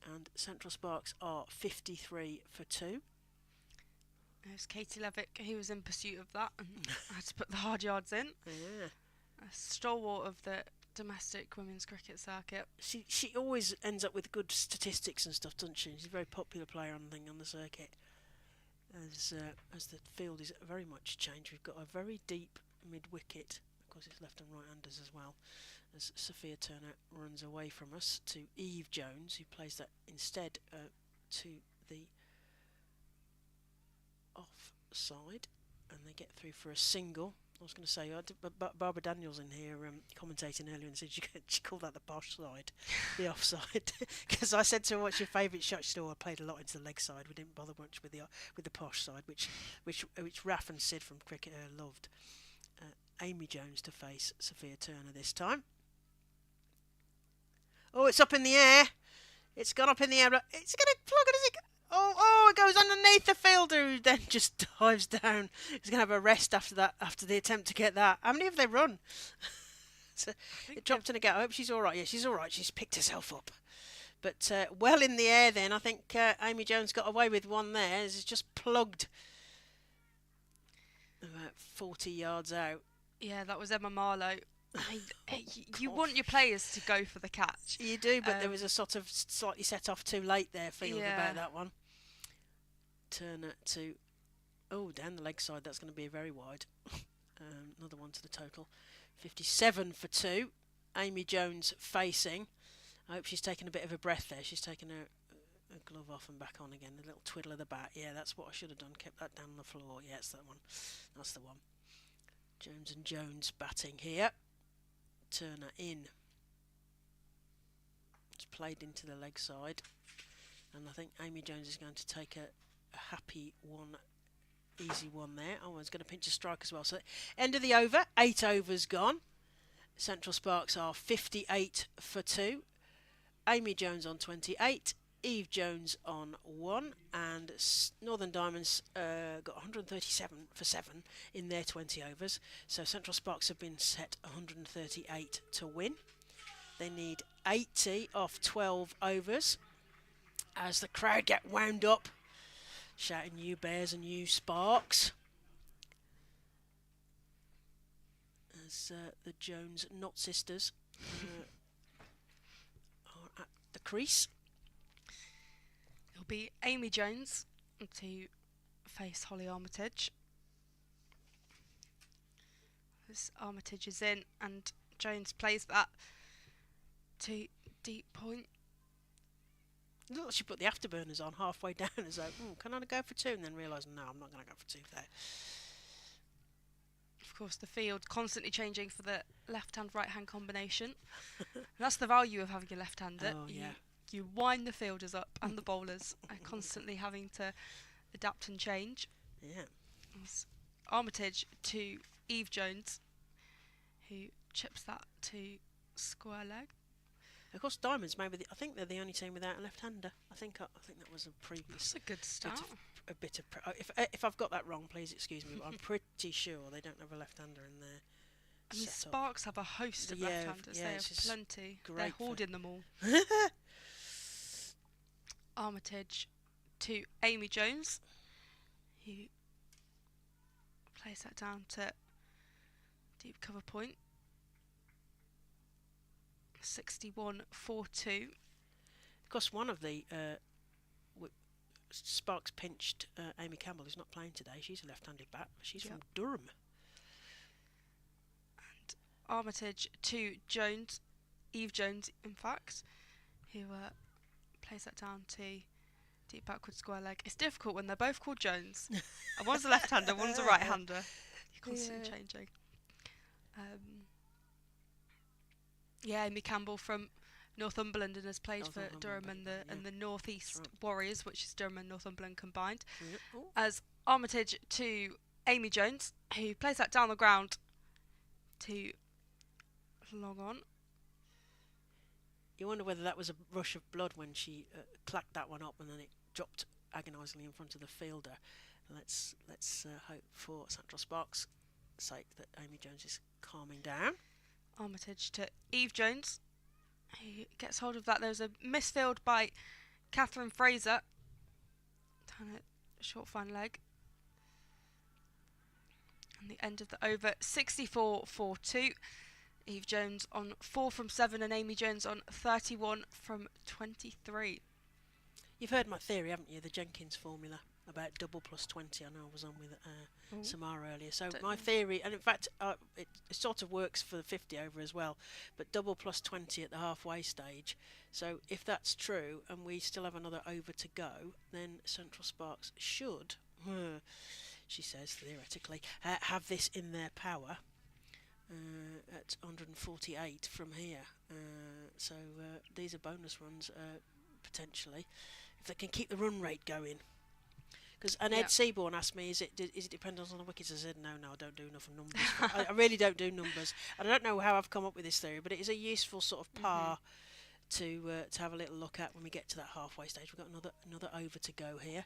And Central Sparks are 53 for 2. It was Katie Levick who was in pursuit of that and had to put the hard yards in. Yeah. A stalwart of the domestic women's cricket circuit. She always ends up with good statistics and stuff, doesn't she? She's a very popular player on the circuit. As the field is very much changed, we've got a very deep mid wicket. Of course, it's left and right handers as well. As Sophia Turner runs away from us to Eve Jones, who plays that instead to the offside, and they get through for a single. I was going to say, Barbara Daniels in here commentating earlier and said she called that the posh side, the offside, because I said to her, "What's your favourite shot?" She said, "Oh, I played a lot into the leg side. We didn't bother much with the posh side," which Raf and Sid from Cricket loved. Amy Jones to face Sophia Turner this time. Oh, it's up in the air. It's gone up in the air. It's going to plug it, is it? Oh, it goes underneath the fielder, who then just dives down. He's going to have a rest after that, after the attempt to get that. How many have they run? So it dropped in again. I hope she's all right. Yeah, she's all right. She's picked herself up. But well in the air then. I think Amy Jones got away with one there. It's just plugged about 40 yards out. Yeah, that was Emma Marlowe. You want your players to go for the catch. You do, but there was a sort of slightly set off too late there feeling about that one. Turner to, down the leg side, that's going to be very wide. Another one to the total. 57 for 2. Amy Jones facing. I hope she's taken a bit of a breath there. She's taken her glove off and back on again. A little twiddle of the bat. Yeah, that's what I should have done. Kept that down on the floor. Yeah, it's that one. That's the one. Jones and Jones batting here. Turner in. It's played into the leg side, and I think Amy Jones is going to take a happy one, easy one there. Oh, he's going to pinch a strike as well. So end of the over, 8 overs gone. Central Sparks are 58 for 2. Amy Jones on 28. Eve Jones on 1, and Northern Diamonds got 137 for 7 in their 20 overs. So Central Sparks have been set 138 to win. They need 80 off 12 overs as the crowd get wound up, shouting "You Bears" and "You Sparks" as the Jones Knott sisters are at the crease. It'll be Amy Jones to face Holly Armitage. As Armitage is in and Jones plays that to deep point. Look, she put the afterburners on halfway down as though, can I go for 2? And then realised, no, I'm not going to go for 2 there. Of course, the field constantly changing for the left-hand, right-hand combination. That's the value of having a left-hander. Oh, yeah. You wind the fielders up and the bowlers are constantly having to adapt and change. Yeah. It's Armitage to Eve Jones, who chips that to square leg. Of course, Diamonds I think they're the only team without a left-hander. I think that was a previous That's a good start. if I've got that wrong, please excuse me. But I'm pretty sure they don't have a left-hander in there. I mean, Sparks have a host of left-handers. They have plenty. They're hoarding them all. Armitage to Amy Jones, who plays that down to deep cover point. 61-4-2. Of course, one of the Sparks pinched Amy Campbell, who's not playing today. She's a left-handed bat. She's from Durham. And Armitage to Jones, Eve Jones, in fact, who plays that down to deep backward square leg. It's difficult when they're both called Jones. And one's a left-hander, one's a right-hander. You're constantly changing. Amy Campbell from Northumberland and has played for Durham and the North East Warriors, which is Durham and Northumberland combined. As Armitage to Amy Jones, who plays that down the ground to long on. You wonder whether that was a rush of blood when she clacked that one up and then it dropped agonisingly in front of the fielder. Let's hope for Central Sparks' sake that Amy Jones is calming down. Armitage to Eve Jones, who gets hold of that. There's a misfield by Catherine Fraser. Down at short fine leg. And the end of the over, 64-4-2. Eve Jones on 4 from 7 and Amy Jones on 31 from 23. You've heard my theory, haven't you? The Jenkins formula about double plus 20. I know I was on with Samara earlier. So my theory, and in fact it sort of works for the 50 over as well, but double plus 20 at the halfway stage. So if that's true and we still have another over to go, then Central Sparks should, she says theoretically, have this in their power at 148 from here. So these are bonus runs potentially, if they can keep the run rate going. Ed Seaborn asked me, is it dependent on the wickets? I said, no, I don't do enough numbers. I really don't do numbers. And I don't know how I've come up with this theory, but it is a useful sort of par to have a little look at when we get to that halfway stage. We've got another over to go here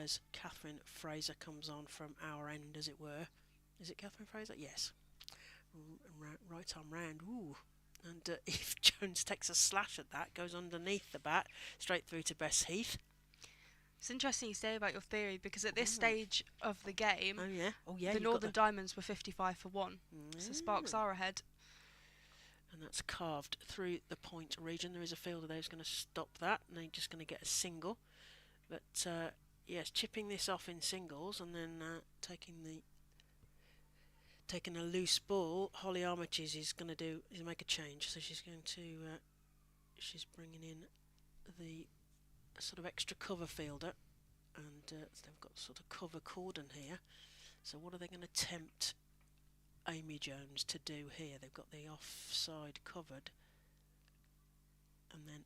as Catherine Fraser comes on from our end, as it were. Is it Catherine Fraser? Yes. Right arm round. Ooh. And if Jones takes a slash at that, goes underneath the bat, straight through to Bess Heath. It's interesting you say about your theory, because at this stage of the game, the Northern Diamonds were 55 for 1, so Sparks are ahead. And that's carved through the point region. There is a fielder there who's going to stop that, and they're just going to get a single. But yes, chipping this off in singles and then taking a loose ball. Holly Armitage is going to make a change, so she's bringing in the sort of extra cover fielder, and they've got sort of cover cordon here. So what are they going to tempt Amy Jones to do here? They've got the offside covered, and then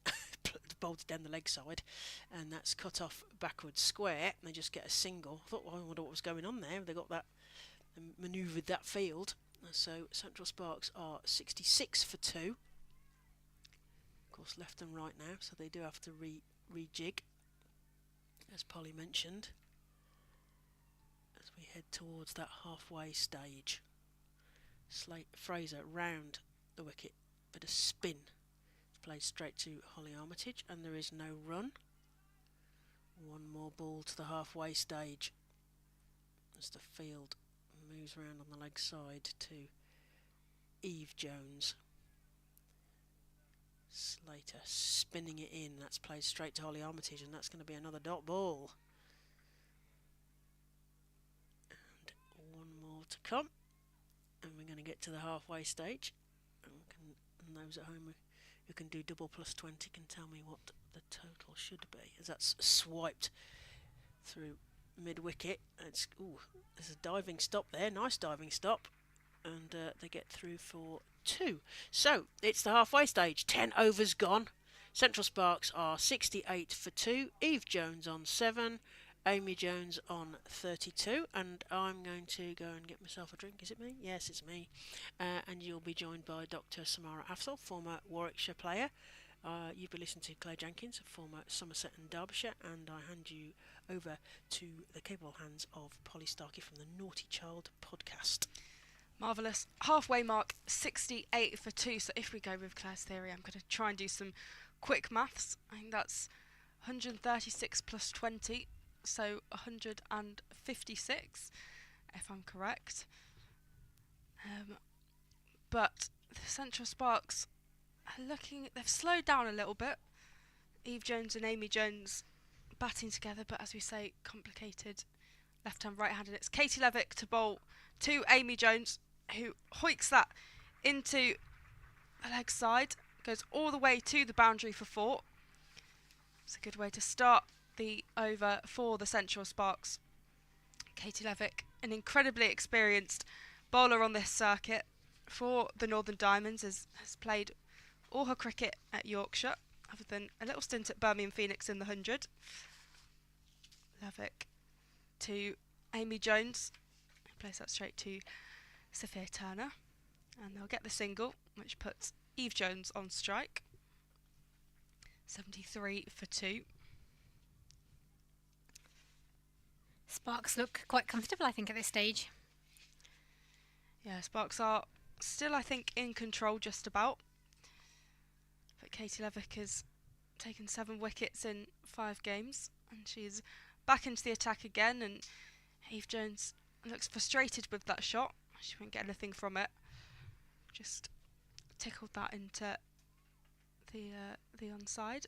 bolted down the leg side, and that's cut off backwards square, and they just get a single. I thought, well, I wonder what was going on there. They got that, manoeuvred that field. So Central Sparks are 66 for 2. Of course, left and right now, so they do have to rejig, as Polly mentioned, as we head towards that halfway stage. Fraser round the wicket, bit of spin. It's played straight to Holly Armitage, and there is no run. One more ball to the halfway stage as the field moves around on the leg side to Eve Jones. Slater spinning it in. That's played straight to Holly Armitage, and that's going to be another dot ball. And one more to come, and we're going to get to the halfway stage. And those at home who can do double plus 20 can tell me what the total should be, as that's swiped through mid wicket. There's a diving stop there, nice diving stop, and they get through for 2. So it's the halfway stage, 10 overs gone. Central Sparks are 68 for 2. Eve Jones on 7, Amy Jones on 32, and I'm going to go and get myself a drink. Is it me? Yes, it's me. And you'll be joined by Dr. Samara Afzal, former Warwickshire player, You've been listening to Claire Jenkins, former Somerset and Derbyshire, and I hand you over to the capable hands of Polly Starkey from the Naughty Child podcast. Marvellous. Halfway mark, 68 for 2. So if we go with Claire's theory, I'm going to try and do some quick maths. I think that's 136 plus 20, so 156, if I'm correct. But the Central Sparks are they've slowed down a little bit. Eve Jones and Amy Jones batting together, but as we say, complicated left-hand, right-handed. It's Katie Levick to bowl to Amy Jones, who hoiks that into the leg side, goes all the way to the boundary for 4. It's a good way to start the over for the Central Sparks. Katie Levick, an incredibly experienced bowler on this circuit for the Northern Diamonds, has played all her cricket at Yorkshire, other than a little stint at Birmingham Phoenix in the 100. Levick to Amy Jones, who plays that straight to Sophia Turner, and they'll get the single, which puts Eve Jones on strike. 73 for 2. Sparks look quite comfortable, I think, at this stage. Yeah, Sparks are still, I think, in control just about. But Katie Levick has taken 7 wickets in 5 games, and she's back into the attack again, and Eve Jones looks frustrated with that shot. She won't get anything from it. Just tickled that into the onside.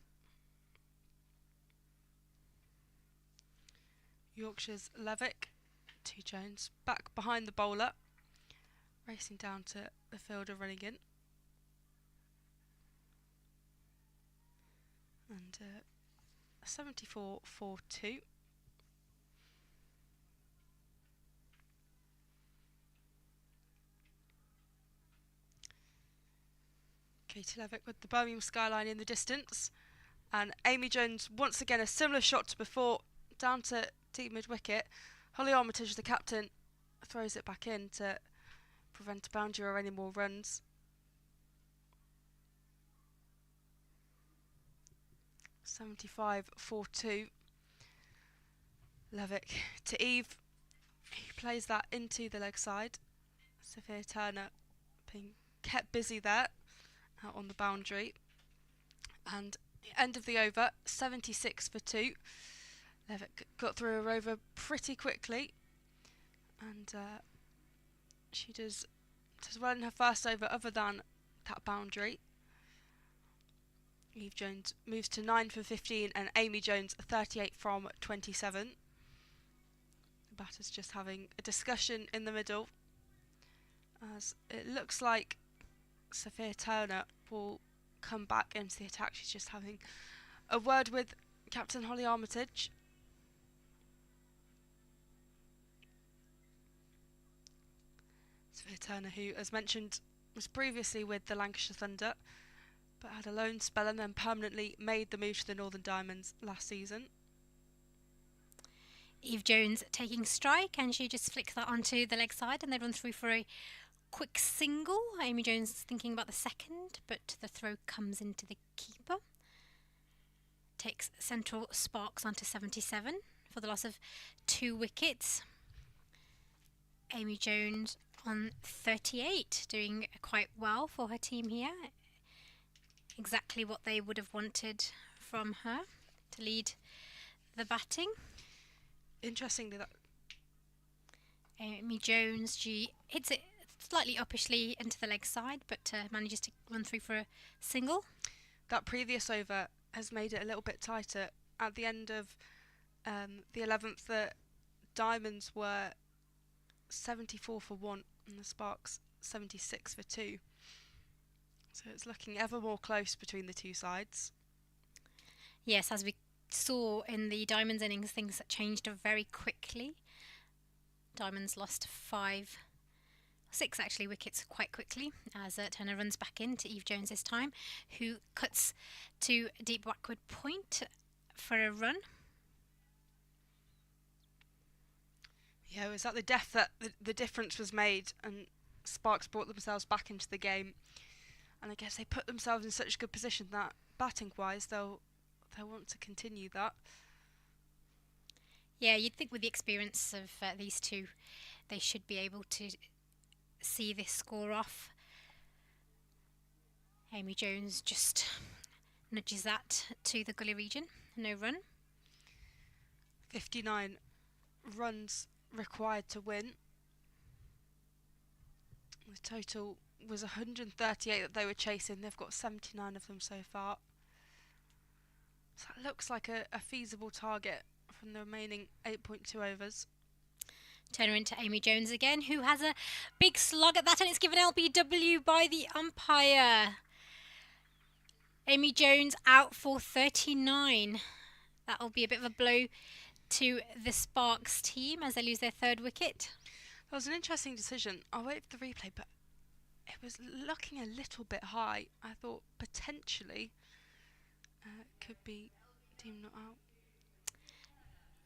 Yorkshire's Levick to Jones, back behind the bowler, racing down to the fielder running in. And 74 for 2. Katie Levick with the Birmingham skyline in the distance, and Amy Jones once again a similar shot to before, down to deep mid wicket. Holly Armitage, the captain, throws it back in to prevent a boundary or any more runs. .75 for 2. Levick to Eve, who plays that into the leg side. Sophia Turner being kept busy there out on the boundary, and the end of the over, 76 for 2. Levick got through her over pretty quickly, and she does well in her first over other than that boundary. Eve Jones moves to 9 for 15, and Amy Jones 38 from 27. The batters just having a discussion in the middle, as it looks like Sophia Turner will come back into the attack. She's just having a word with Captain Holly Armitage. Sophia Turner, who, as mentioned, was previously with the Lancashire Thunder, but had a loan spell and then permanently made the move to the Northern Diamonds last season. Eve Jones taking strike, and she just flicks that onto the leg side, and they run through for a quick single. Amy Jones thinking about the second, but the throw comes into the keeper. Takes Central Sparks onto 77 for the loss of 2 wickets. Amy Jones on 38, doing quite well for her team here. Exactly what they would have wanted from her to lead the batting. Interestingly, that Amy Jones, she hits it slightly uppishly into the leg side, but manages to run through for a single. that previous over has made it a little bit tighter. At the end of the 11th, the Diamonds were 74 for 1 and the Sparks 76 for 2. So it's looking ever more close between the two sides. Yes, as we saw in the Diamonds innings, things changed very quickly. Diamonds lost 6 actually wickets quite quickly as Turner runs back in to Eve Jones this time, who cuts to deep backward point for a run. Yeah, it was at the death that the difference was made, and Sparks brought themselves back into the game. And I guess they put themselves in such a good position that batting wise, they'll want to continue that. Yeah, you'd think with the experience of these two, they should be able to see this score off. Amy Jones just nudges that to the gully region. No run. 59 runs required to win. The total was 138 that they were chasing. They've got 79 of them so far. So that looks like a feasible target from the remaining 8.2 overs. Turn her into Amy Jones again, who has a big slog at that, and it's given LBW by the umpire. Amy Jones out for 39. That'll be a bit of a blow to the Sparks team as they lose their third wicket. That was an interesting decision. I'll wait for the replay, but it was looking a little bit high. I thought potentially could be deemed not out.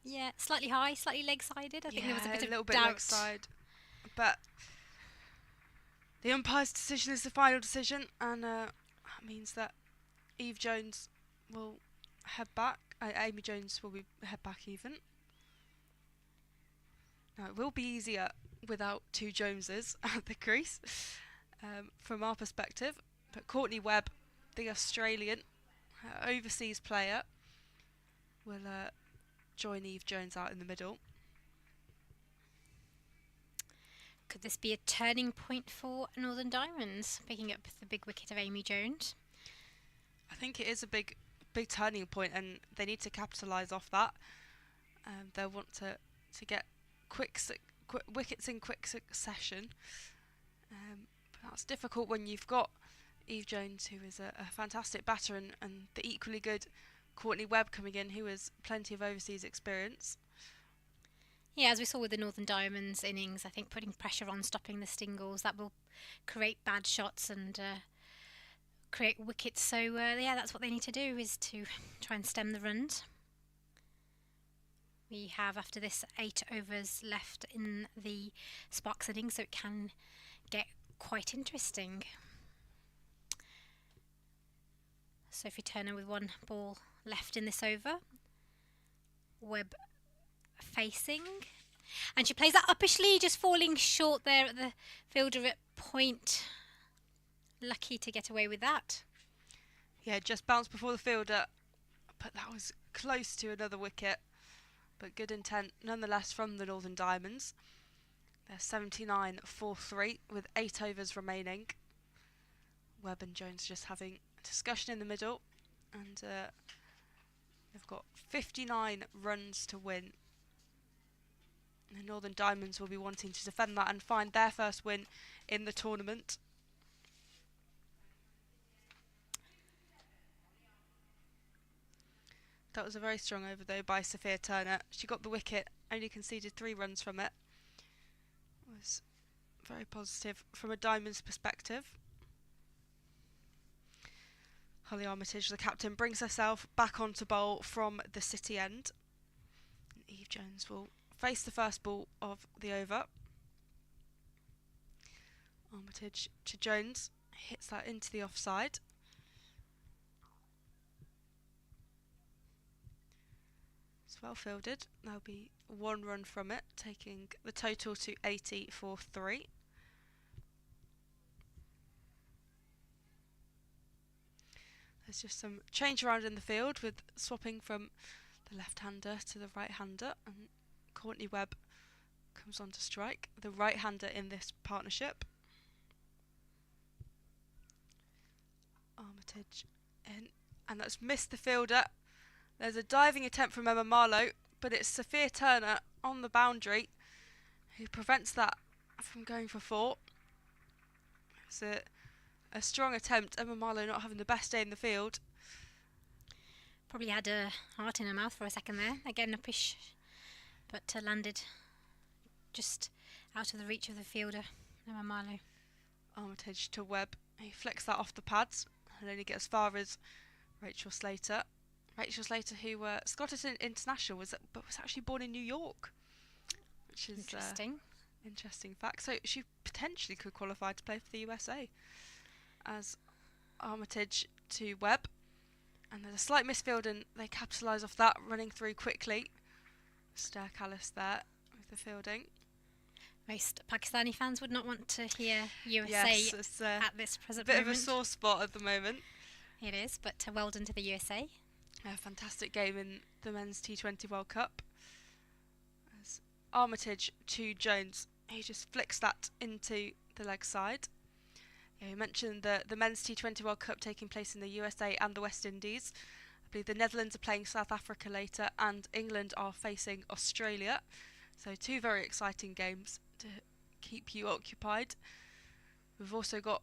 Yeah, slightly high, slightly leg-sided. I think there was a bit little of bit doubt. leg-side. But the umpire's decision is the final decision, and that means that Eve Jones will head back. Amy Jones will head back even. Now, it will be easier without two Joneses at the crease from our perspective. But Courtney Webb, the Australian overseas player, will join Eve Jones out in the middle. Could this be a turning point for Northern Diamonds, picking up the big wicket of Amy Jones? I think it is a big turning point, and they need to capitalise off that. They'll want to get quick wickets in quick succession. But that's difficult when you've got Eve Jones, who is a fantastic batter, and the equally good Courtney Webb coming in, who has plenty of overseas experience. Yeah, as we saw with the Northern Diamonds innings, I think putting pressure on, stopping the stingles, that will create bad shots and create wickets. So, yeah, that's what they need to do, is to try and stem the runs. We have, after this, 8 overs left in the Sparks innings, so it can get quite interesting. Sophie Turner with 1 ball left in this over. Webb facing, and she plays that uppishly, just falling short there at the fielder at point. Lucky to get away with that. Yeah, just bounced before the fielder, but that was close to another wicket. But good intent nonetheless from the Northern Diamonds. They're 79 for 3 with 8 overs remaining. Webb and Jones just having a discussion in the middle, and they've got 59 runs to win. The Northern Diamonds will be wanting to defend that and find their first win in the tournament. That was a very strong over though by Sophia Turner. She got the wicket, only conceded 3 runs from it. It was very positive from a Diamonds perspective. Holly Armitage, the captain, brings herself back onto bowl from the City end. And Eve Jones will face the first ball of the over. Armitage to Jones, hits that into the offside. It's well fielded. There'll be 1 run from it, taking the total to 80 for 3. There's just some change around in the field with swapping from the left-hander to the right-hander, and Courtney Webb comes on to strike, the right-hander in this partnership. Armitage in, and that's missed the fielder. There's a diving attempt from Emma Marlowe, but it's Sophia Turner on the boundary who prevents that from going for 4. It's a strong attempt. Emma Marlowe not having the best day in the field. Probably had a heart in her mouth for a second there. Again, uppish, but landed just out of the reach of the fielder, Emma Marlowe. Armitage to Webb. He flicks that off the pads and only gets as far as Rachel Slater. Rachel Slater, who Scottish international, but was actually born in New York, which is interesting fact. So she potentially could qualify to play for the USA. As Armitage to Webb, And there's a slight misfield and they capitalise off that, running through quickly. Stair Callis there with the fielding. Most Pakistani fans would not want to hear USA Yes, it's at this present bit moment. of a sore spot at the moment. It is, but well done to the USA. A fantastic game in the Men's T20 World Cup. As Armitage to Jones, he just flicks that into the leg side. Yeah, you mentioned the Men's T20 World Cup taking place in the USA and the West Indies. I believe the Netherlands are playing South Africa later and England are facing Australia. So 2 very exciting games to keep you occupied. We've also got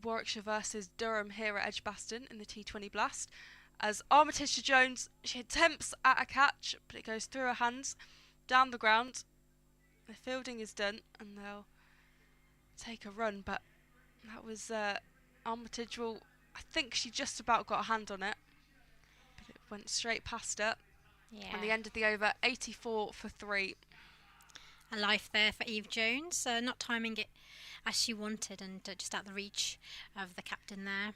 Warwickshire versus Durham here at Edgbaston in the T20 Blast. As Armitage to Jones, she attempts at a catch, but it goes through her hands, down the ground. The fielding is done and they'll take a run, but that was Armitage I think she just about got a hand on it, but it went straight past her. Yeah. And the end of the over, 84 for 3. A life there for Eve Jones, not timing it as she wanted and just out the reach of the captain there.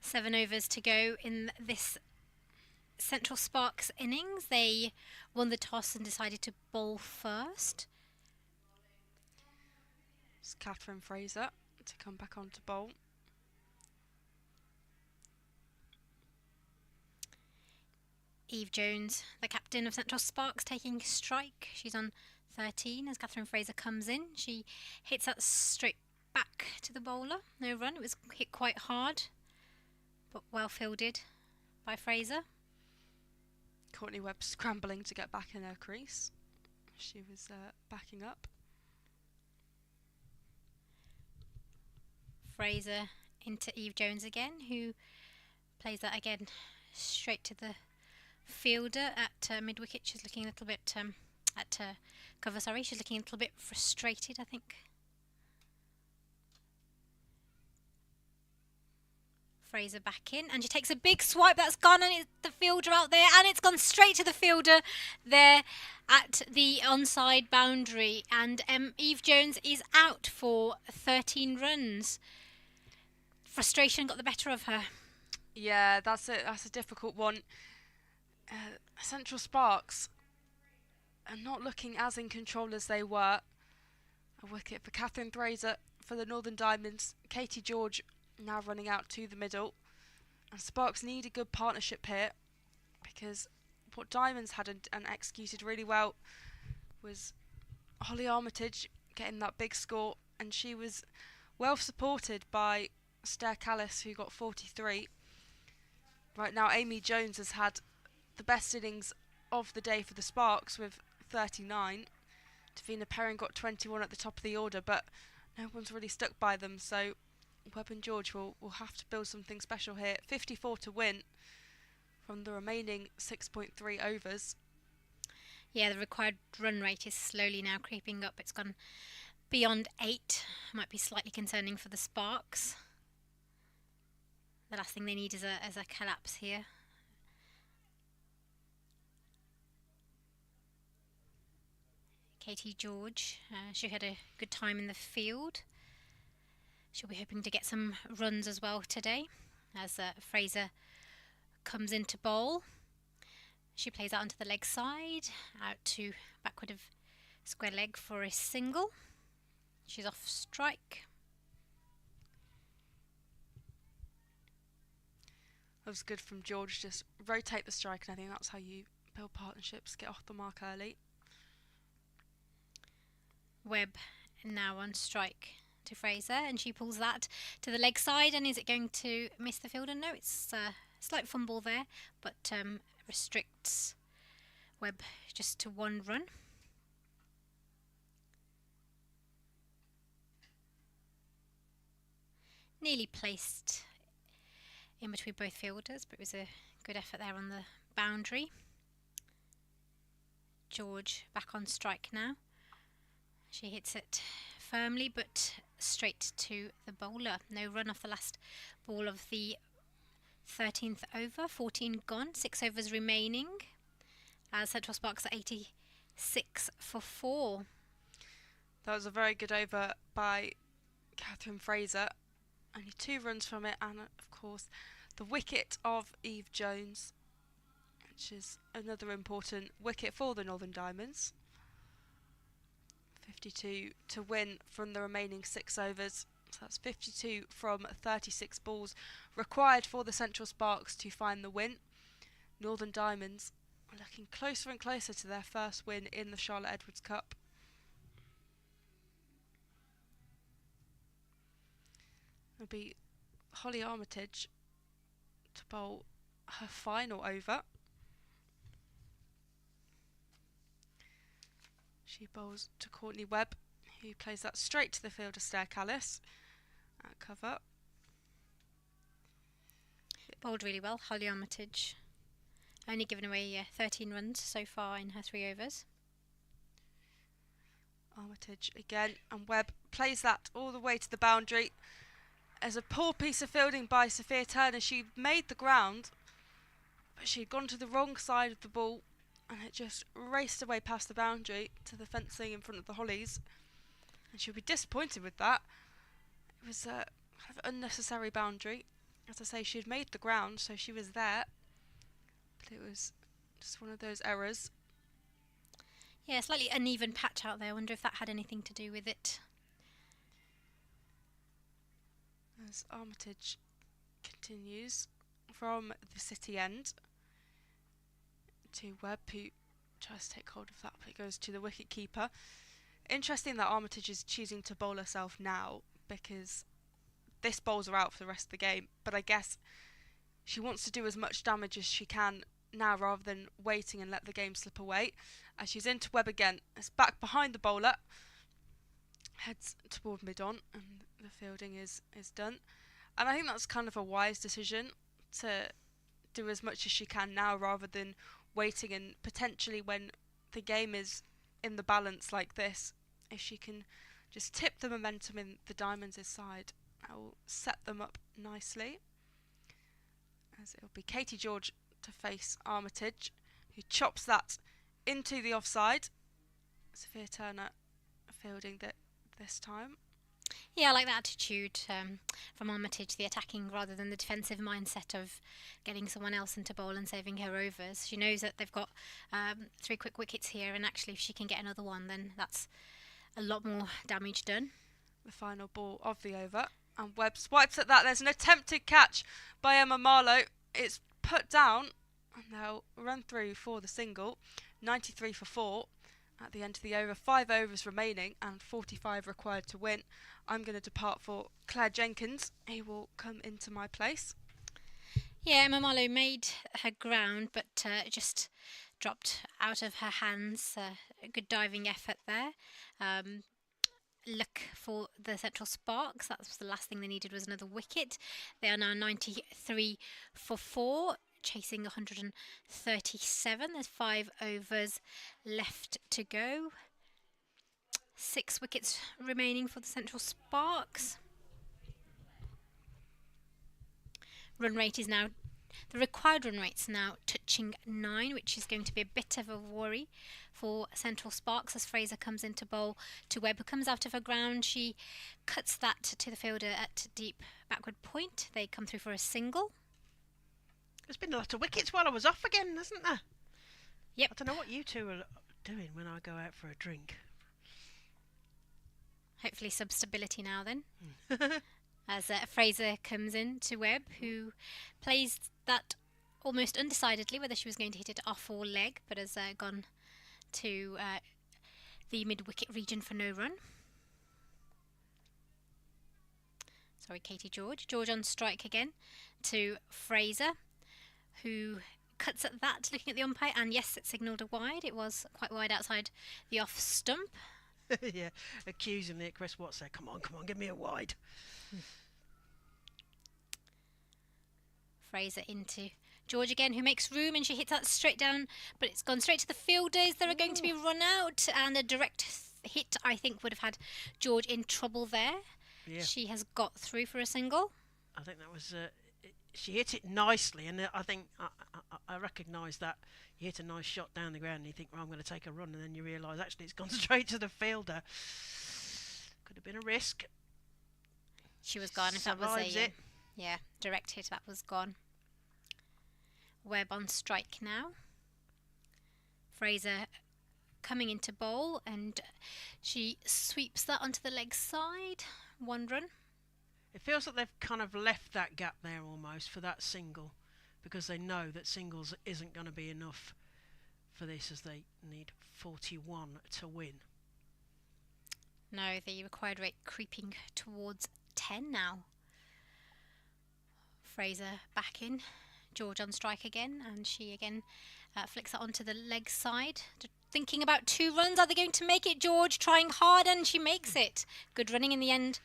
7 overs to go in this Central Sparks innings. They won the toss and decided to bowl first. It's Catherine Fraser to come back on to bowl. Eve Jones, the captain of Central Sparks, taking strike. She's on 13 as Catherine Fraser comes in. She hits that straight back to the bowler. No run. It was hit quite hard, but well fielded by Fraser. Courtney Webb scrambling to get back in her crease. She was backing up. Fraser into Eve Jones again, who plays that again straight to the fielder at mid-wicket. She's looking a little bit at cover, sorry. She's looking a little bit frustrated, I think. Fraser back in, and she takes a big swipe. That's gone, and it's the fielder out there, and it's gone straight to the fielder there at the onside boundary. And Eve Jones is out for 13 runs. Frustration got the better of her. Yeah, that's a difficult one. Central Sparks are not looking as in control as they were. A wicket for Catherine Fraser for the Northern Diamonds. Katie George now running out to the middle. And Sparks need a good partnership here, because what Diamonds had and executed really well was Holly Armitage getting that big score, and she was well supported by Stair Callis, who got 43. Right now Amy Jones has had the best innings of the day for the Sparks with 39. Davina Perrin got 21 at the top of the order, but no one's really stuck by them, so Webb and George will have to build something special here. 54 to win from the remaining 6.3 overs. Yeah, the required run rate is slowly now creeping up. It's gone beyond 8. Might be slightly concerning for the Sparks. The last thing they need is a collapse here. Katie George, she had a good time in the field. She'll be hoping to get some runs as well today as Fraser comes into bowl. She plays out onto the leg side, out to backward of square leg for a single. She's off strike. That was good from George. Just rotate the strike, and I think that's how you build partnerships, get off the mark early. Webb now on strike to Fraser, and she pulls that to the leg side. And is it going to miss the fielder? No, it's a slight fumble there, but restricts Webb just to 1 run. Nearly placed in between both fielders, but it was a good effort there on the boundary. George back on strike now. She hits it firmly, but straight to the bowler. No run off the last ball of the 13th over. 14 gone, 6 overs remaining. As Central Sparks at 86 for 4. That was a very good over by Catherine Fraser. only 2 runs from it, and of course the wicket of Eve Jones, which is another important wicket for the Northern Diamonds. 52 to win from the remaining 6 overs. So that's 52 from 36 balls required for the Central Sparks to find the win. Northern Diamonds are looking closer and closer to their first win in the Charlotte Edwards Cup. It'll be Holly Armitage to bowl her final over. She bowls to Courtney Webb, who plays that straight to the fielder Stair Callis at cover. Bowled really well, Holly Armitage. Only given away 13 runs so far in her 3 overs. Armitage again, and Webb plays that all the way to the boundary. As a poor piece of fielding by Sophia Turner, she made the ground, but she'd gone to the wrong side of the ball, and it just raced away past the boundary to the fencing in front of the Hollies, and she'll be disappointed with that. It was a kind of unnecessary boundary. As I say, she had made the ground, so she was there, but it was just one of those errors. Yeah, slightly uneven patch out there. I wonder if that had anything to do with it. As Armitage continues from the city end to Webb, who tries to take hold of that, but it goes to the wicket keeper. Interesting that Armitage is choosing to bowl herself now, because this bowls her out for the rest of the game, but I guess she wants to do as much damage as she can now rather than waiting and let the game slip away. As she's into Webb again, it's back behind the bowler, heads toward mid-on, and the fielding is done. And I think that's kind of a wise decision, to do as much as she can now rather than waiting, and potentially when the game is in the balance like this, if she can just tip the momentum in the Diamonds' side, that will set them up nicely. As it'll be Katie George to face Armitage, who chops that into the offside. Sophia Turner fielding that this time. Yeah, I like that attitude from Armitage, the attacking rather than the defensive mindset of getting someone else into bowl and saving her overs. She knows that they've got 3 quick wickets here, and actually if she can get another one, then that's a lot more damage done. The final ball of the over, and Webb swipes at that. There's an attempted catch by Emma Marlowe. It's put down, and they'll run through for the single. 93 for 4 at the end of the over. 5 overs remaining and 45 required to win. I'm going to depart for Claire Jenkins, who will come into my place. Yeah, Emma Marlowe made her ground, but just dropped out of her hands. A good diving effort there. Look for the Central Sparks. That was the last thing they needed, was another wicket. They are now 93 for 4, chasing 137. There's 5 overs left to go. 6 wickets remaining for the Central Sparks. Run rate is now, the required run rate's now touching 9, which is going to be a bit of a worry for Central Sparks as Fraser comes into bowl to Webb, who comes out of her ground. She cuts that to the fielder at deep backward point. They come through for a single. There's been a lot of wickets while I was off again, hasn't there? Yep. I don't know what you two are doing when I go out for a drink. Hopefully some stability now then. As Fraser comes in to Webb, who plays that almost undecidedly whether she was going to hit it off or leg, but has gone to the mid-wicket region for no run. Sorry, Katie George. George on strike again to Fraser, who cuts at that, looking at the umpire, and yes, it signalled a wide. It was quite wide outside the off stump. Yeah, accusingly at Chris Watts there. Come on, give me a wide. Fraser into George again, who makes room, and she hits that straight down, but it's gone straight to the fielders. There are going to be run out, and a direct hit, I think, would have had George in trouble there. Yeah. She has got through for a single. I think that was... she hit it nicely, and I think I recognise that. You hit a nice shot down the ground and you think, well, I'm going to take a run, and then you realise actually it's gone straight to the fielder. Could have been a risk. She was gone. If that was Survives a it. yeah, direct hit, that was gone. Webb on strike now. Fraser coming into bowl, and she sweeps that onto the leg side. One run. It feels like they've kind of left that gap there almost for that single, because they know that singles isn't going to be enough for this, as they need 41 to win. No, the required rate creeping towards 10 now. Fraser back in. George on strike again, and she again flicks it onto the leg side. Thinking about 2 runs. Are they going to make it? George trying hard, and she makes it. Good running in the end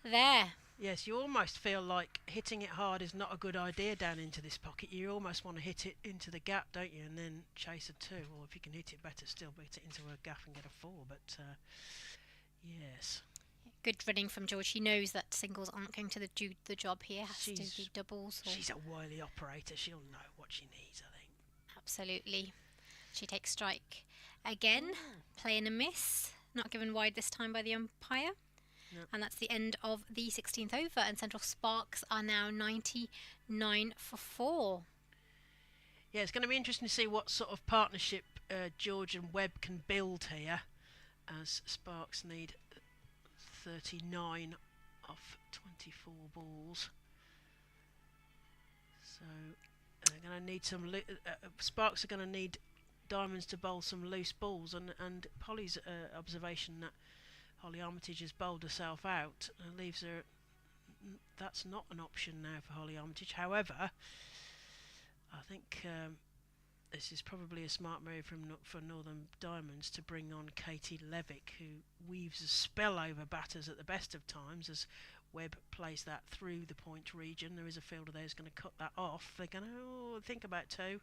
there. Yes, you almost feel like hitting it hard is not a good idea down into this pocket. You almost want to hit it into the gap, don't you, and then chase a 2. Or if you can hit it better still, hit it into a gap and get a 4. But yes. Good running from George. She knows that singles aren't going to do the job here. Has to be doubles. She's a wily operator. She'll know what she needs, I think. Absolutely. She takes strike again. Play and a miss. Not given wide this time by the umpire. Yep. And that's the end of the 16th over, and Central Sparks are now 99 for 4. Yeah, it's going to be interesting to see what sort of partnership George and Webb can build here, as Sparks need 39 off 24 balls. So they're going to need some... Sparks are going to need Diamonds to bowl some loose balls, and Polly's observation that Holly Armitage has bowled herself out leaves her. That's not an option now for Holly Armitage. However, I think this is probably a smart move for Northern Diamonds to bring on Katie Levick, who weaves a spell over batters at the best of times, as Webb plays that through the point region. There is a fielder there who's going to cut that off. They're going to think about 2 and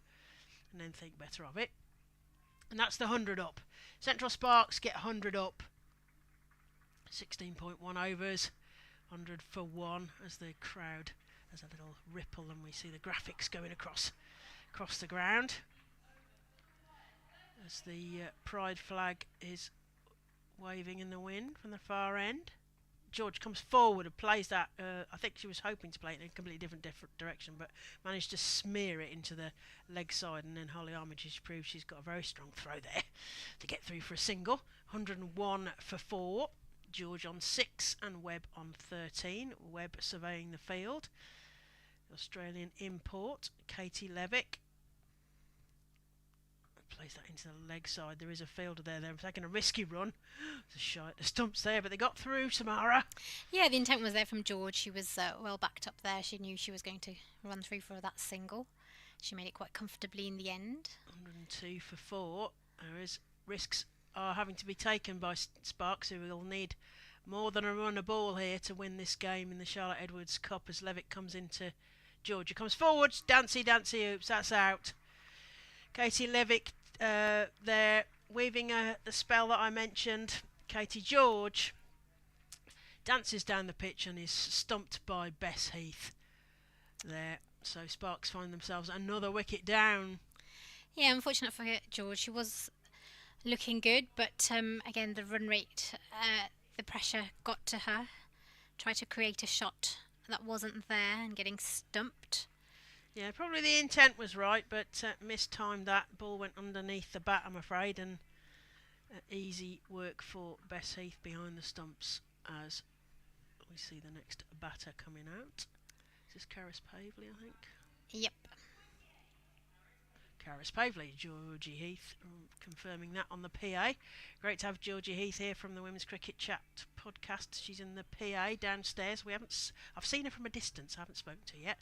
then think better of it. And that's the 100 up. Central Sparks get 100 up. 16.1 overs, 100 for 1, as the crowd, there's a little ripple and we see the graphics going across the ground as the pride flag is waving in the wind from the far end. George comes forward and plays that, I think she was hoping to play it in a completely different direction, but managed to smear it into the leg side, and then Holly Armitage proves she's got a very strong throw there to get through for a single. 101 for 4. George on 6 and Webb on 13. Webb surveying the field. Australian import, Katie Levick. Plays that into the leg side. There is a fielder there. They're taking a risky run. There's a shot at the stumps there, but they got through, Samara. Yeah, the intent was there from George. She was well backed up there. She knew she was going to run through for that single. She made it quite comfortably in the end. 102 for 4. There is risks are having to be taken by Sparks, who will need more than a run a ball here to win this game in the Charlotte Edwards Cup, as Levick comes into George. He comes forward, dancey oops, that's out. Katie Levick there weaving the spell that I mentioned. Katie George dances down the pitch and is stumped by Bess Heath there. So Sparks find themselves another wicket down. Yeah, unfortunate for George. She was looking good, but again, the run rate, the pressure got to her. Tried to create a shot that wasn't there and getting stumped. Yeah, probably the intent was right, but mistimed that. Ball went underneath the bat, I'm afraid, and easy work for Bess Heath behind the stumps as we see the next batter coming out. Is this Caris Pavley, I think? Yep. Caris Pavley, Georgie Heath, confirming that on the PA. Great to have Georgie Heath here from the Women's Cricket Chat podcast. She's in the PA downstairs. I've seen her from a distance. I haven't spoken to her yet.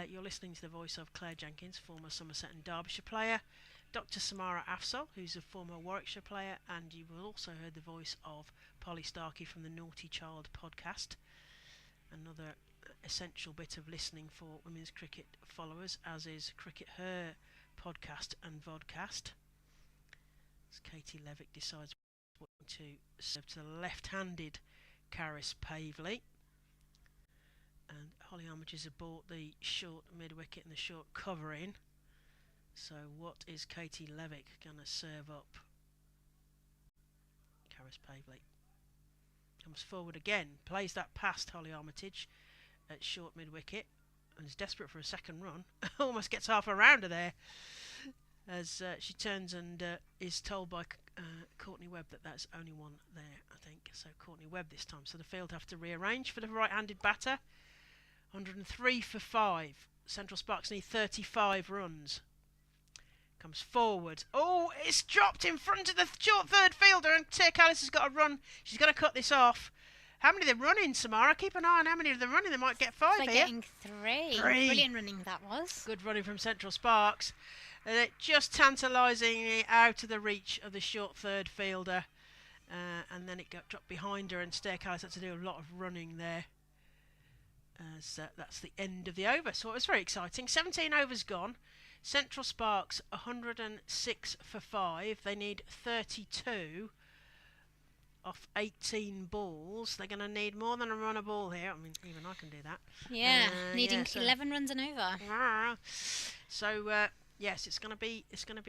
You're listening to the voice of Claire Jenkins, former Somerset and Derbyshire player, Dr. Samara Afzal, who's a former Warwickshire player, and you will also heard the voice of Polly Starkey from the Naughty Child podcast. Another essential bit of listening for women's cricket followers, as is Cricket Her podcast and vodcast. As Katie Levick decides what to serve to the left-handed Caris Pavley. And Holly Armitage has bought the short mid-wicket and the short cover in. So what is Katie Levick going to serve up? Caris Pavley. Comes forward again, plays that past Holly Armitage at short mid-wicket, and is desperate for a second run. Almost gets half a rounder there, as she turns and is told by Courtney Webb that that's only one there, I think. So Courtney Webb this time. So the field have to rearrange for the right-handed batter. 103 for 5. Central Sparks need 35 runs. Comes forward. Oh, it's dropped in front of the short third fielder, and Tia Callis has got to run. She's got to cut this off. How many are they running, Samara? Keep an eye on how many they're running. They might get 5 They're here. getting 3. 3. Brilliant running that was. Good running from Central Sparks. Just tantalising out of the reach of the short third fielder. And then it got dropped behind her, and Tia Callis had to do a lot of running there. As that's the end of the over. So it was very exciting. 17 overs gone. Central Sparks 106 for 5. They need 32 off 18 balls. They're going to need more than a run a ball here. I mean, even I can do that. Yeah, needing yeah, so 11 runs and over. So yes, it's going to be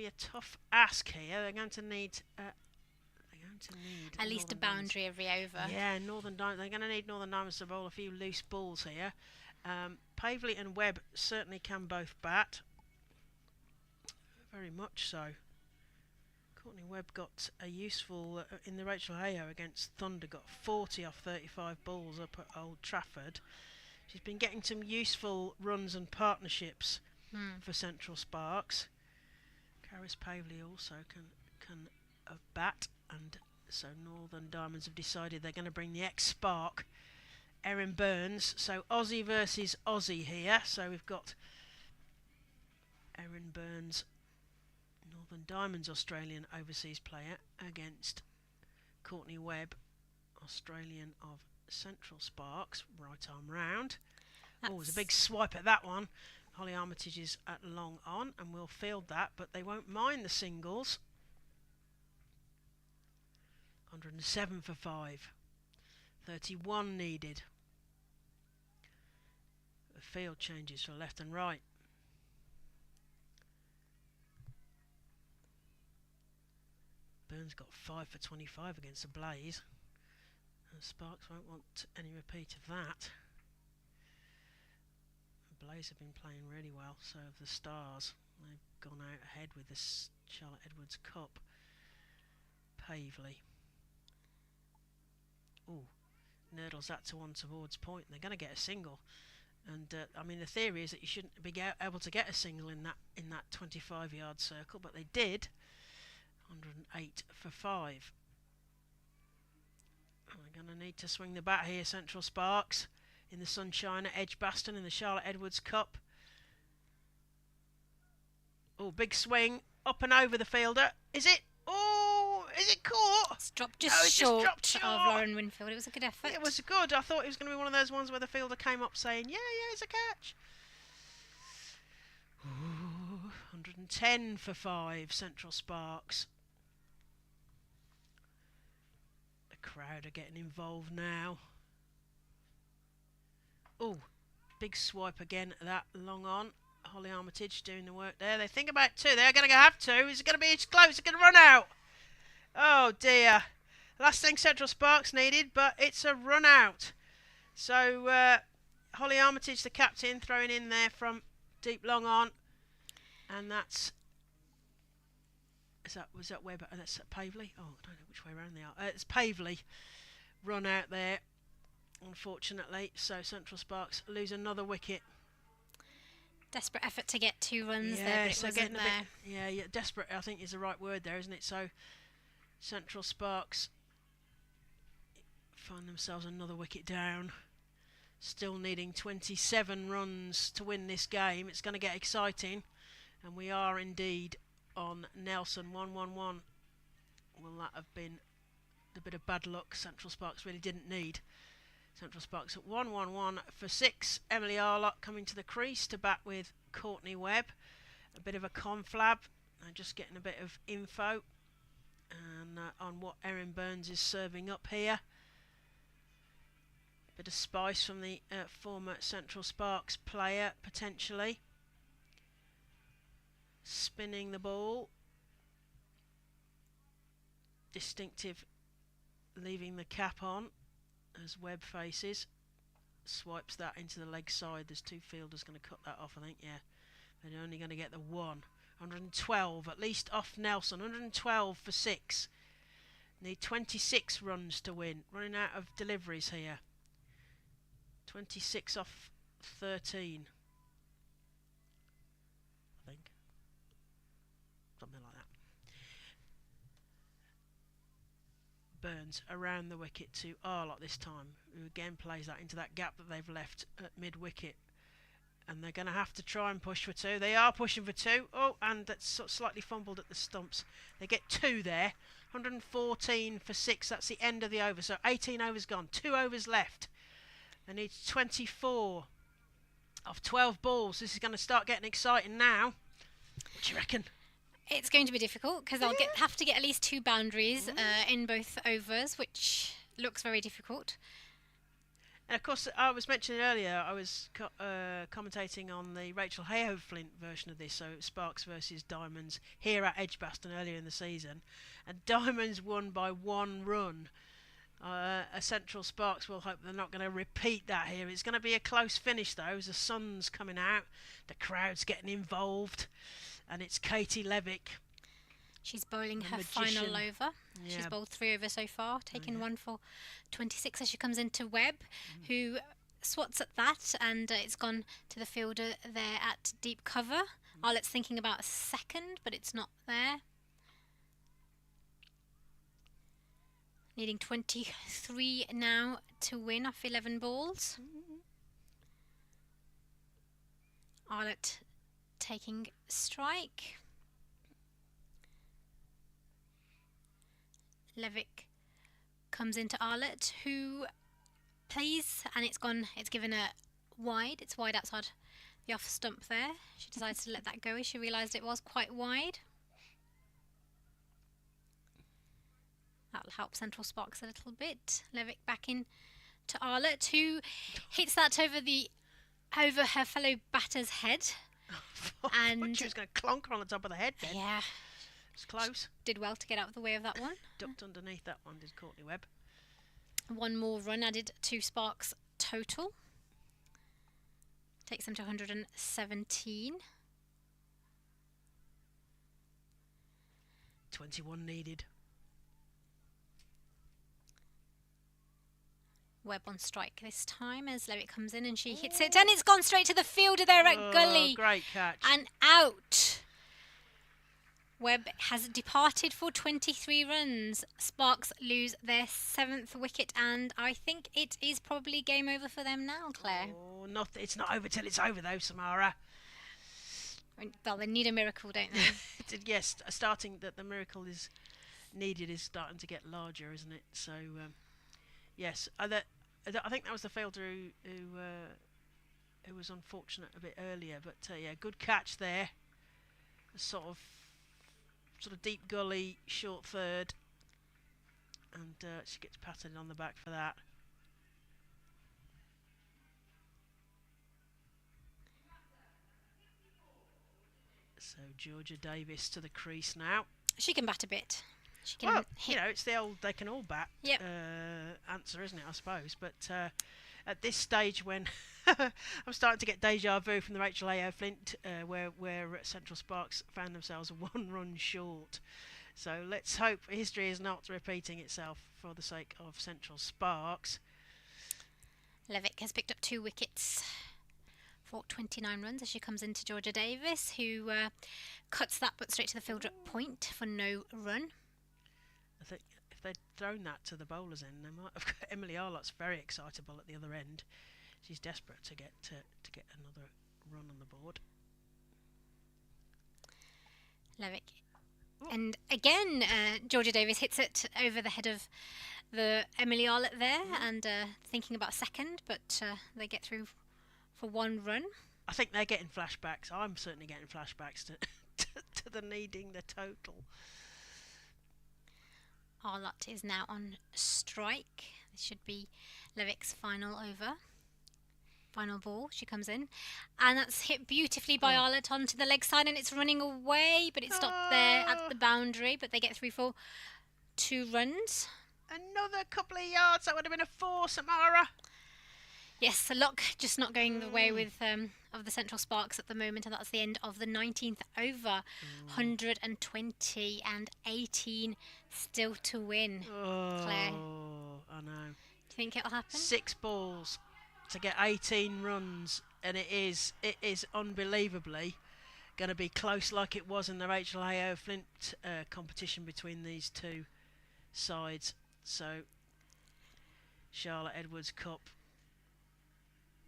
a tough ask here. They're going to need at least a boundary every over. Yeah, they're going to need Northern Diamonds to bowl a few loose balls here. Pavley and Webb certainly can both bat. Very much so. Courtney Webb got a useful, in the Rachel Hayo against Thunder, got 40 off 35 balls up at Old Trafford. She's been getting some useful runs and partnerships for Central Sparks. Caris Pavley also can bat, and so Northern Diamonds have decided they're going to bring the ex-Spark, Erin Burns. So Aussie versus Aussie here. So we've got Erin Burns, Northern Diamonds Australian overseas player, against Courtney Webb, Australian of Central Sparks, right arm round. Oh, there's a big swipe at that one. Holly Armitage is at long on, and we'll field that, but they won't mind the singles. 107 for 5. 31 needed. The field changes for left and right. Burns got 5 for 25 against the Blaze. And Sparks won't want any repeat of that. The Blaze have been playing really well, so have the Stars. They've gone out ahead with this Charlotte Edwards Cup. Pavley. Oh, nurdles that to one towards point. They're going to get a single, and I mean the theory is that you shouldn't be able to get a single in that 25-yard circle, but they did. 108 for 5. They're going to need to swing the bat here, Central Sparks, in the sunshine at Edgbaston in the Charlotte Edwards Cup. Oh, big swing up and over the fielder. Is it? Oh, is it caught? It's dropped just short of Lauren Winfield. It was a good effort. It was good. I thought it was going to be one of those ones where the fielder came up saying, yeah, it's a catch. Ooh, 110 for 5, Central Sparks. The crowd are getting involved now. Oh, big swipe again at that long on. Holly Armitage doing the work there. They think about 2. They're going to have to. Is it going to be close? Is it going to run out? Oh dear. Last thing Central Sparks needed, but it's a run out. So Holly Armitage, the captain, throwing in there from deep long on. And was that Webb? That's Pavley. Oh, I don't know which way around they are. It's Pavley. Run out there, unfortunately. So Central Sparks lose another wicket. Desperate effort to get 2 runs there, but it wasn't there. Yeah, desperate I think is the right word there, isn't it? So Central Sparks find themselves another wicket down. Still needing 27 runs to win this game. It's going to get exciting. And we are indeed on Nelson 1-1-1. Will that have been the bit of bad luck Central Sparks really didn't need? Central Sparks at 1-1-1 for 6. Emily Arlott coming to the crease to bat with Courtney Webb. A bit of a conflab. Just getting a bit of info and on what Erin Burns is serving up here. Bit of spice from the former Central Sparks player potentially. Spinning the ball. Distinctive, leaving the cap on. as Webb faces. Swipes that into the leg side. There's 2 fielders going to cut that off, I think. Yeah, they're only going to get the 1. 112 at least off Nelson. 112 for 6. Need 26 runs to win. Running out of deliveries here. 26 off 13, I think. Something like that. Burns around the wicket to Arlott this time, who again plays that into that gap that they've left at mid-wicket. And they're going to have to try and push for 2. They are pushing for 2. Oh, and that's sort of slightly fumbled at the stumps. They get 2 there. 114 for 6. That's the end of the over. So 18 overs gone. 2 overs left. They need 24 off 12 balls. This is going to start getting exciting now. What do you reckon? It's going to be difficult because I'll have to get at least 2 boundaries in both overs, which looks very difficult. And of course, I was mentioning earlier, I was commentating on the Rachel Hayhoe-Flint version of this, so Sparks versus Diamonds here at Edgbaston earlier in the season. And Diamonds won by 1 run. A Central Sparks will hope they're not going to repeat that here. It's going to be a close finish though, as the sun's coming out, the crowd's getting involved, and it's Katie Levick. She's bowling her final over. Yeah. She's bowled 3 overs so far, taking 1 for 26 as she comes into Webb, who swats at that, and it's gone to the fielder there at deep cover. Arlott's thinking about a second, but it's not there. Needing 23 now to win off 11 balls. Arlott taking strike. Levick comes into Arlott, who plays, and it's given a wide. It's wide outside the off stump there. She decides to let that go as she realised it was quite wide. That'll help Central Sparks a little bit. Levick back in to Arlott, who hits that over her fellow batter's head. And she was going to clonk her on the top of the head then. Yeah. It's close. Did well to get out of the way of that one. Ducked underneath that one, did Courtney Webb. 1 more run added to Sparks total. Takes them to 117. 21 needed. Webb on strike this time as Levick comes in and she hits it, and it's gone straight to the fielder there at gully. Great catch. And out. Webb has departed for 23 runs. Sparks lose their 7th wicket, and I think it is probably game over for them now, Claire. Oh, it's not over till it's over though, Samara. Well, they need a miracle, don't they? Yes, starting that the miracle is needed is starting to get larger, isn't it? So, yes, I think that was the fielder who was unfortunate a bit earlier, but yeah, good catch there. Sort of deep gully, short third, and she gets patted on the back for that. So Georgia Davis to the crease now. She can bat a bit. She can hit. It's the old they can all bat answer, isn't it, I suppose. But at this stage when I'm starting to get deja vu from the Rachel Hayhoe-Flint, where Central Sparks found themselves 1 run short. So let's hope history is not repeating itself for the sake of Central Sparks. Levick has picked up 2 wickets for 29 runs as she comes into Georgia Davis, who cuts that but straight to the fielder at point for no run. I think if they'd thrown that to the bowler's end, they might have got Emily Arlott's very excitable at the other end. She's desperate to get another run on the board. Levick. And again, Georgia Davis hits it over the head of the Emily Arlott there, and thinking about second, but they get through for 1 run. I think they're getting flashbacks. I'm certainly getting flashbacks to the needing the total. Arlott is now on strike. This should be Levick's final over. Final ball, she comes in, and that's hit beautifully by Arlott onto the leg side, and it's running away, but it's stopped there at the boundary, but they get through for 2 runs. Another couple of yards. That would have been a 4, Samara. Yes, the luck just not going the way with of the Central Sparks at the moment, and that's the end of the 19th over. 120 and 18 still to win. Claire, I know. do you think it'll happen? 6 balls to get 18 runs, and it is unbelievably going to be close, like it was in the Rachel Hayo Flint competition between these two sides. So Charlotte Edwards Cup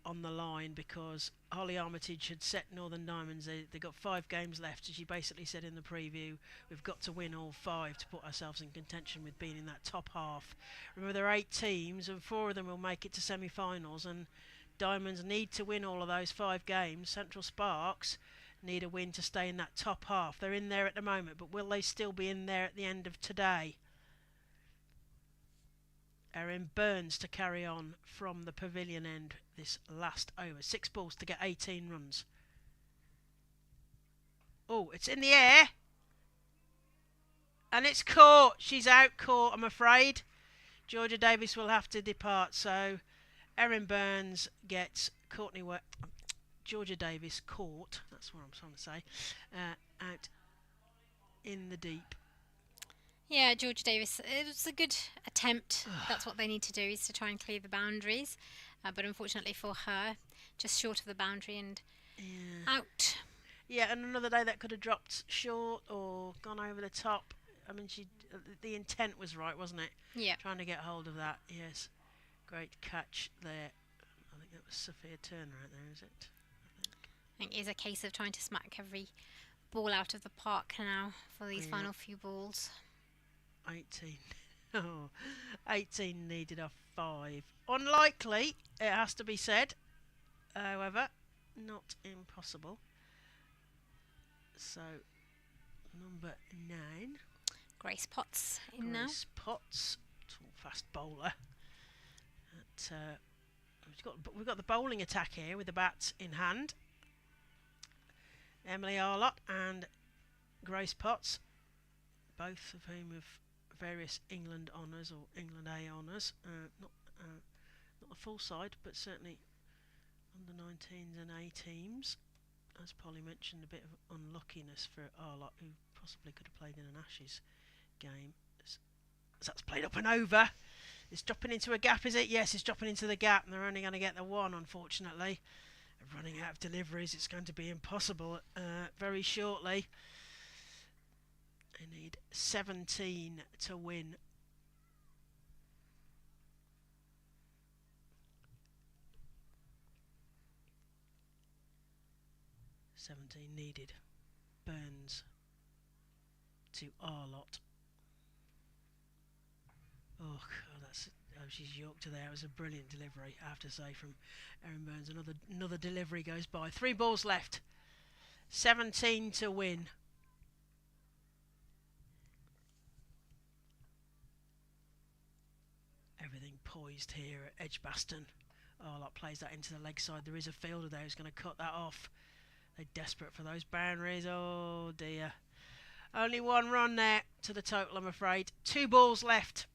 on the line, because Holly Armitage had set Northern Diamonds. They got 5 games left, as she basically said in the preview. We've got to win all 5 to put ourselves in contention with being in that top half. Remember, there are 8 teams and 4 of them will make it to semi-finals, and Diamonds need to win all of those 5 games. Central Sparks need a win to stay in that top half. They're in there at the moment, but will they still be in there at the end of today? Erin Burns to carry on from the pavilion end this last over. 6 balls to get 18 runs. Oh, it's in the air. And it's caught. She's out caught, I'm afraid. Georgia Davis will have to depart. So Erin Burns gets Georgia Davis caught. That's what I'm trying to say. Out in the deep. Yeah, Georgia Davis, it was a good attempt. That's what they need to do, is to try and clear the boundaries. But unfortunately for her, just short of the boundary and out. Yeah, and another day that could have dropped short or gone over the top. I mean, the intent was right, wasn't it? Yeah. Trying to get hold of that, yes. Great catch there. I think that was Sophia Turner right there, is it? I think it is a case of trying to smack every ball out of the park now for these final few balls. 18. Oh, 18 needed off 5. Unlikely, it has to be said. However, not impossible. So, number 9. Grace Potts in now. Grace Potts, tall, fast bowler. We've got the bowling attack here with the bat in hand. Emily Arlott and Grace Potts, both of whom have various England honours or England A honours. Not the full side, but certainly under 19s and A teams. As Polly mentioned, a bit of unluckiness for Arlott, who possibly could have played in an Ashes game. As that's played up and over. It's dropping into a gap, is it? Yes, it's dropping into the gap, and they're only going to get the 1, unfortunately. Running out of deliveries, it's going to be impossible very shortly. They need 17 to win. Needed. Burns to Arlott. Oh, she's yorked to there. It was a brilliant delivery, I have to say, from Erin Burns. Another delivery goes by. 3 balls left. 17 to win. Everything poised here at Edgbaston. Arlott plays that into the leg side. There is a fielder there who's going to cut that off. They're desperate for those boundaries. Oh dear. Only 1 run there to the total, I'm afraid. 2 balls left.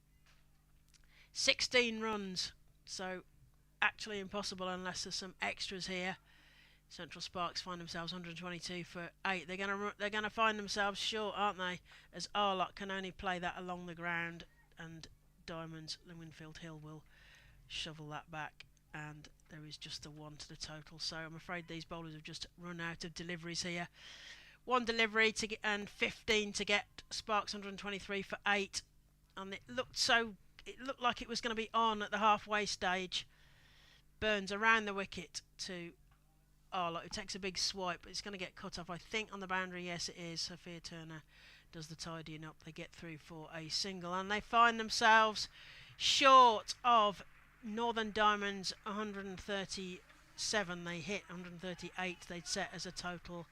16 runs. So actually impossible unless there's some extras here. Central Sparks find themselves 122 for 8. They're gonna find themselves short, aren't they? As Arlott can only play that along the ground, and Diamonds, Winfield Hill will shovel that back, and there is just the 1 to the total. So I'm afraid these bowlers have just run out of deliveries here. 1 delivery to get, and 15 to get Sparks 123 for 8, and it looked like it was going to be on at the halfway stage. Burns around the wicket to Arlott, who takes a big swipe, but it's going to get cut off, I think, on the boundary. Yes, it is. Sophia Turner does the tidying up. They get through for a single, and they find themselves short of Northern Diamonds 137. They hit 138. They'd set as a total.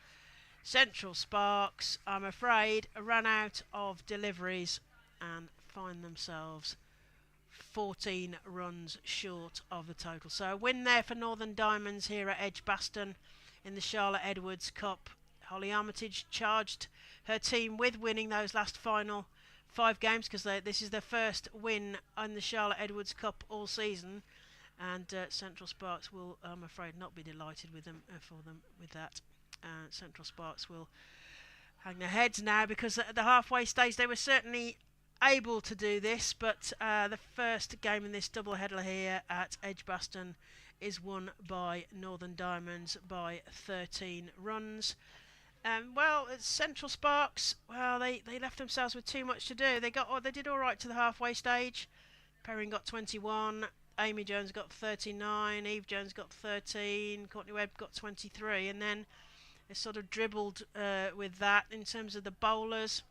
Central Sparks, I'm afraid, ran out of deliveries and find themselves 14 runs short of the total. So a win there for Northern Diamonds here at Edgbaston in the Charlotte Edwards Cup. Holly Armitage charged her team with winning those last final 5 games because this is their first win in the Charlotte Edwards Cup all season, and Central Sparks will, I'm afraid, not be delighted with them with that. Central Sparks will hang their heads now because at the halfway stage they were certainly able to do this, but the first game in this double header here at Edgbaston is won by Northern Diamonds by 13 runs. Well, it's Central Sparks. Well, they left themselves with too much to do. They did all right to the halfway stage. Perrin got 21. Amy Jones got 39. Eve Jones got 13. Courtney Webb got 23. And then they sort of dribbled with that in terms of the bowlers.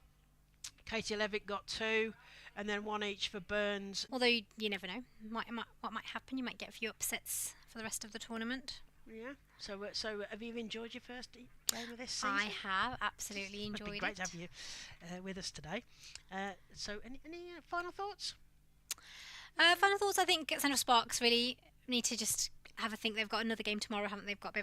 Katie Levitt got 2, and then 1 each for Burns. Although you never know, what might happen. You might get a few upsets for the rest of the tournament. Yeah. So have you enjoyed your first game of this season? I have absolutely enjoyed it. It's been great to have you with us today. So any final thoughts? Final thoughts. I think Central Sparks really need to just have a think. They've got another game tomorrow, haven't they? They've got a bit of a